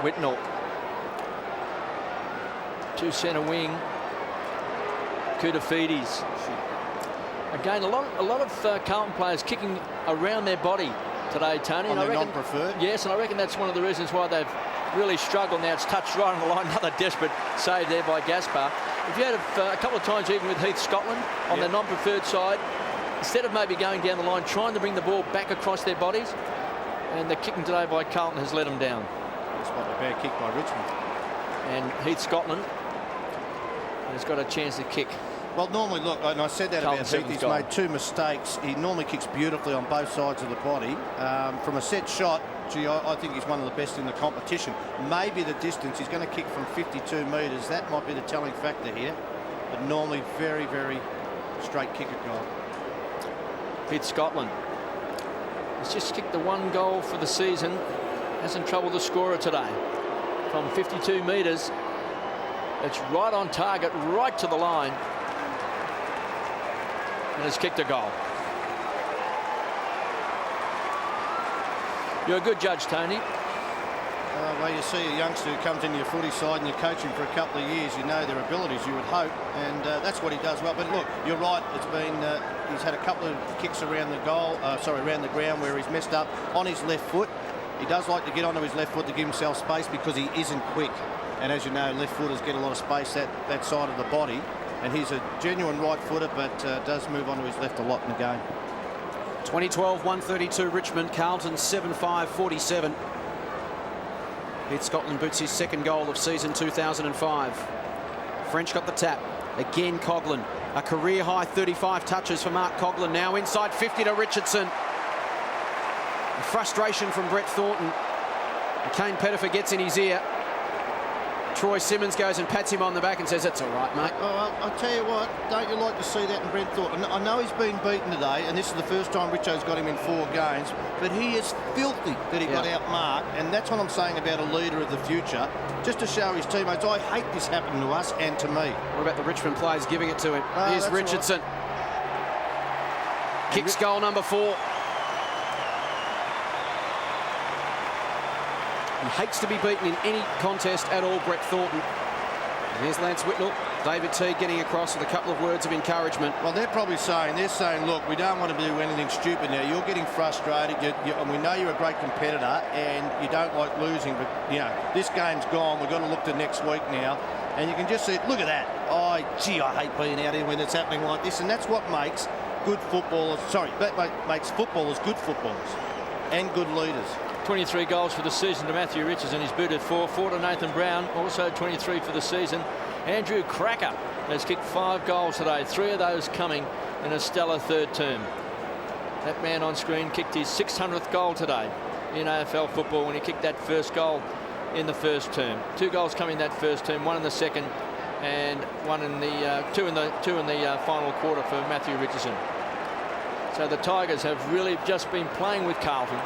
Whitnell. To centre wing. Koutafidis. Again, a lot of Carlton players kicking around their body today, Tony. On and their non-preferred? Yes, and I reckon that's one of the reasons why they've really struggled. Now it's touched right on the line. Another desperate save there by Gaspar. If you had a couple of times, even with Heath Scotland on the non-preferred side, instead of maybe going down the line, trying to bring the ball back across their bodies, and the kicking today by Carlton has let them down. That's what a bad kick by Richmond. And Heath Scotland has got a chance to kick. Well, normally, look, and I said that Carlton about Heath, he's made 2 mistakes. He normally kicks beautifully on both sides of the body. From a set shot, gee, I think he's one of the best in the competition. Maybe the distance, he's going to kick from 52 metres. That might be the telling factor here. But normally, very, very straight kick at goal. Heath Scotland. He's just kicked the 1 goal for the season. Hasn't troubled the scorer today. From 52 metres. It's right on target, right to the line. And has kicked a goal. You're a good judge, Tony. Well, you see a youngster who comes into your footy side and you coach him for a couple of years, you know their abilities, you would hope, and that's what he does well. But look, you're right, it's been he's had a couple of kicks around the around the ground where he's messed up on his left foot. He does like to get onto his left foot to give himself space because he isn't quick. And as you know, left footers get a lot of space that side of the body. And he's a genuine right footer, but does move onto his left a lot in the game. 2012, 132 Richmond, Carlton 7-5, 47. Heath Scotland boots his second goal of season 2005. French got the tap. Again, Coughlin. A career-high 35 touches for Mark Coughlin. Now inside 50 to Richardson. A frustration from Brett Thornton. And Kane Pettifer gets in his ear. Troy Simmons goes and pats him on the back and says, "It's all right, mate." Well, I'll tell you what, don't you like to see that in Brent Thornton? I know he's been beaten today, and this is the first time Richo's got him in 4 games, but he is filthy that he got outmarked, and that's what I'm saying about a leader of the future, just to show his teammates, I hate this happening to us and to me. What about the Richmond players giving it to him? Here's Richardson. Right. Kicks goal number 4. He hates to be beaten in any contest at all, Brett Thornton. And here's Lance Whitnell. David Teague getting across with a couple of words of encouragement. Well, they're saying, look, we don't want to do anything stupid now. You're getting frustrated, and we know you're a great competitor, and you don't like losing, but, you know, this game's gone. We've got to look to next week now. And you can just see, look at that. Oh, gee, I hate being out here when it's happening like this. And that's what makes good footballers, makes footballers good footballers and good leaders. 23 goals for the season to Matthew Richardson. He's booted 4 to Nathan Brown, also 23 for the season. Andrew Cracker has kicked 5 goals today, 3 of those coming in a stellar third term. That man on screen kicked his 600th goal today in AFL football when he kicked that first goal in the first term. 2 goals coming that first term, 1 in the second, and 1 in the two in the final quarter for Matthew Richardson. So the Tigers have really just been playing with Carlton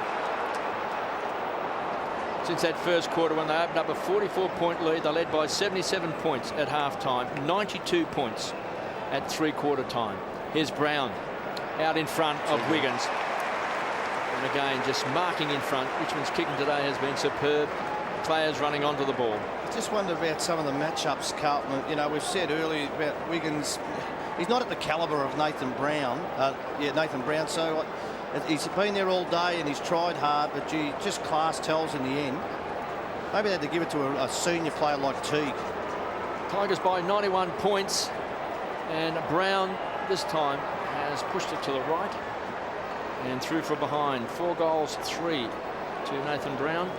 since that first quarter when they opened up a 44-point lead. They led by 77 points at half-time, 92 points at three-quarter time. Here's Brown out in front of Wiggins. And again, just marking in front. Richmond's kicking today has been superb. Players running onto the ball. I just wonder about some of the matchups, Carlton. You know, we've said earlier about Wiggins. He's not at the calibre of Nathan Brown. Nathan Brown. So he's been there all day and he's tried hard, but gee, just class tells in the end. Maybe they had to give it to a senior player like Teague. Tigers by 91 points, and Brown this time has pushed it to the right and through from behind. 4 goals, 3 to Nathan Brown.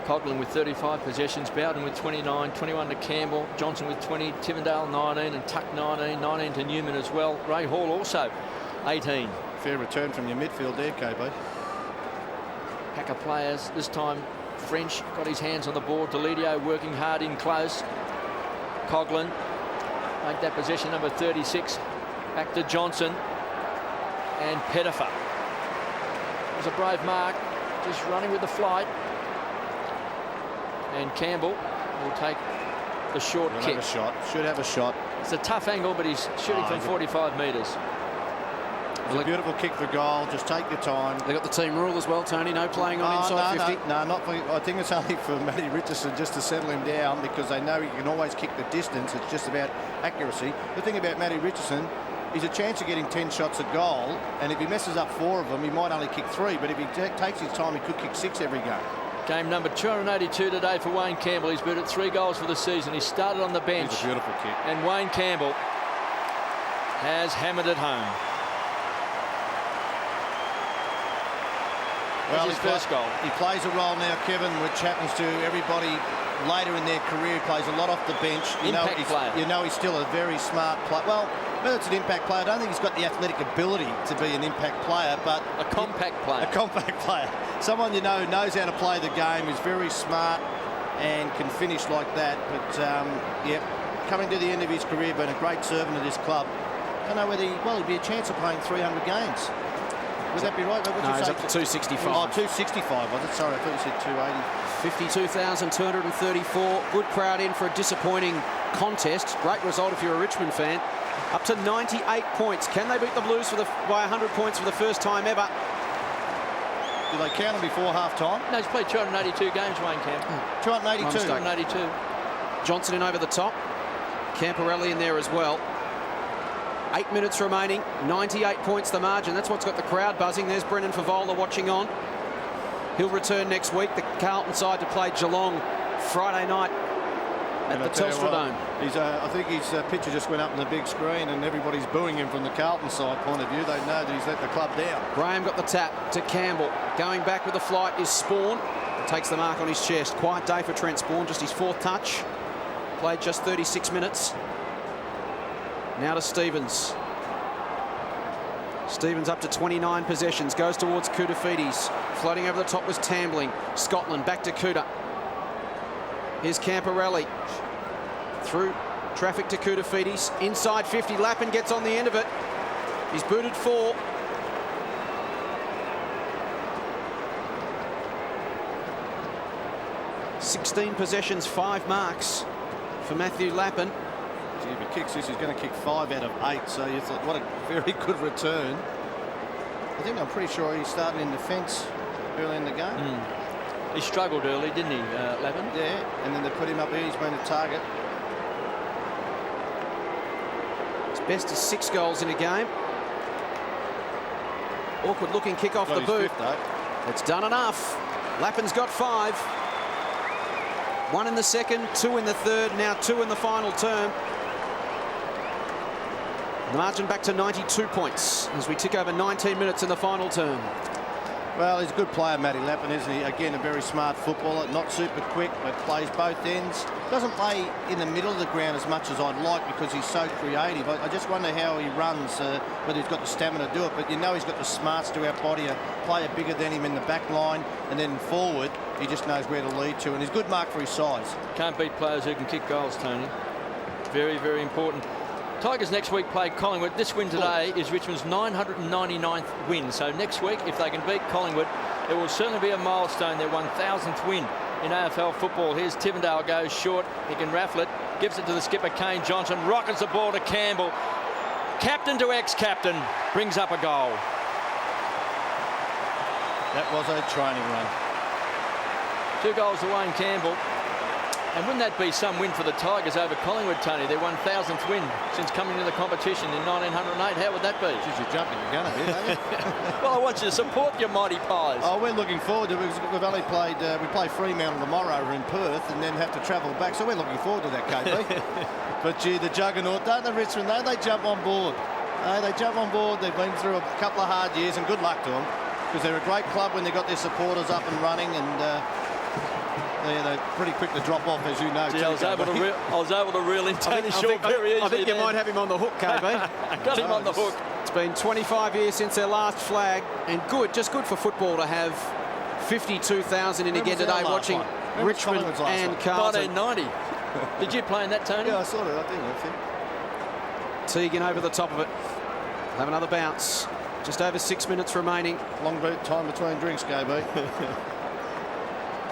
Coughlin with 35 possessions, Bowden with 29, 21 to Campbell, Johnson with 20, Tivendale 19 and Tuck 19 to Newman as well. Ray Hall also 18. Fair return from your midfield there, KB. Pack of players. This time French got his hands on the ball. Delidio working hard in close. Coughlin make that possession number 36. Back to Johnson and Pettifer. It was a brave mark, just running with the flight. And Campbell will take the short kick. Should have a shot. It's a tough angle, but he's shooting from 45 metres. It's a beautiful kick for goal. Just take your time. They got the team rule as well, Tony. No playing on inside 50. No, not for. I think it's only for Matty Richardson just to settle him down, because they know he can always kick the distance. It's just about accuracy. The thing about Matty Richardson, he's a chance of getting 10 shots at goal, and if he messes up 4 of them, he might only kick 3. But if he takes his time, he could kick 6 every game. Game number 282 today for Wayne Campbell. He's booted 3 goals for the season. He started on the bench. It's a beautiful kick. And Wayne Campbell has hammered it home. Well, his first goal. He plays a role now, Kevin, which happens to everybody later in their career. He plays a lot off the bench. Impact player. You know he's still a very smart player. Well, whether it's an impact player, I don't think he's got the athletic ability to be an impact player, but a compact player. A compact player. Someone knows how to play the game, is very smart and can finish like that. But yeah, coming to the end of his career, been a great servant of this club. I don't know whether he'd be a chance of playing 300 games. Would that be right? No, he's up to 265. Oh, 265 was it? Sorry, I thought you said 280. 52,234. Good crowd in for a disappointing contest. Great result if you're a Richmond fan. Up to 98 points. Can they beat the Blues by 100 points for the first time ever? Did they count him before half-time? No, he's played 282 games, Wayne Campbell. 282? 282. Johnson in over the top. Camporelli in there as well. 8 minutes remaining. 98 points the margin. That's what's got the crowd buzzing. There's Brendan Favola watching on. He'll return next week. The Carlton side to play Geelong Friday night at And the I tell you Telstra what, Dome. I think his picture just went up on the big screen, and everybody's booing him from the Carlton side point of view. They know that he's let the club down. Graham got the tap to Campbell. Going back with the flight is Spawn. Takes the mark on his chest. Quiet day for Trent Spawn, just his 4th touch. Played just 36 minutes. Now to Stevens. Stevens up to 29 possessions. Goes towards Koutafidis. Floating over the top was Tambling. Scotland back to Kouta. Here's Camporelli. Through traffic to Koutafidis. Inside 50. Lappin gets on the end of it. He's booted 4. "16 possessions, 5 marks for Matthew Lappin. Gee, if he kicks this, he's going to kick 5 out of 8. So you thought, what a very good return. I'm pretty sure he's starting in defence early in the game. He struggled early, didn't he, Lappin? Yeah, and then they put him up here. He's been a target. His best is 6 goals in a game. Awkward looking kick off the boot. 5th, though. It's done enough. Lappin's got 5. 1 in the second, 2 in the third, now 2 in the final term. The margin back to 92 points as we tick over 19 minutes in the final term. Well, he's a good player, Matty Lappin, isn't he? Again, a very smart footballer, not super quick, but plays both ends. Doesn't play in the middle of the ground as much as I'd like because he's so creative. I just wonder how he runs, whether he's got the stamina to do it. But you know he's got the smarts to outbody a player bigger than him in the back line, and then forward, he just knows where to lead to, and he's good mark for his size. Can't beat players who can kick goals, Tony. Very, very important. Tigers next week play Collingwood. This win today is Richmond's 999th win. So next week, if they can beat Collingwood, it will certainly be a milestone, their 1,000th win in AFL football. Here's Tivendale, goes short. He can raffle it. Gives it to the skipper, Kane Johnson. Rockets the ball to Campbell. Captain to ex-captain. Brings up a goal. That was a training run. 2 goals to Wayne Campbell. And wouldn't that be some win for the Tigers over Collingwood, Tony? Their 1,000th win since coming into the competition in 1908. How would that be? Geez, you're jumping your gun a bit, aren't you? Well, I want you to support your mighty Pies. Oh, we're looking forward to it because we've only played, we play Fremantle tomorrow over in Perth and then have to travel back. So we're looking forward to that, KB. But gee, the juggernaut, don't they, Richmond? They jump on board. They jump on board. They've been through a couple of hard years, and good luck to them because they're a great club when they've got their supporters up and running, and they're pretty quick to drop off, as you know. Gee, I was able to reel in Tony Shaw very easily. I think you might have him on the hook, KB. Got him on the hook. It's been 25 years since their last flag, and just good for football to have 52,000 in again today watching Richmond and Carlton. 1990. Did you play in that, Tony? Yeah, I saw it. I think. Teagan over the top of it. Have another bounce. Just over 6 minutes remaining. Long time between drinks, KB.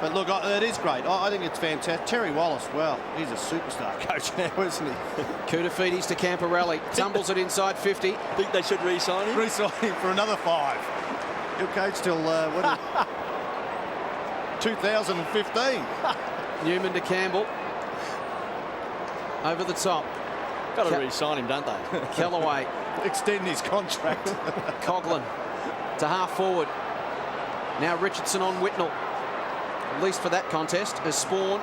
But look, it is great. I think it's fantastic. Terry Wallace, well, he's a superstar coach now, isn't he? Koutafidis to Camporelli. Tumbles it inside 50. Think they should re-sign him? Re-sign him for another 5. He'll coach till 2015. Newman to Campbell. Over the top. Got to re-sign him, don't they? Kellaway. Extend his contract. Coughlin to half forward. Now Richardson on Whitnell. At least for that contest, as Spawn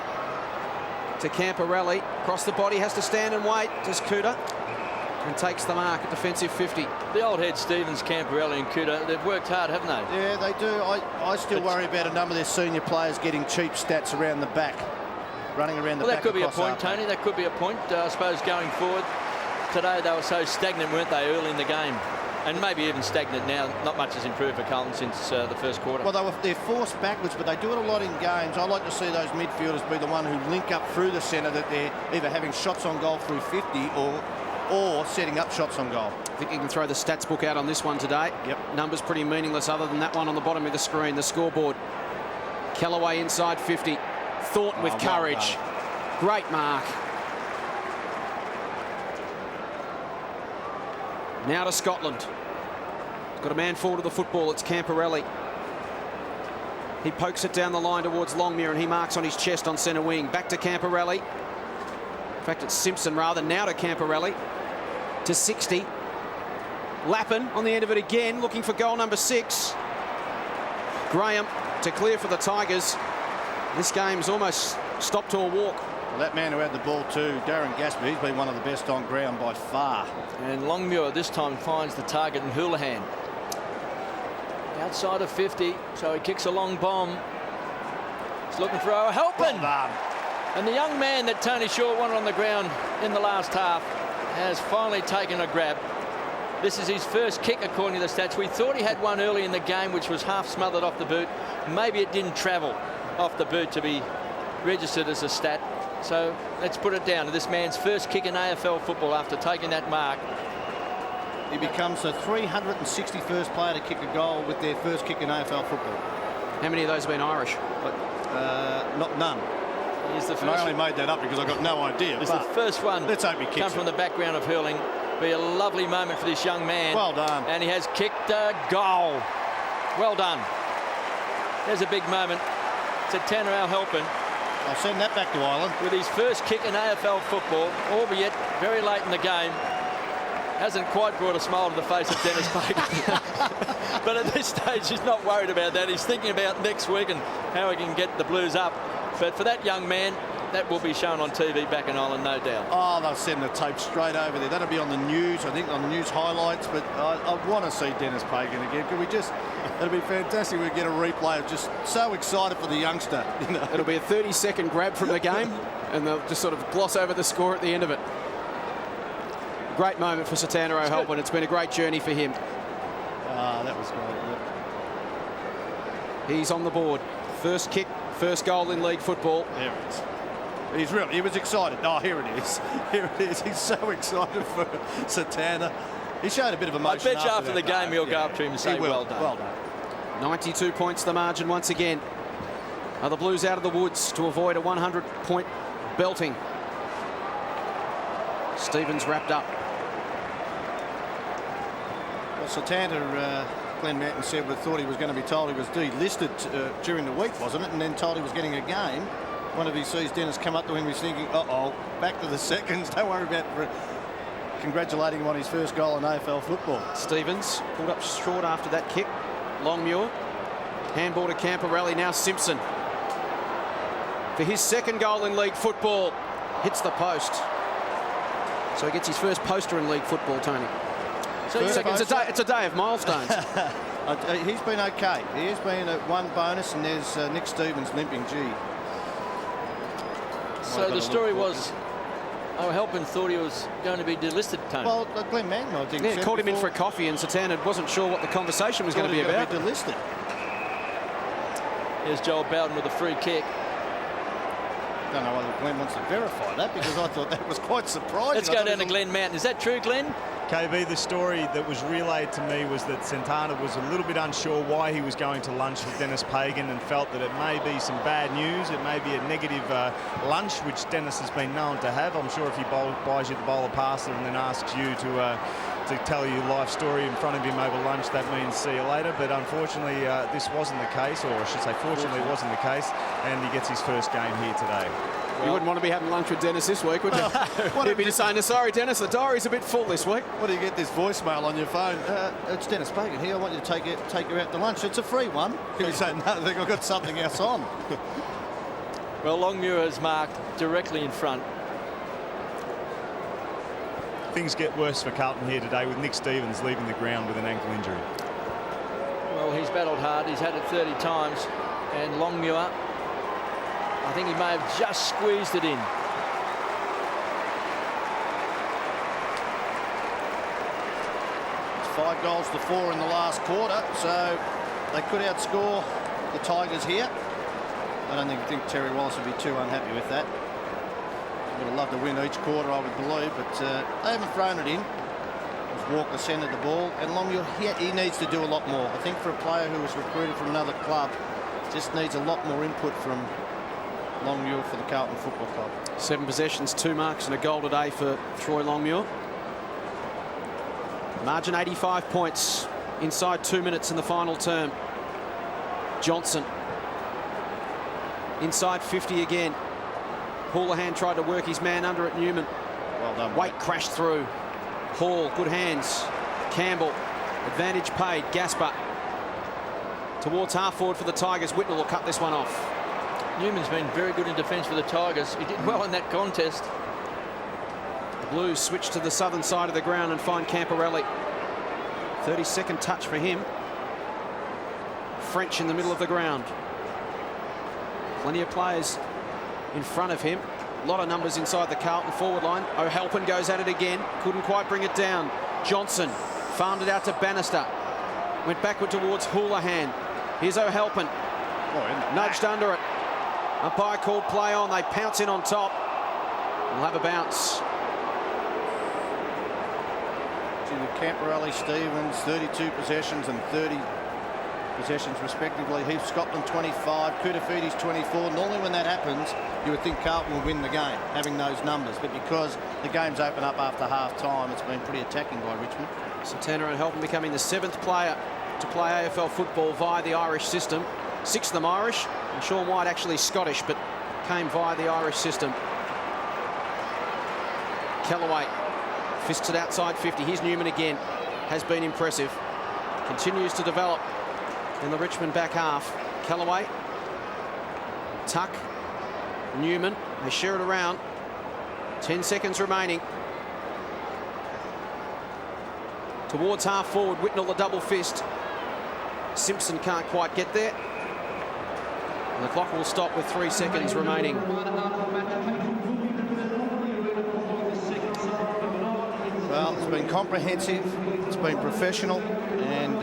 to Camporelli. Across the body, has to stand and wait. Does Kouta, and takes the mark at defensive 50. The old head Stevens, Camporelli and Kouta, they've worked hard, haven't they? Yeah, they do. I still worry about a number of their senior players getting cheap stats around the back. Running around the back. Well, that could be a point, half. Tony. That could be a point. I suppose going forward. Today they were so stagnant, weren't they, early in the game? And maybe even stagnant now. Not much has improved for Carlton since the first quarter. Well, they're forced backwards, but they do it a lot in games. I like to see those midfielders be the one who link up through the centre, that they're either having shots on goal through 50 or setting up shots on goal. I think you can throw the stats book out on this one today. Yep. Numbers pretty meaningless other than that one on the bottom of the screen, the scoreboard. Kellaway inside 50. Thornton with courage. Well, great mark. Now to Scotland. Got a man forward to the football. It's Camporelli. He pokes it down the line towards Longmire, and he marks on his chest on centre wing. Back to Camporelli. In fact, it's Simpson rather. Now to Camporelli. To 60. Lappin on the end of it again, looking for goal number 6. Graham to clear for the Tigers. This game's almost stopped to a walk. Well, that man who had the ball too, Darren Gaspar, he's been one of the best on ground by far. And Longmuir this time finds the target in Houlihan. Outside of 50, so he kicks a long bomb. He's looking for O'Halpin. And the young man that Tony Shaw wanted on the ground in the last half has finally taken a grab. This is his first kick according to the stats. We thought he had one early in the game which was half smothered off the boot. Maybe it didn't travel off the boot to be registered as a stat. So let's put it down to this man's first kick in AFL football after taking that mark. He becomes the 361st player to kick a goal with their first kick in AFL football. How many of those have been Irish? None. He's the first. And I only made that up because I got no idea. He's the first one. Let's hope he kicks come from the background of hurling. Be a lovely moment for this young man. Well done. And he has kicked a goal. Well done. There's a big moment. To Tanner O'Halpin. I'll send that back to Ireland. With his first kick in AFL football, albeit very late in the game. Hasn't quite brought a smile to the face of Dennis Pagan. But at this stage, he's not worried about that. He's thinking about next week and how he can get the Blues up. But for that young man, that will be shown on TV back in Ireland, no doubt. Oh, they'll send the tape straight over there. That'll be on the news, I think, on the news highlights. But I want to see Dennis Pagan again. Could we just... It'll be fantastic. We get a replay of just so excited for the youngster. You know? It'll be a 30-second grab from the game, and they'll just sort of gloss over the score at the end of it. Great moment for Sir Tanner O'Halpin. It's been a great journey for him. That was great. He's on the board. First kick, first goal in league football. There it is. He was excited. Oh, here it is. Here it is. He's so excited for Sir Tanner. He showed a bit of emotion. I bet you after the game he'll go up to him and say, well done. Well done. 92 points the margin once again. Are the Blues out of the woods to avoid a 100-point belting? Stevens wrapped up. Well, Sir Tanner, Glenn Mountain said, thought he was going to be told he was delisted during the week, wasn't it? And then told he was getting a game. One of his sees Dennis come up to him, he's thinking, uh-oh, back to the seconds. Don't worry about congratulating him on his first goal in AFL football. Stevens pulled up short after that kick. Longmuir. Handball to Camporelli. Now Simpson. For his second goal in league football. Hits the post. So he gets his first poster in league football, Tony. So it's a day of milestones. He's been okay. He has been at one bonus, and there's Nick Stevens limping. Gee. So the story was O'Halpin thought he was going to be delisted, Tony. Well, Glenn Mann, I think. Yeah, called him in for a coffee, and Sir Tanner wasn't sure what the conversation was going to be about. Delisted. Here's Joel Bowden with a free kick. Don't know whether Glenn wants to verify that, because I thought that was quite surprising. Let's go down to Glenn Mountain. Is that true, Glenn? KB, the story that was relayed to me was that Santana was a little bit unsure why he was going to lunch with Dennis Pagan and felt that it may be some bad news. It may be a negative lunch, which Dennis has been known to have. I'm sure if he buys you the bowl of pasta and then asks you to tell you your life story in front of him over lunch, that means see you later. But unfortunately, this wasn't the case, or I should say fortunately it wasn't the case, and he gets his first game here today. Well, you wouldn't want to be having lunch with Dennis this week, would you? He'd be just saying, sorry, Dennis, the diary's a bit full this week. What do you get this voicemail on your phone? It's Dennis Pagan here. I want you to take you out to lunch. It's a free one. He'll be saying, no, I think I've got something else on. Well, Longmuir is marked directly in front. Things get worse for Carlton here today with Nick Stevens leaving the ground with an ankle injury. Well, he's battled hard. He's had it 30 times. And Longmuir, I think he may have just squeezed it in. It's 5 goals to 4 in the last quarter, so they could outscore the Tigers here. I don't think Terry Wallace would be too unhappy with that. Would have loved to win each quarter, I would believe, but they haven't thrown it in. Walker centred the ball, and Longmuir, he needs to do a lot more. I think for a player who was recruited from another club, just needs a lot more input from Longmuir for the Carlton Football Club. 7 possessions, 2 marks and a goal today for Troy Longmuir. Margin 85 points inside 2 minutes in the final term. Johnson inside 50 again. Houlihan tried to work his man under at Newman. Well done. Waite crashed through. Hall, good hands. Campbell, advantage paid. Gaspar towards half forward for the Tigers. Whitnell will cut this one off. Newman's been very good in defence for the Tigers. He did well in that contest. The Blues switch to the southern side of the ground and find Camporelli. 32nd touch for him. French in the middle of the ground. Plenty of players in front of him. A lot of numbers inside the Carlton forward line. O'Halpin goes at it again. Couldn't quite bring it down. Johnson farmed it out to Bannister. Went backward towards Houlihan. Here's O'Halpin. Nudged under it. Umpire called play on. They pounce in on top. We'll have a bounce. Camporelli, Stevens, 32 possessions and 30 possessions respectively. Heath Scotland 25, Koutafides 24. Normally when that happens, you would think Carlton will win the game, having those numbers. But because the game's open up after half-time, it's been pretty attacking by Richmond. Santana and O'Halpin becoming the 7th player to play AFL football via the Irish system. 6 of them Irish, and Sean White actually Scottish, but came via the Irish system. Callaway fists it outside 50. Here's Newman again. Has been impressive. Continues to develop in the Richmond back half. Callaway, Tuck, Newman. They share it around. 10 seconds remaining. Towards half forward, Whitnell the double fist. Simpson can't quite get there. And the clock will stop with 3 seconds remaining. Well, it's been comprehensive, it's been professional, and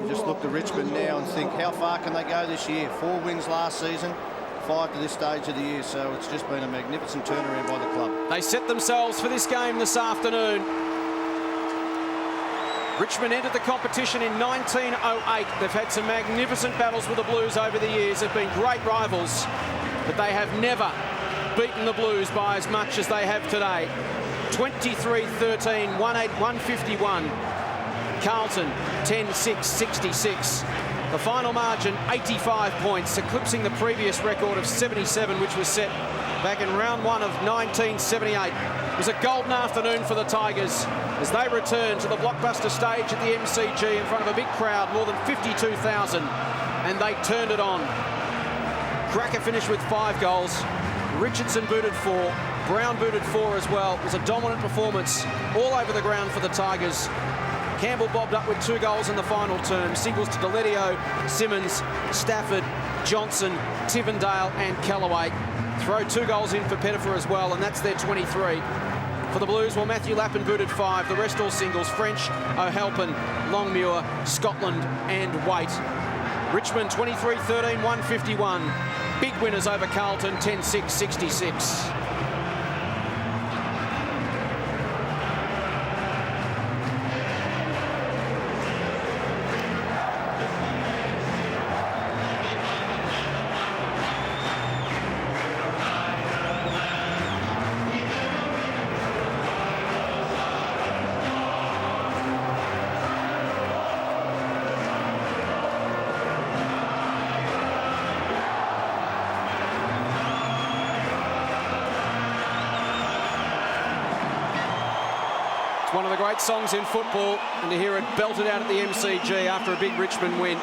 you just look to Richmond now and think, how far can they go this year? 4 wins last season, 5 to this stage of the year, so it's just been a magnificent turnaround by the club. They set themselves for this game this afternoon. Richmond entered the competition in 1908. They've had some magnificent battles with the Blues over the years. They've been great rivals, but they have never beaten the Blues by as much as they have today. 23-13, 151. Carlton 10-6, 66. The final margin 85 points, eclipsing the previous record of 77, which was set back in round 1 of 1978. It was a golden afternoon for the Tigers as they returned to the blockbuster stage at the MCG in front of a big crowd, more than 52,000, and they turned it on. Cracker finished with 5 goals. Richardson booted 4. Brown booted 4 as well. It was a dominant performance all over the ground for the Tigers. Campbell bobbed up with 2 goals in the final term. Singles to Deledio, Simmons, Stafford, Johnson, Tivendale and Callaway. Throw 2 goals in for Pettifer as well, and that's their 23. For the Blues, well, Matthew Lappin booted 5. The rest all singles. French, O'Halpin, Longmuir, Scotland and Waite. Richmond 23-13, 151. Big winners over Carlton, 10-6, 66. One of the great songs in football, and to hear it belted out at the MCG after a big Richmond win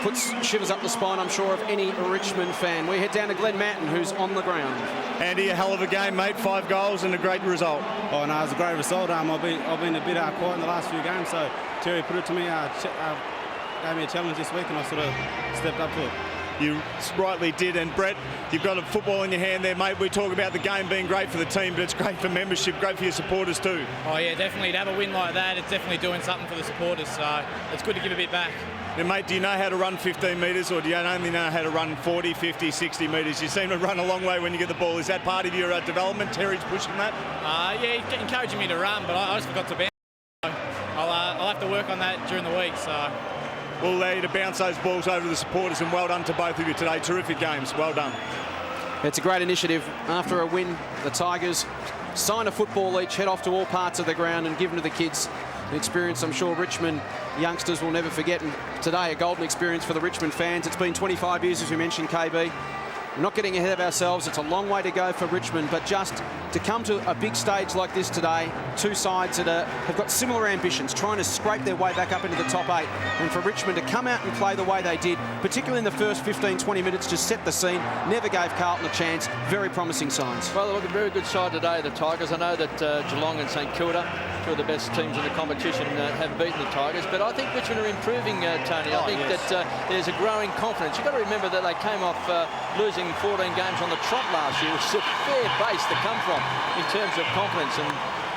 puts shivers up the spine, I'm sure, of any Richmond fan. We head down to Glenn Manton, who's on the ground. Andy, a hell of a game, mate. 5 goals and a great result. Oh, no, it was a great result. I've been a bit quiet in the last few games, so Terry put it to me, gave me a challenge this week, and I sort of stepped up to it. You rightly did, and Brett, you've got a football in your hand there, mate. We talk about the game being great for the team, but it's great for membership, great for your supporters too. Oh yeah, definitely. To have a win like that, it's definitely doing something for the supporters, so it's good to give a bit back. Now, mate, do you know how to run 15 metres, or do you only know how to run 40, 50, 60 metres? You seem to run a long way when you get the ball. Is that part of your development? Terry's pushing that? Yeah, he's encouraging me to run, but I just forgot to bounce. So I'll have to work on that during the week. So we'll allow you to bounce those balls over to the supporters, and well done to both of you today. Terrific games. Well done. It's a great initiative. After a win, the Tigers sign a football each, head off to all parts of the ground and give them to the kids. An experience I'm sure Richmond youngsters will never forget, and today a golden experience for the Richmond fans. It's been 25 years, as you mentioned, KB. We're not getting ahead of ourselves. It's a long way to go for Richmond, but just to come to a big stage like this today, two sides that have got similar ambitions, trying to scrape their way back up into the top 8, and for Richmond to come out and play the way they did, particularly in the first 15-20 minutes, just set the scene, never gave Carlton a chance. Very promising signs. Well, they look a very good side today, the Tigers. I know that Geelong and St Kilda, two of the best teams in the competition, have beaten the Tigers, but I think Richmond are improving, Tony. I think that there's a growing confidence. You've got to remember that they came off losing 14 games on the trot last year. It was a fair base to come from in terms of confidence and,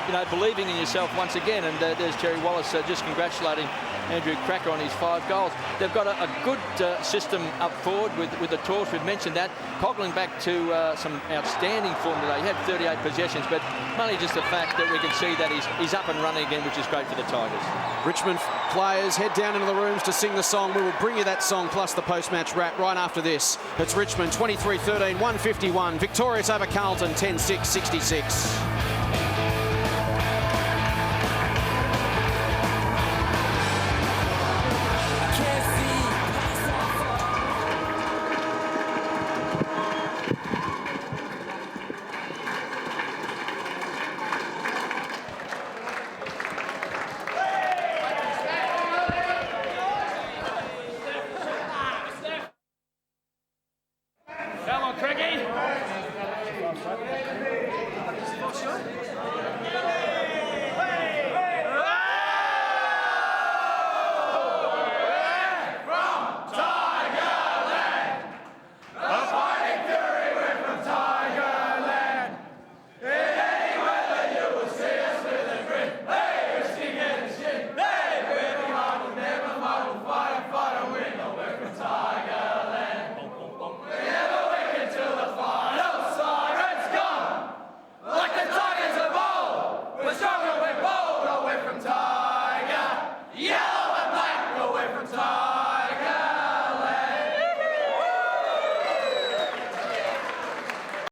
you know, believing in yourself once again. And there's Jerry Wallace just congratulating Andrew Cracker on his 5 goals. They've got a good system up forward with the Torch. We've mentioned that. Cogling back to some outstanding form today. He had 38 possessions, but mainly just the fact that we can see that he's up and running again, which is great for the Tigers. Richmond players head down into the rooms to sing the song. We will bring you that song plus the post-match wrap right after this. It's Richmond 23-13, 151. Victorious over Carlton 10-6, 66.